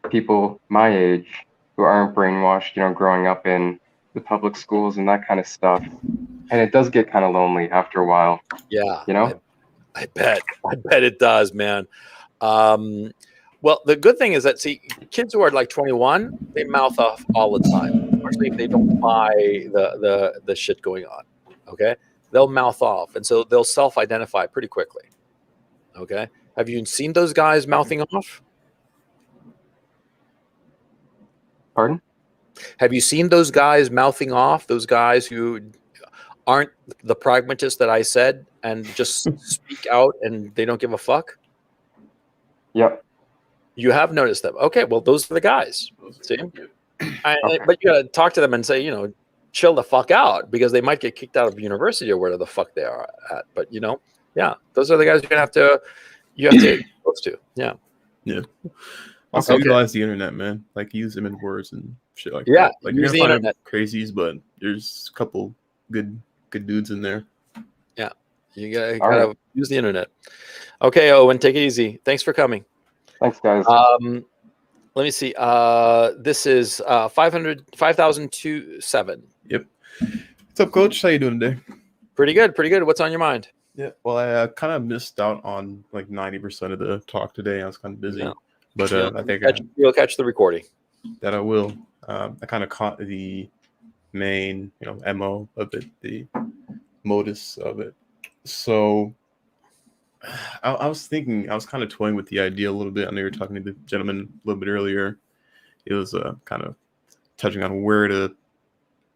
people my age who aren't brainwashed, growing up in the public schools and that kind of stuff. And it does get kind of lonely after a while, Yeah. you know? I bet. I bet it does, man. Well, the good thing is that, see, kids who are like 21, they mouth off all the time, especially if they don't buy the shit going on. Okay, they'll mouth off, and so they'll self-identify pretty quickly. Okay, have you seen those guys mouthing off? Pardon? Have you seen those guys mouthing off? Those guys who aren't the pragmatists that I said and just speak out and they don't give a fuck? Yep. You have noticed them. Okay, well, those are the guys. See? Okay. But you got to talk to them and say, chill the fuck out, because they might get kicked out of university or wherever the fuck they are at. But, yeah, those are the guys you have to get close to. Yeah. Yeah. Also, Okay. utilize the internet, man. Like, use them in words and shit like Yeah, that. Like, you're use gonna the find internet. crazies, but there's a couple good dudes in there. Yeah, you gotta right. use the internet. Okay, Owen, take it easy. Thanks for coming. Thanks, guys. Let me see. This is 5,027. Yep. What's up, Coach? How you doing today? Pretty good. Pretty good. What's on your mind? Yeah. Well, I kind of missed out on like 90% of the talk today. I was kind of busy, Yeah. but I think You'll catch the recording. that I will. I kind of caught the main, MO of it, the modus of it. So I was thinking, I was kind of toying with the idea a little bit. I know you were talking to the gentleman a little bit earlier. It was kind of touching on where to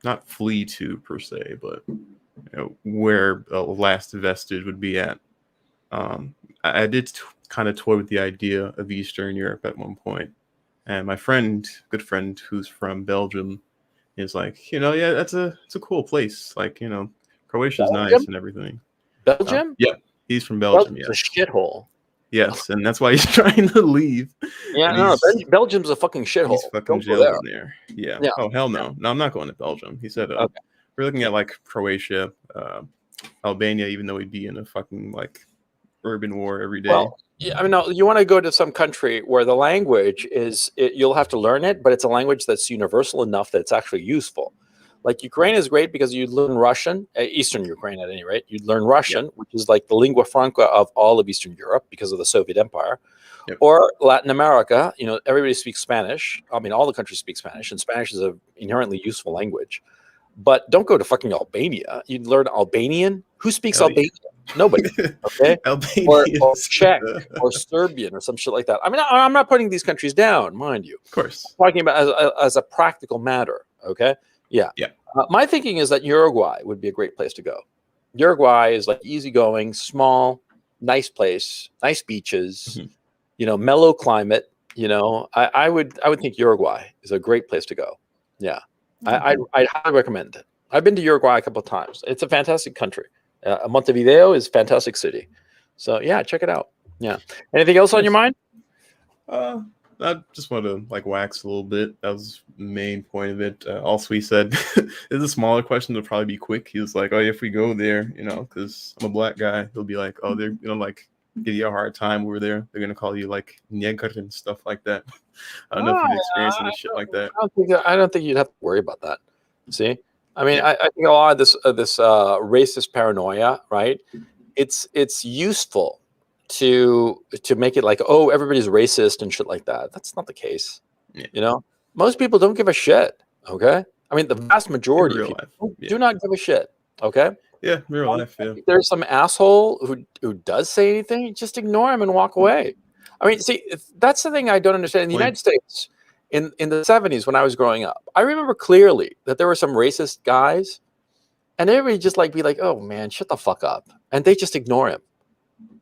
not flee to per se, but where a last vestige would be at. I did kind of toy with the idea of Eastern Europe at one point, and my good friend who's from Belgium is like, yeah, it's a cool place. Like, Croatia's nice and everything. Belgium? Yeah, he's from Belgium. Belgium's Yeah, a shithole. yes, and that's why he's trying to leave. Yeah, And no, Belgium's a fucking shithole. he's fucking Don't go there. jailed in there. Yeah. Yeah. Oh hell no. No, I'm not going to Belgium. He said Okay. we're looking at like Croatia, Albania, even though we'd be in a fucking like urban war every day. Well, yeah, I mean, no, you want to go to some country where the language you'll have to learn it, but it's a language that's universal enough that it's actually useful. Like Ukraine is great because you learn Russian, Eastern Ukraine at any rate. You'd learn Russian, which is like the lingua franca of all of Eastern Europe because of the Soviet Empire. Yep. Or Latin America, everybody speaks Spanish. I mean, all the countries speak Spanish, and Spanish is an inherently useful language. But don't go to fucking Albania. You'd learn Albanian. Who speaks Hell yeah. Albanian? Nobody. Okay. Albania or is- Czech or Serbian or some shit like that. I mean, I'm not putting these countries down, mind you. Of course. I'm talking about as a practical matter. Okay. Yeah. Yeah. My thinking is that Uruguay would be a great place to go. Uruguay is like easygoing, small, nice place, nice beaches, mellow climate. I would think Uruguay is a great place to go. Yeah. I'd highly recommend it. I've been to Uruguay a couple of times. It's a fantastic country. Montevideo is a fantastic city. So yeah, check it out. Yeah. Anything else on your mind? I just want to like wax a little bit. That was the main point of it. Also, he said, it's a smaller question. It'll probably be quick. He was like, oh, if we go there, because I'm a black guy, he'll be like, oh, they're like give you a hard time over there. They're gonna call you like nigger and stuff like that. I don't know if you've experienced any shit like that. I don't think you'd have to worry about that. See, I mean, I think a lot of this racist paranoia, right? It's useful to make it like, oh, everybody's racist and shit like that. That's not the case. Yeah. Most people don't give a shit. Okay, I mean, the vast majority of people do not give a shit. Okay. Yeah, real life. Yeah. If there's some asshole who does say anything, just ignore him and walk away. I mean, see, that's the thing I don't understand. In the United States, in the 70s when I was growing up, I remember clearly that there were some racist guys, and everybody just like be like, "Oh man, shut the fuck up," and they just ignore him.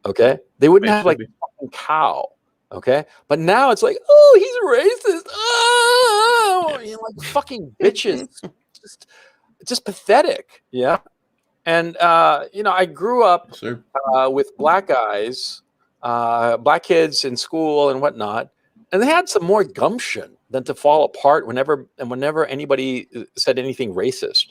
Okay, they wouldn't have like a fucking cow. Okay, but now it's like, "Oh, he's racist." Oh, like fucking bitches. Just pathetic. Yeah. And, I grew up with black guys, black kids in school and whatnot. And they had some more gumption than to fall apart whenever anybody said anything racist.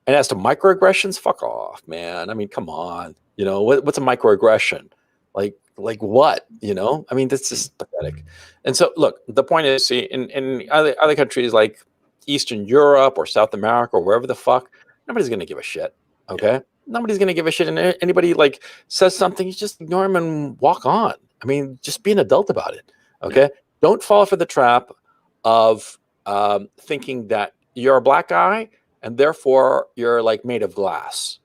And as to microaggressions, fuck off, man. I mean, come on. You know, what's a microaggression? Like what? You know, I mean, that's just pathetic. And so, look, the point is, see, in other countries like Eastern Europe or South America or wherever the fuck, nobody's gonna give a shit. Okay, nobody's gonna give a shit, and anybody like says something, you just ignore them and walk on. I mean, just be an adult about it. Okay, don't fall for the trap of thinking that you're a black guy and therefore you're like made of glass.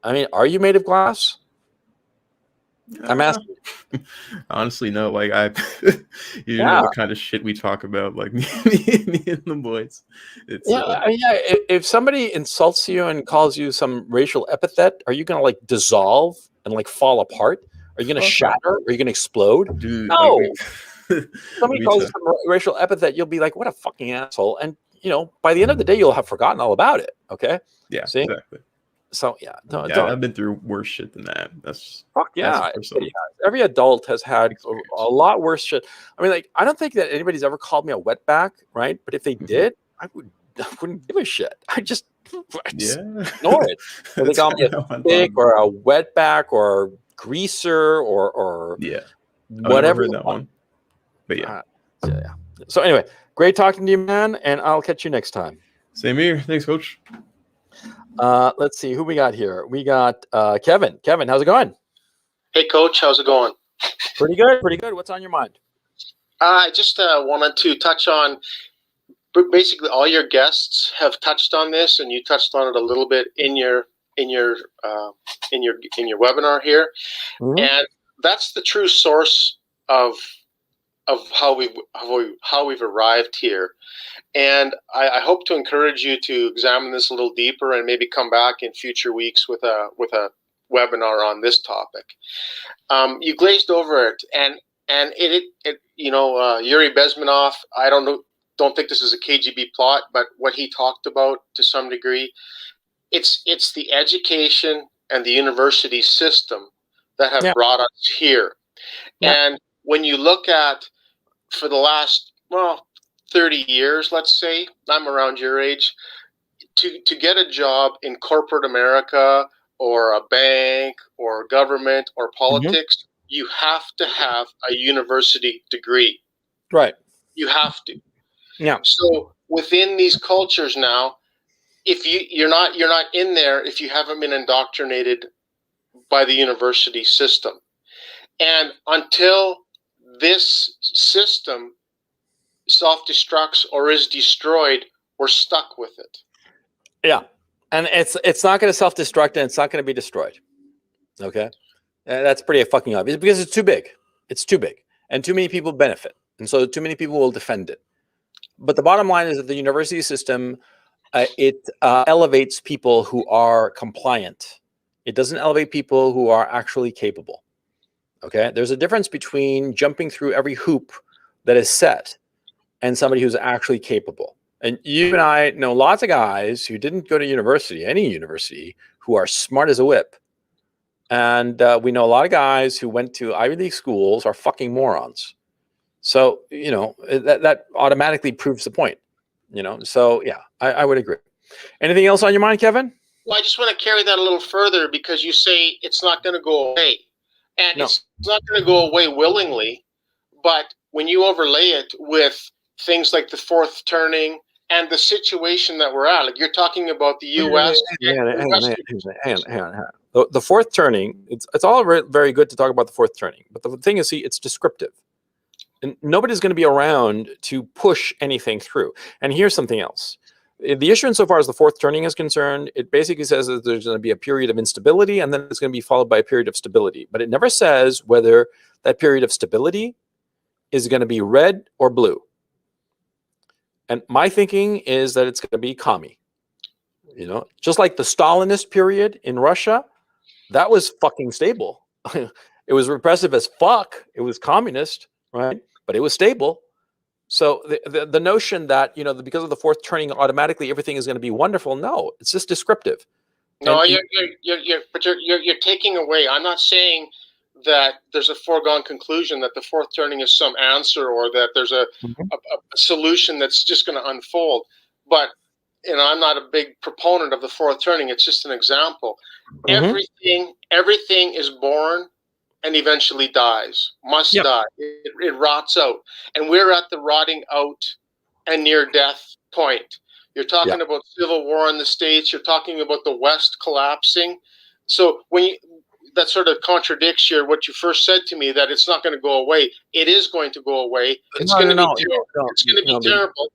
I mean, are you made of glass? I'm asking. Honestly, no. Like you know the kind of shit we talk about, like me and the boys. It's if somebody insults you and calls you some racial epithet, are you gonna like dissolve and like fall apart? Are you gonna shatter? Are you gonna explode? Dude, no. Like, Somebody calls you some racial epithet, you'll be like, "What a fucking asshole!" And you know, by the end of the day, you'll have forgotten all about it. Okay? Yeah, see? Exactly. So I've been through worse shit than that. That's fuck yeah. Every adult has had a lot worse shit. I mean, like, I don't think that anybody's ever called me a wetback, right? But if they did, I wouldn't give a shit. I just ignore it. If they call me a stick or a wetback or greaser or whatever. I've never heard that one. But yeah. So anyway, great talking to you, man, and I'll catch you next time. Same here. Thanks, Coach. Let's see who we got here. We got Kevin. Kevin, how's it going? Hey, Coach. How's it going? Pretty good. Pretty good. What's on your mind? I just wanted to touch on basically all your guests have touched on this, and you touched on it a little bit in your webinar here, and that's the true source of how we've arrived here. And I hope to encourage you to examine this a little deeper and maybe come back in future weeks with a webinar on this topic. You glazed over it, and it Yuri Bezmenov, I don't think this is a KGB plot, but what he talked about to some degree, it's the education and the university system that have brought us here. And when you look at, for the last 30 years, let's say, I'm around your age, to get a job in corporate America or a bank or government or politics, you have to have a university degree. Right. You have to. Yeah. So within these cultures now, if you're not in there if you haven't been indoctrinated by the university system. And until this system self-destructs or is destroyed, we're stuck with it. Yeah. And it's not going to self-destruct and it's not going to be destroyed. Okay. That's pretty fucking obvious because it's too big. It's too big and too many people benefit. And so too many people will defend it. But the bottom line is that the university system, it elevates people who are compliant. It doesn't elevate people who are actually capable. Okay. There's a difference between jumping through every hoop that is set and somebody who's actually capable. And you and I know lots of guys who didn't go to university, any university, who are smart as a whip. And we know a lot of guys who went to Ivy League schools are fucking morons. So, you know, that automatically proves the point, you know? So yeah, I would agree. Anything else on your mind, Kevin? Well, I just want to carry that a little further because you say it's not going to go away. And it's not going to go away willingly. But when you overlay it with things like the fourth turning and the situation that we're at, like you're talking about the U.S. Hang on. The fourth turning, it's all very good to talk about the fourth turning. But the thing is, see, it's descriptive. And nobody's going to be around to push anything through. And here's something else. The issue insofar as the fourth turning is concerned, it basically says that there's going to be a period of instability and then it's going to be followed by a period of stability. But it never says whether that period of stability is going to be red or blue. And my thinking is that it's going to be commie. You know, just like the Stalinist period in Russia, that was fucking stable. It was repressive as fuck. It was communist, right? But it was stable. So the notion that, you know, because of the fourth turning, automatically everything is going to be wonderful. No, it's just descriptive. No, you're taking away. I'm not saying that there's a foregone conclusion that the fourth turning is some answer, or that there's a solution that's just going to unfold. But I'm not a big proponent of the fourth turning. It's just an example. Everything is born and eventually dies, must die. It rots out. And we're at the rotting out and near death point. You're talking about civil war in the States. You're talking about the West collapsing. So that sort of contradicts what you first said to me, that it's not going to go away. It is going to go away. It's going to be terrible.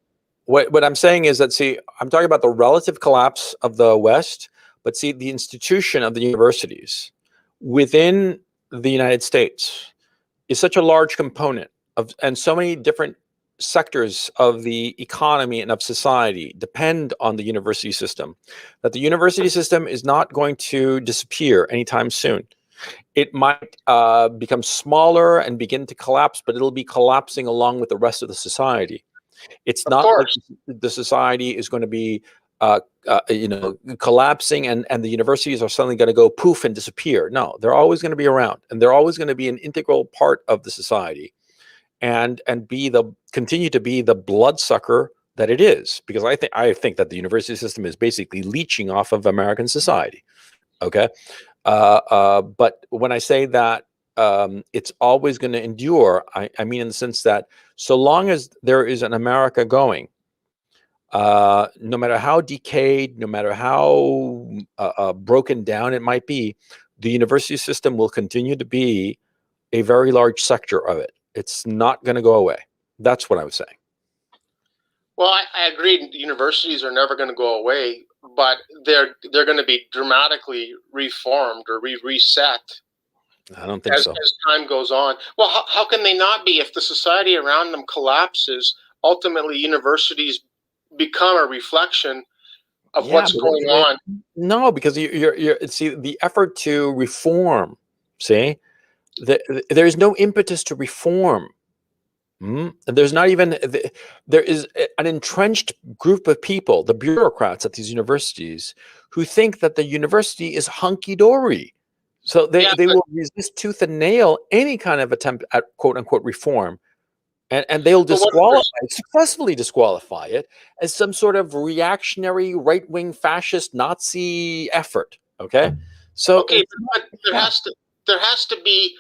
What I'm saying is that, see, I'm talking about the relative collapse of the West, but see, the institution of the universities within the United States is such a large component of, and so many different sectors of the economy and of society depend on the university system, that the university system is not going to disappear anytime soon. It might become smaller and begin to collapse, but it'll be collapsing along with the rest of the society. It's not like the society is going to be collapsing and the universities are suddenly going to go poof and disappear. No, they're always going to be around, and they're always going to be an integral part of the society, and continue to be the bloodsucker that it is. Because I think that the university system is basically leeching off of American society. Okay, but when I say that it's always going to endure, I mean in the sense that so long as there is an America going, no matter how decayed, no matter how broken down it might be, the university system will continue to be a very large sector of it. It's not going to go away. That's what I was saying. Well, I agree. Universities are never going to go away, but they're going to be dramatically reformed or reset. I don't think so. As time goes on. Well, how can they not be? If the society around them collapses, ultimately universities become a reflection of what's going on. No, because you're see, the effort to reform, see, there's no impetus to reform. There's not even, there is an entrenched group of people, the bureaucrats at these universities, who think that the university is hunky-dory. So they will resist tooth and nail any kind of attempt at quote unquote reform. And they'll successfully disqualify it as some sort of reactionary, right-wing, fascist, Nazi effort. Okay, so but there has to be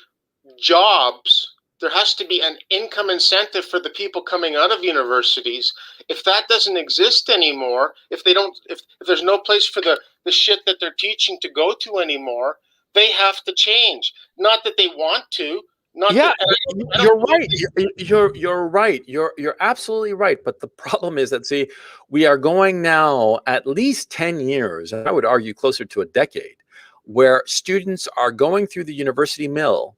jobs. There has to be an income incentive for the people coming out of universities. If that doesn't exist anymore, if there's no place for the shit that they're teaching to go to anymore, they have to change. Not that they want to. You're right. You're right. You're absolutely right. But the problem is that, see, we are going now at least 10 years, and I would argue closer to a decade, where students are going through the university mill,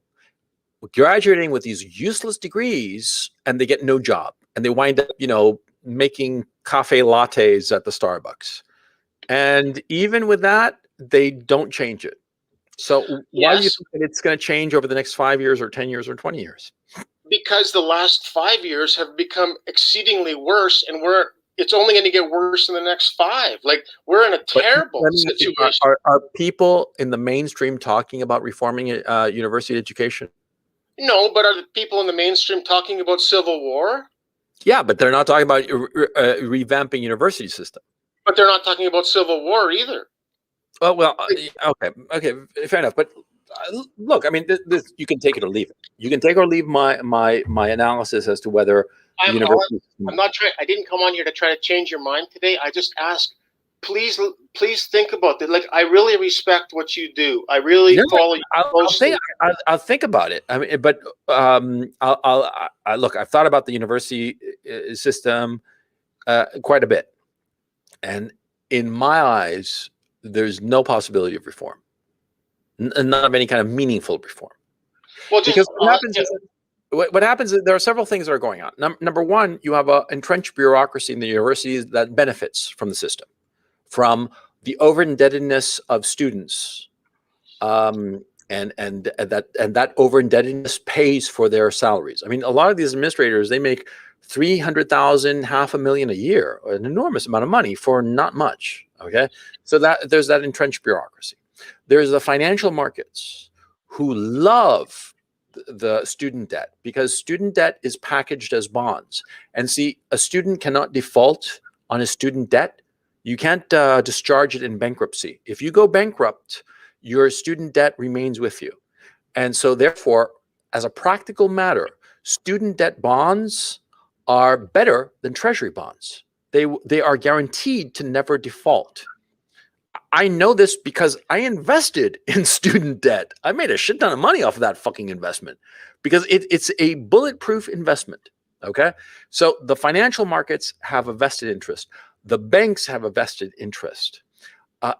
graduating with these useless degrees, and they get no job, and they wind up, making cafe lattes at the Starbucks. And even with that, they don't change it. So why do you think that it's going to change over the next 5 years or 10 years or 20 years? Because the last 5 years have become exceedingly worse, and it's only going to get worse in the next 5. Like, we're in a terrible situation. Are people in the mainstream talking about reforming university education? No, but are the people in the mainstream talking about civil war? Yeah, but they're not talking about revamping university system. But they're not talking about civil war either. Oh, well, okay, fair enough. But look, I mean, this you can take it or leave it. You can take or leave my analysis as to whether university. I'm not trying. I didn't come on here to try to change your mind today. I just ask, please think about it. Like, I really respect what you do. I really follow you closely. I'll think about it. I mean, but I'll look. I've thought about the university system quite a bit, and in my eyes, there's no possibility of reform, not of any kind of meaningful reform. Well, because what happens is there are several things that are going on. Number one, you have an entrenched bureaucracy in the universities that benefits from the system, from the over-indebtedness of students, and that over-indebtedness pays for their salaries. I mean, a lot of these administrators, they make $300,000, $500,000 a year, an enormous amount of money for not much. Okay, so that there's that entrenched bureaucracy. There's the financial markets who love the student debt, because student debt is packaged as bonds. And see, a student cannot default on his student debt. You can't discharge it in bankruptcy. If you go bankrupt, your student debt remains with you. And so therefore, as a practical matter, student debt bonds are better than treasury bonds. They are guaranteed to never default. I know this because I invested in student debt. I made a shit ton of money off of that fucking investment because it's a bulletproof investment. Okay. So the financial markets have a vested interest. The banks have a vested interest.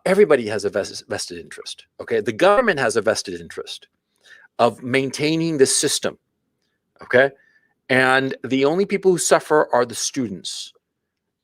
Everybody has a vested interest. Okay. The government has a vested interest of maintaining the system. Okay. And the only people who suffer are the students.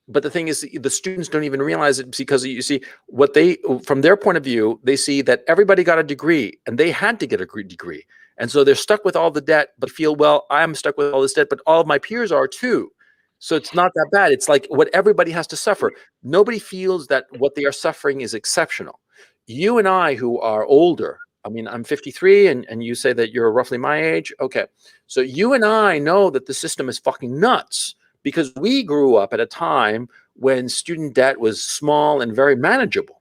But the thing is, the students don't even realize it because you see what they, from their point of view, they see that everybody got a degree and they had to get a degree. And so they're stuck with all the debt, but feel, well, I'm stuck with all this debt, but all of my peers are too. So it's not that bad. It's like what everybody has to suffer. Nobody feels that what they are suffering is exceptional. You and I, who are older, I mean, I'm 53 and you say that you're roughly my age. Okay. So you and I know that the system is fucking nuts, because we grew up at a time when student debt was small and very manageable.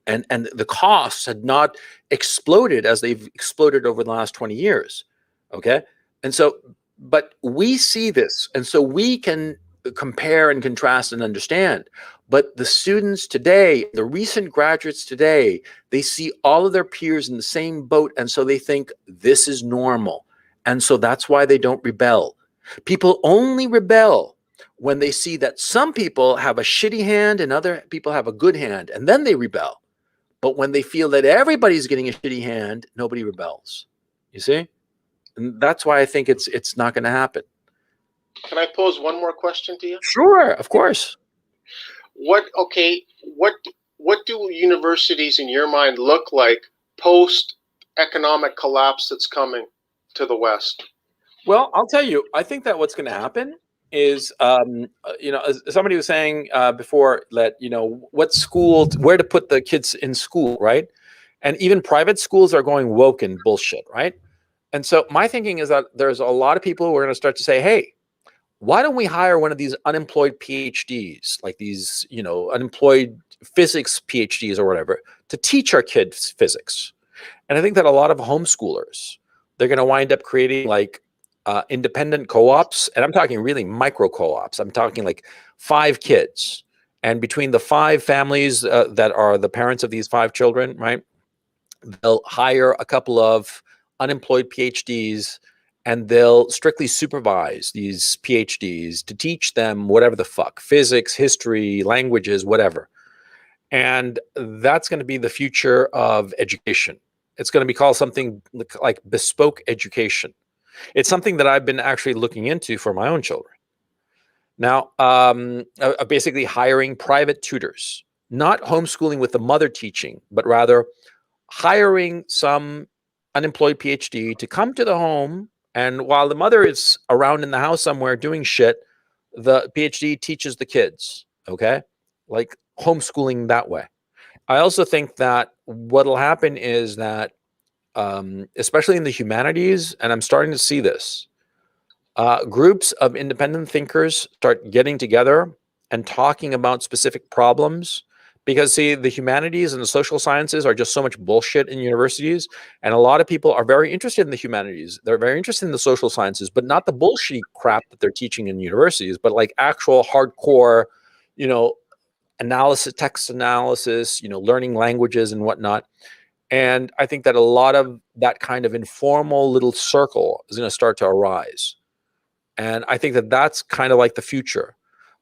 And the costs had not exploded as they've exploded over the last 20 years. Okay. And so, but we see this. And so we can compare and contrast and understand. But the students today, the recent graduates today, they see all of their peers in the same boat. And so they think this is normal. And so that's why they don't rebel. People only rebel when they see that some people have a shitty hand and other people have a good hand, and then they rebel. But when they feel that everybody's getting a shitty hand, nobody rebels. You see? And that's why I think it's not going to happen. Can I pose one more question to you? Sure, of course. What do universities in your mind look like post economic collapse that's coming to the West? Well, I'll tell you, I think that what's going to happen is, as somebody was saying before, that, what school, where to put the kids in school, right? And even private schools are going woke and bullshit, right? And so my thinking is that there's a lot of people who are going to start to say, hey, why don't we hire one of these unemployed PhDs, like these, unemployed physics PhDs or whatever, to teach our kids physics? And I think that a lot of homeschoolers, they're going to wind up creating like independent co-ops, and I'm talking really micro co-ops. I'm talking like 5 kids, and between the 5 families that are the parents of these 5 children, right, they'll hire a couple of unemployed PhDs, and they'll strictly supervise these PhDs to teach them whatever the fuck, physics, history, languages, whatever. And that's going to be the future of education. It's going to be called something like bespoke education. It's something that I've been actually looking into for my own children. Now, basically hiring private tutors, not homeschooling with the mother teaching, but rather hiring some unemployed PhD to come to the home. And while the mother is around in the house somewhere doing shit, the PhD teaches the kids, okay? Like homeschooling that way. I also think that what'll happen is that especially in the humanities, and I'm starting to see this, groups of independent thinkers start getting together and talking about specific problems, because see, the humanities and the social sciences are just so much bullshit in universities, and a lot of people are very interested in the humanities. They're very interested in the social sciences, but not the bullshit crap that they're teaching in universities, but like actual hardcore, analysis, text analysis, learning languages and whatnot. And I think that a lot of that kind of informal little circle is going to start to arise. And I think that that's kind of like the future.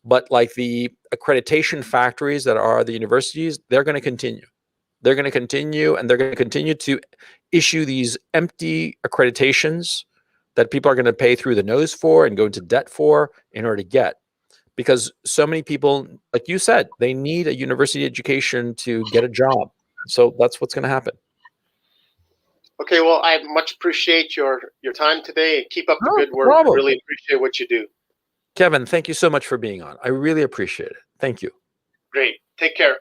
But like the accreditation factories that are the universities, they're going to continue. They're going to continue, and they're going to continue to issue these empty accreditations that people are going to pay through the nose for and go into debt for in order to get. Because so many people, like you said, they need a university education to get a job. So that's what's going to happen. Okay, well, I much appreciate your time today. Keep up the good work. I really appreciate what you do. Kevin, thank you so much for being on. I really appreciate it. Thank you. Great. Take care.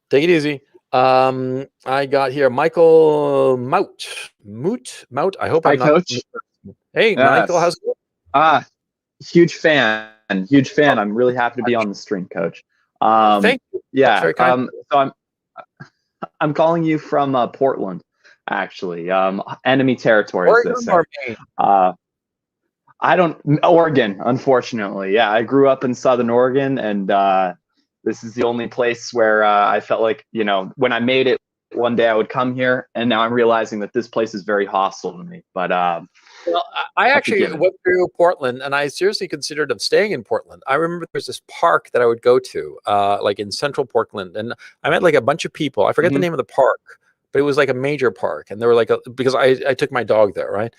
Take it easy. I got here Michael Mout. I hope Hi, I'm not. Coach. Hey, Michael, how's Yes. it going? Ah, huge fan. Huge fan. I'm really happy to be on the stream, Coach. Thank you. That's Yeah. very kind. So I'm calling you from Portland, actually. Enemy territory, as they Oregon say. or Maine? I don't Oregon, unfortunately. Yeah, I grew up in Southern Oregon, and this is the only place where I felt like, when I made it one day I would come here, and now I'm realizing that this place is very hostile to me. But Well, I actually forgiven. went through Portland, and I seriously considered of staying in Portland. I remember there's this park that I would go to, like in central Portland, and I met like a bunch of people. I forget the name of the park, but it was like a major park, and there were like because I took my dog there, right?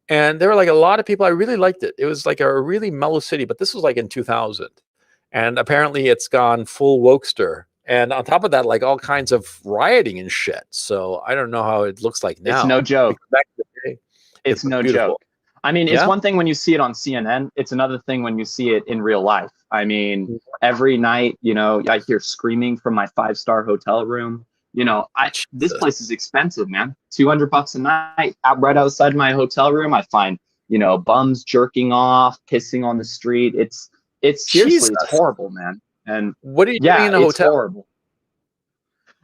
And there were like a lot of people. I really liked it. It was like a really mellow city, but this was like in 2000, and apparently it's gone full wokester. And on top of that, like all kinds of rioting and shit. So I don't know how it looks like now. It's no joke. Because back in the day, It's no beautiful. joke. I mean, it's Yeah? one thing when you see it on CNN. It's another thing when you see it in real life. I mean, every night, I hear screaming from my 5-star hotel room. This Jesus. place is expensive, man. $200 a night. Right outside my hotel room, I find, bums jerking off, pissing on the street. It's seriously, Jesus. it's horrible, man. And What are you doing in a it's hotel? horrible.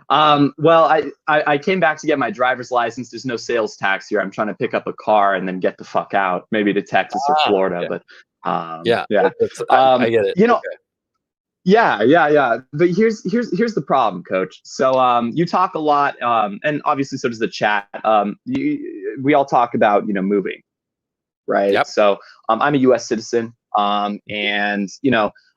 Well, I came back to get my driver's license. There's no sales tax here. I'm trying to pick up a car and then get the fuck out, maybe to Texas or Florida. Yeah. But Yeah. yeah. I get it. Okay. Yeah. But here's the problem, Coach. So you talk a lot, and obviously so does the chat. We all talk about moving, right? Yep. So I'm a U.S. citizen, and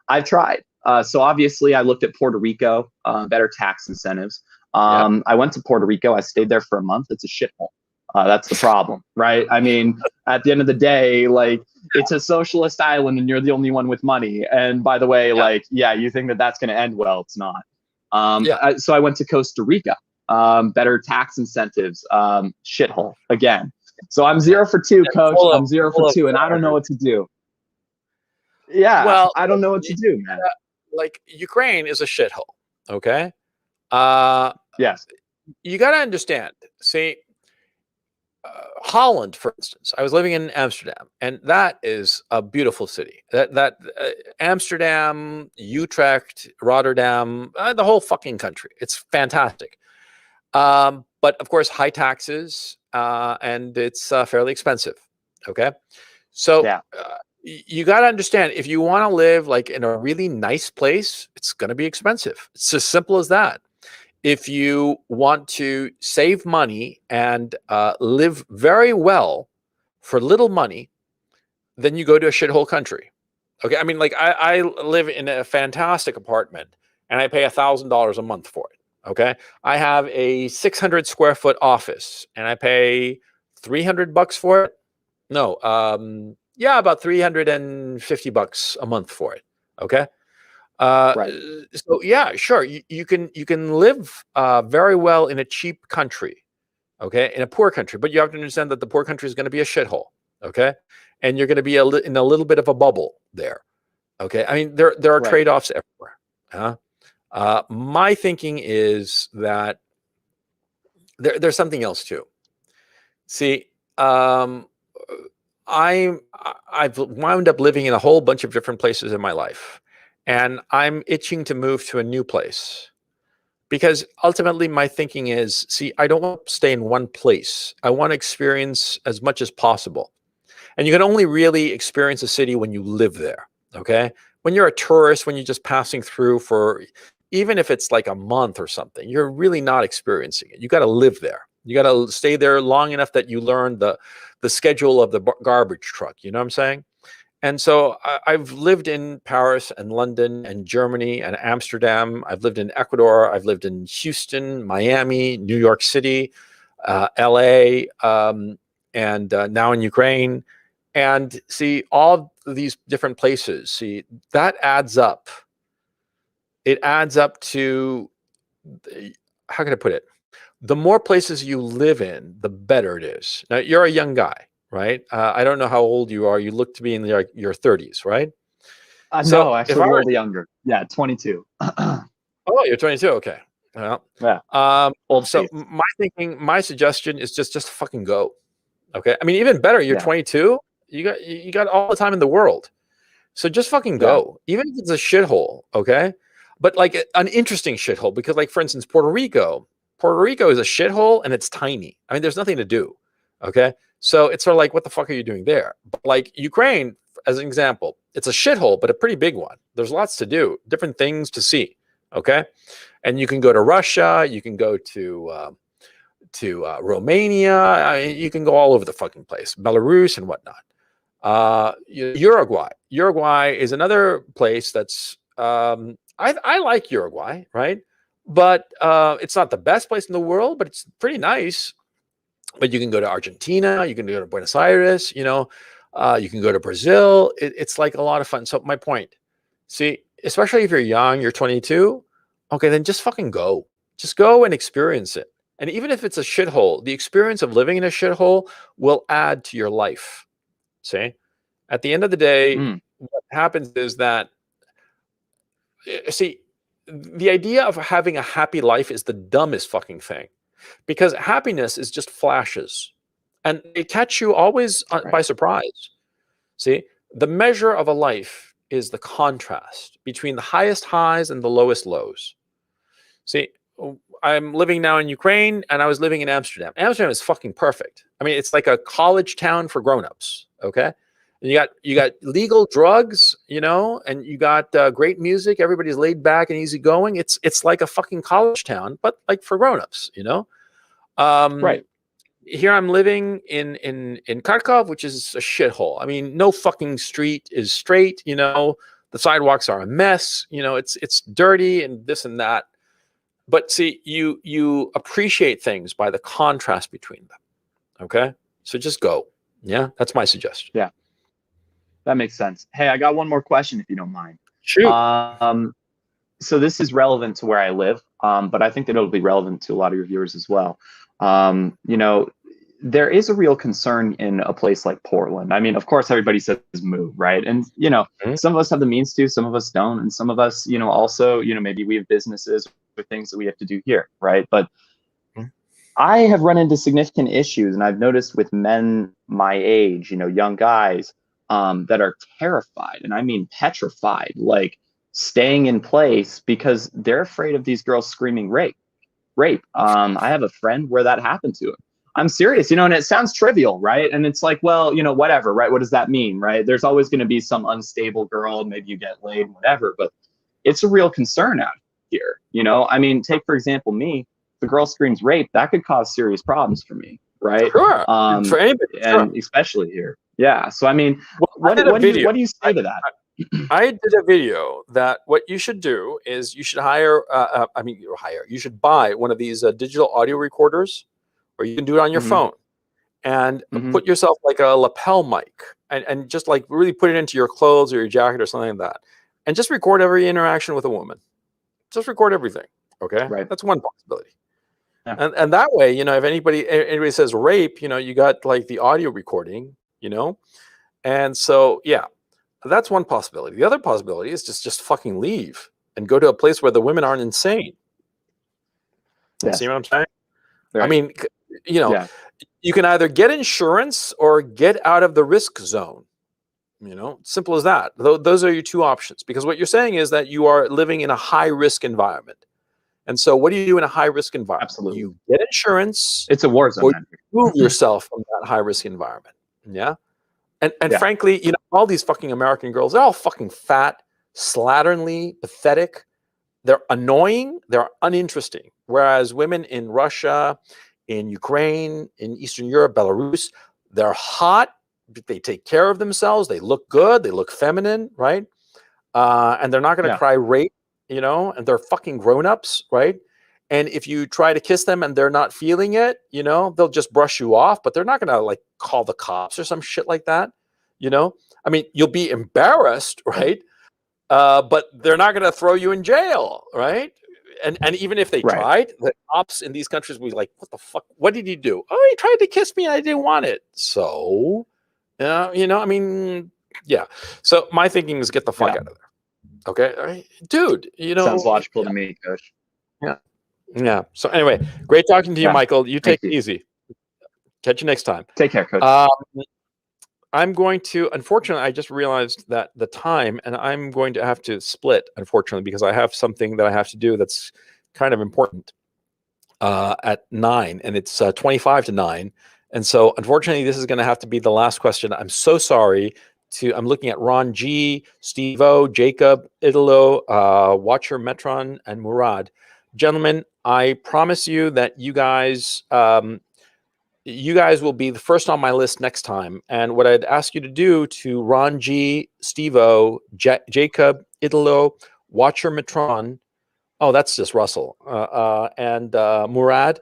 I've tried. So obviously, I looked at Puerto Rico, better tax incentives. I went to Puerto Rico. I stayed there for a month. It's a shithole. That's the problem, right? I mean, at the end of the day, like, it's a socialist island, and you're the only one with money. And by the way, you think that that's going to end well? It's not. So I went to Costa Rica. Better tax incentives. Shithole again. So I'm 0 for 2, Coach. I'm 0 for 2, and I don't know what to do. Yeah, Well, I don't know what to do, man. Like Ukraine is a shithole. Okay. Yes. You got to understand. See, Holland, for instance. I was living in Amsterdam, and that is a beautiful city. That Amsterdam, Utrecht, Rotterdam, the whole fucking country. It's fantastic. But of course, high taxes, and it's fairly expensive. Okay. So you got to understand, if you want to live like in a really nice place, it's going to be expensive. It's as simple as that. If you want to save money and live very well for little money, then you go to a shithole country. Okay. I mean, like I live in a fantastic apartment and I pay $1,000 a month for it. Okay. I have a 600 square foot office and I pay $300 for it. No. About $350 a month for it. Okay. Right. So yeah, sure. You can live very well in a cheap country. Okay. In a poor country, but you have to understand that the poor country is going to be a shithole. Okay. And you're going to be in a little bit of a bubble there. Okay. I mean, there are trade-offs everywhere. My thinking is that there's something else too. See, I've wound up living in a whole bunch of different places in my life, and I'm itching to move to a new place because ultimately my thinking is, see, I don't want to stay in one place. I want to experience as much as possible. And you can only really experience a city when you live there. Okay. When you're a tourist, when you're just passing through for, even if it's like a month or something, you're really not experiencing it. You got to live there. You got to stay there long enough that you learn the schedule of the garbage truck. You know what I'm saying? And so I've lived in Paris and London and Germany and Amsterdam. I've lived in Ecuador. I've lived in Houston, Miami, New York City, LA, and now in Ukraine. And see, all of these different places, see, that adds up. It adds up to, how can I put it? The more places you live in, the better it is. Now, you're a young guy, right? I don't know how old you are. You look to be in your 30s, right? No, actually a little younger. Yeah, 22. Oh, you're 22. Okay. Well, Yeah. Old so faith. my suggestion is just fucking go. Okay. I mean, even better, you're Yeah. 22. You got all the time in the world. So just fucking go. Even if it's a shithole, okay? But like an interesting shithole, because like for instance, Puerto Rico is a shithole and it's tiny. I mean, there's nothing to do. Okay. So it's sort of like, what the fuck are you doing there? But like Ukraine, as an example, it's a shithole, but a pretty big one. There's lots to do, different things to see. Okay. And you can go to Russia, you can go to Romania, you can go all over the fucking place, Belarus and whatnot. Uruguay is another place that's I like Uruguay, right? But it's not the best place in the world, but it's pretty nice. But you can go to Argentina, you can go to Buenos Aires, you can go to Brazil. It's like a lot of fun. So my point, see, especially if you're young, you're 22, okay, then just fucking go. Just go and experience it. And even if it's a shithole, the experience of living in a shithole will add to your life. See, at the end of the day, what happens is that, see, the idea of having a happy life is the dumbest fucking thing, because happiness is just flashes and they catch you always by surprise. See, the measure of a life is the contrast between the highest highs and the lowest lows. See, I'm living now in Ukraine and I was living in Amsterdam. Amsterdam is fucking perfect. I mean, it's like a college town for grown-ups. Okay. And you got legal drugs, and you got great music. Everybody's laid back and easygoing. It's like a fucking college town, but like for grown-ups, Right. Here I'm living in Kharkov, which is a shithole. I mean, no fucking street is straight. The sidewalks are a mess. It's dirty and this and that. But see, you appreciate things by the contrast between them. Okay, so just go. Yeah, that's my suggestion. Yeah, that makes sense. Hey, I got one more question, if you don't mind. Shoot. So this is relevant to where I live, but I think that it'll be relevant to a lot of your viewers as well. There is a real concern in a place like Portland. I mean, of course, everybody says move, right? And, some of us have the means to, some of us don't. And some of us, also, maybe we have businesses or things that we have to do here, right? But I have run into significant issues, and I've noticed with men my age, young guys, that are terrified, and I mean petrified, like staying in place because they're afraid of these girls screaming rape. I have a friend where that happened to him. I'm serious, and it sounds trivial, right? And it's like, well, whatever, right? What does that mean, right? There's always going to be some unstable girl, maybe you get laid, whatever, but it's a real concern out here. I mean, take, for example, me, if the girl screams rape, that could cause serious problems for me, right? Sure. For anybody, and especially here. Yeah. So, I mean, what do you say to that? I did a video that what you should do is you should you should buy one of these digital audio recorders, or you can do it on your phone, and put yourself like a lapel mic and just like really put it into your clothes or your jacket or something like that. And just record every interaction with a woman. Just record everything. Okay. Right. That's one possibility. Yeah. And that way, if anybody says rape, you got like the audio recording, and so, yeah. That's one possibility. The other possibility is just fucking leave and go to a place where the women aren't insane. Yes. See what I'm saying? Right. I mean, you can either get insurance or get out of the risk zone. Simple as that. Those are your two options, because what you're saying is that you are living in a high risk environment. And so what do you do in a high risk environment? Absolutely. You get insurance. It's a war zone. Or you remove yourself from that high risk environment. Yeah. And frankly, all these fucking American girls, they're all fucking fat, slatternly, pathetic. They're annoying. They're uninteresting. Whereas women in Russia, in Ukraine, in Eastern Europe, Belarus, they're hot. They take care of themselves. They look good. They look feminine, right? And they're not going to cry rape, and they're fucking grown-ups, right? And if you try to kiss them and they're not feeling it, they'll just brush you off, but they're not going to like call the cops or some shit like that. I mean, you'll be embarrassed, right? But they're not going to throw you in jail, right? And even if they tried, the cops in these countries will be like, what the fuck? What did he do? Oh, he tried to kiss me and I didn't want it. So, I mean, yeah. So my thinking is get the fuck out of there. Okay. All right. Dude, Sounds logical to me, Coach. Yeah. Yeah. So anyway, great talking to you, Yeah. Michael. You take Thank it you. easy. Catch you next time. Take care, Coach. I'm going to, unfortunately, I just realized that the time, and I'm going to have to split, unfortunately, because I have something that I have to do that's kind of important at 9, and it's 25 to 9. And so, unfortunately, this is going to have to be the last question. I'm so sorry. I'm looking at Ron G, Steve O, Jacob, Idolo, Watcher, Metron, and Murad. Gentlemen, I promise you that you guys will be the first on my list next time. And what I'd ask you to do to Ron G, Steve-O, Jacob, Idolo, Watcher Matron, oh, that's just Russell, and Murad,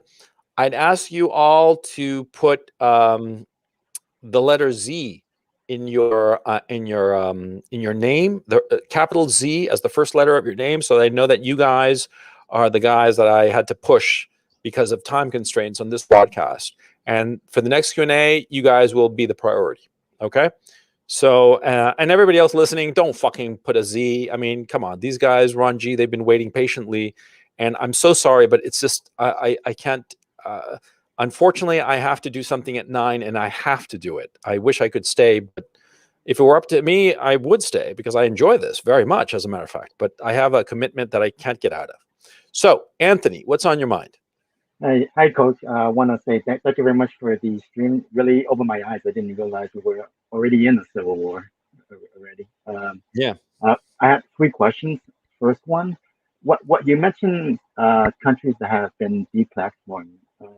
I'd ask you all to put the letter Z in your name, the capital Z as the first letter of your name, so they know that you guys are the guys that I had to push because of time constraints on this broadcast. And for the next Q&A, you guys will be the priority. Okay. So, and everybody else listening, don't fucking put a Z. I mean, come on, these guys, Ron G, they've been waiting patiently, and I'm so sorry, but it's just I can't. Unfortunately, I have to do something at 9, and I have to do it. I wish I could stay, but if it were up to me, I would stay because I enjoy this very much, as a matter of fact. But I have a commitment that I can't get out of. So, Anthony, what's on your mind? Hi, Coach. I want to say thank you very much for the stream. Really opened my eyes. I didn't realize we were already in the Civil War already. Yeah. I have 3 questions. First one, what you mentioned countries that have been deplatformed.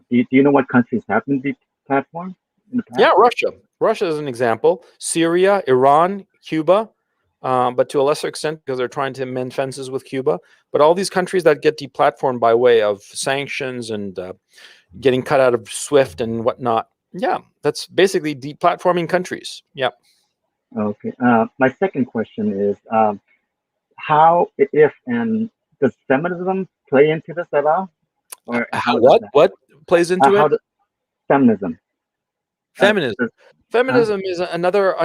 Do you know what countries have been deplatformed in the past? Yeah, Russia. Russia is an example. Syria, Iran, Cuba, but to a lesser extent because they're trying to mend fences with Cuba. But all these countries that get deplatformed by way of sanctions and getting cut out of SWIFT and whatnot. Yeah, that's basically deplatforming countries. Yeah. Okay. My second question is how, if, and does feminism play into this at all? Or How, what plays into how it? Feminism. Feminism. Feminism is another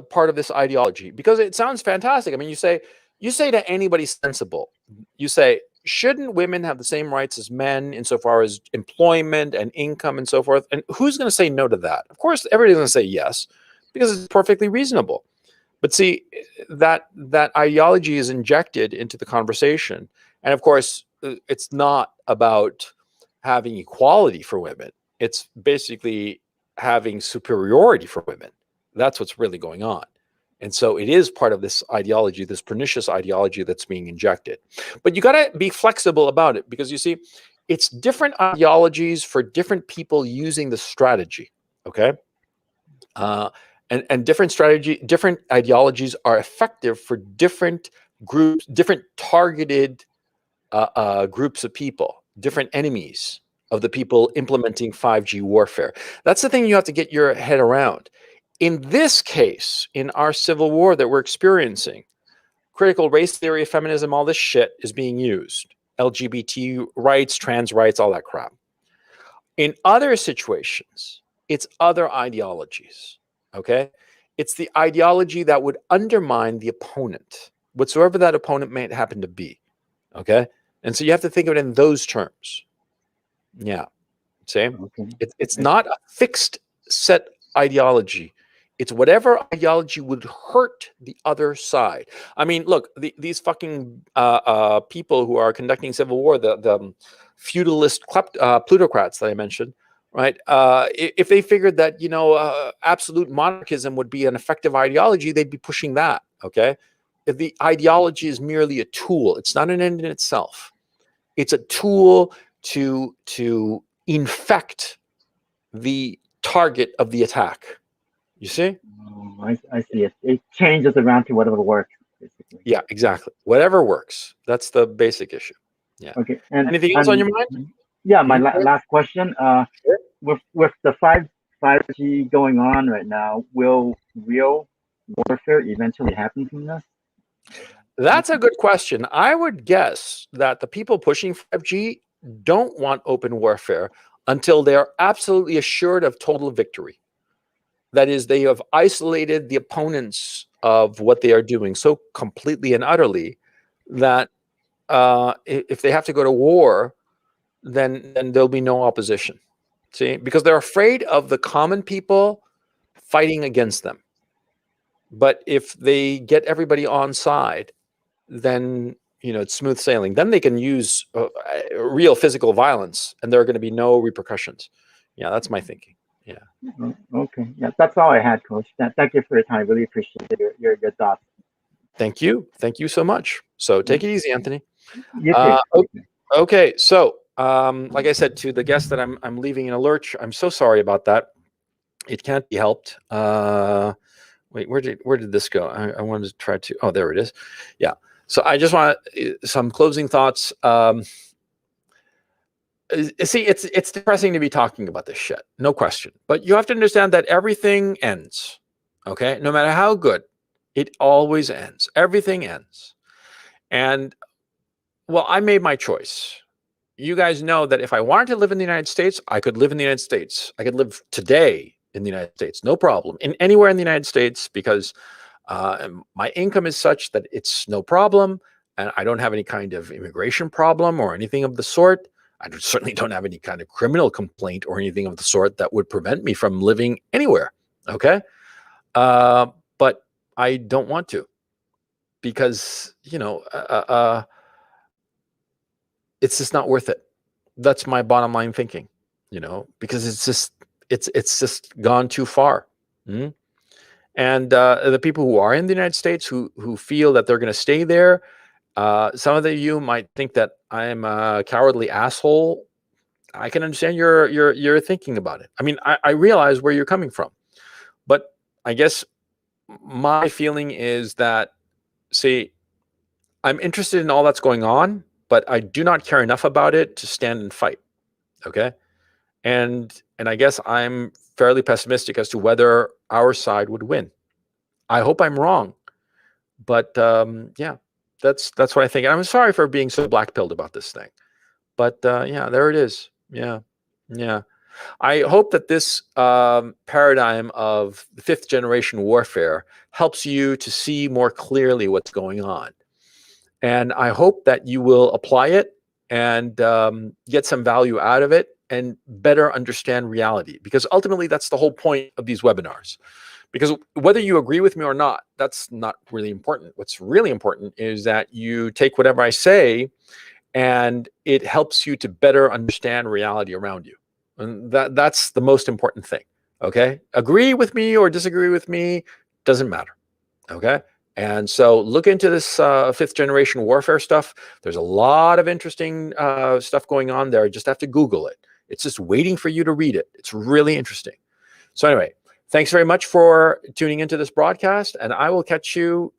part of this ideology because it sounds fantastic. I mean, you say to anybody sensible, you say, shouldn't women have the same rights as men insofar as employment and income and so forth? And who's going to say no to that? Of course, everybody's going to say yes because it's perfectly reasonable. But see, that ideology is injected into the conversation. And of course, it's not about having equality for women. It's basically having superiority for women. That's what's really going on. And so it is part of this ideology, this pernicious ideology that's being injected. But you got to be flexible about it because you see, it's different ideologies for different people using the strategy. Okay. And different ideologies are effective for different groups, different targeted groups of people, different enemies of the people implementing 5G warfare. That's the thing you have to get your head around. In this case, in our civil war that we're experiencing, critical race theory, feminism, all this shit is being used. LGBT rights, trans rights, all that crap. In other situations, it's other ideologies, okay? It's the ideology that would undermine the opponent, whatsoever that opponent may happen to be, okay? And so you have to think of it in those terms. Yeah. See? Okay. It's not a fixed set ideology. It's whatever ideology would hurt the other side. I mean, look, these fucking people who are conducting civil war, the feudalist plutocrats that I mentioned, right? If they figured that, absolute monarchism would be an effective ideology, they'd be pushing that, okay? If the ideology is merely a tool, it's not an end in itself. It's a tool to infect the target of the attack. You see? Oh, I see it. It changes around to whatever works, basically. Yeah, exactly. Whatever works. That's the basic issue. Yeah. Okay. And anything else on your mind? Yeah, my last question. Sure. With the 5G going on right now, will real warfare eventually happen from this? That's a good question. I would guess that the people pushing 5G don't want open warfare until they're absolutely assured of total victory. That is, they have isolated the opponents of what they are doing so completely and utterly that if they have to go to war, then there'll be no opposition. See, because they're afraid of the common people fighting against them. But if they get everybody on side, then it's smooth sailing. Then they can use real physical violence, and there are going to be no repercussions. Yeah, that's my thinking. Yeah. Okay. Yeah, that's all I had, Coach. Thank you for your time. Really appreciate your thoughts. Thank you. Thank you so much. So take it easy, Anthony. You too. Okay. So, like I said to the guest that I'm leaving in a lurch, I'm so sorry about that. It can't be helped. Wait, where did this go? I wanted to try to. Oh, there it is. Yeah. So I just want some closing thoughts. See, it's depressing to be talking about this shit, no question. But you have to understand that everything ends. Okay, no matter how good, it always ends. Everything ends. And well, I made my choice. You guys know that if I wanted to live in the United States, I could live in the United States. I could live today in the United States, no problem, in anywhere in the United States, because my income is such that it's no problem, and I don't have any kind of immigration problem or anything of the sort. I certainly don't have any kind of criminal complaint or anything of the sort that would prevent me from living anywhere. Okay, but I don't want to, because it's just not worth it. That's my bottom line thinking, because it's just gone too far. Mm-hmm. And the people who are in the United States who feel that they're going to stay there, some of you might think that I'm a cowardly asshole. I can understand your thinking about it. I mean, I realize where you're coming from, but I guess my feeling is that, see, I'm interested in all that's going on, but I do not care enough about it to stand and fight. Okay. And I guess I'm fairly pessimistic as to whether our side would win. I hope I'm wrong, but yeah, that's what I think. And I'm sorry for being so black-pilled about this thing, but yeah, there it is. Yeah. I hope that this paradigm of the 5th generation warfare helps you to see more clearly what's going on. And I hope that you will apply it and get some value out of it and better understand reality, because ultimately that's the whole point of these webinars. Because whether you agree with me or not, that's not really important. What's really important is that you take whatever I say and it helps you to better understand reality around you. And that's the most important thing. Okay? Agree with me or disagree with me, doesn't matter. Okay? And so look into this 5th generation warfare stuff. There's a lot of interesting stuff going on there. You just have to Google it. It's just waiting for you to read it. It's really interesting. So anyway, thanks very much for tuning into this broadcast, and I will catch you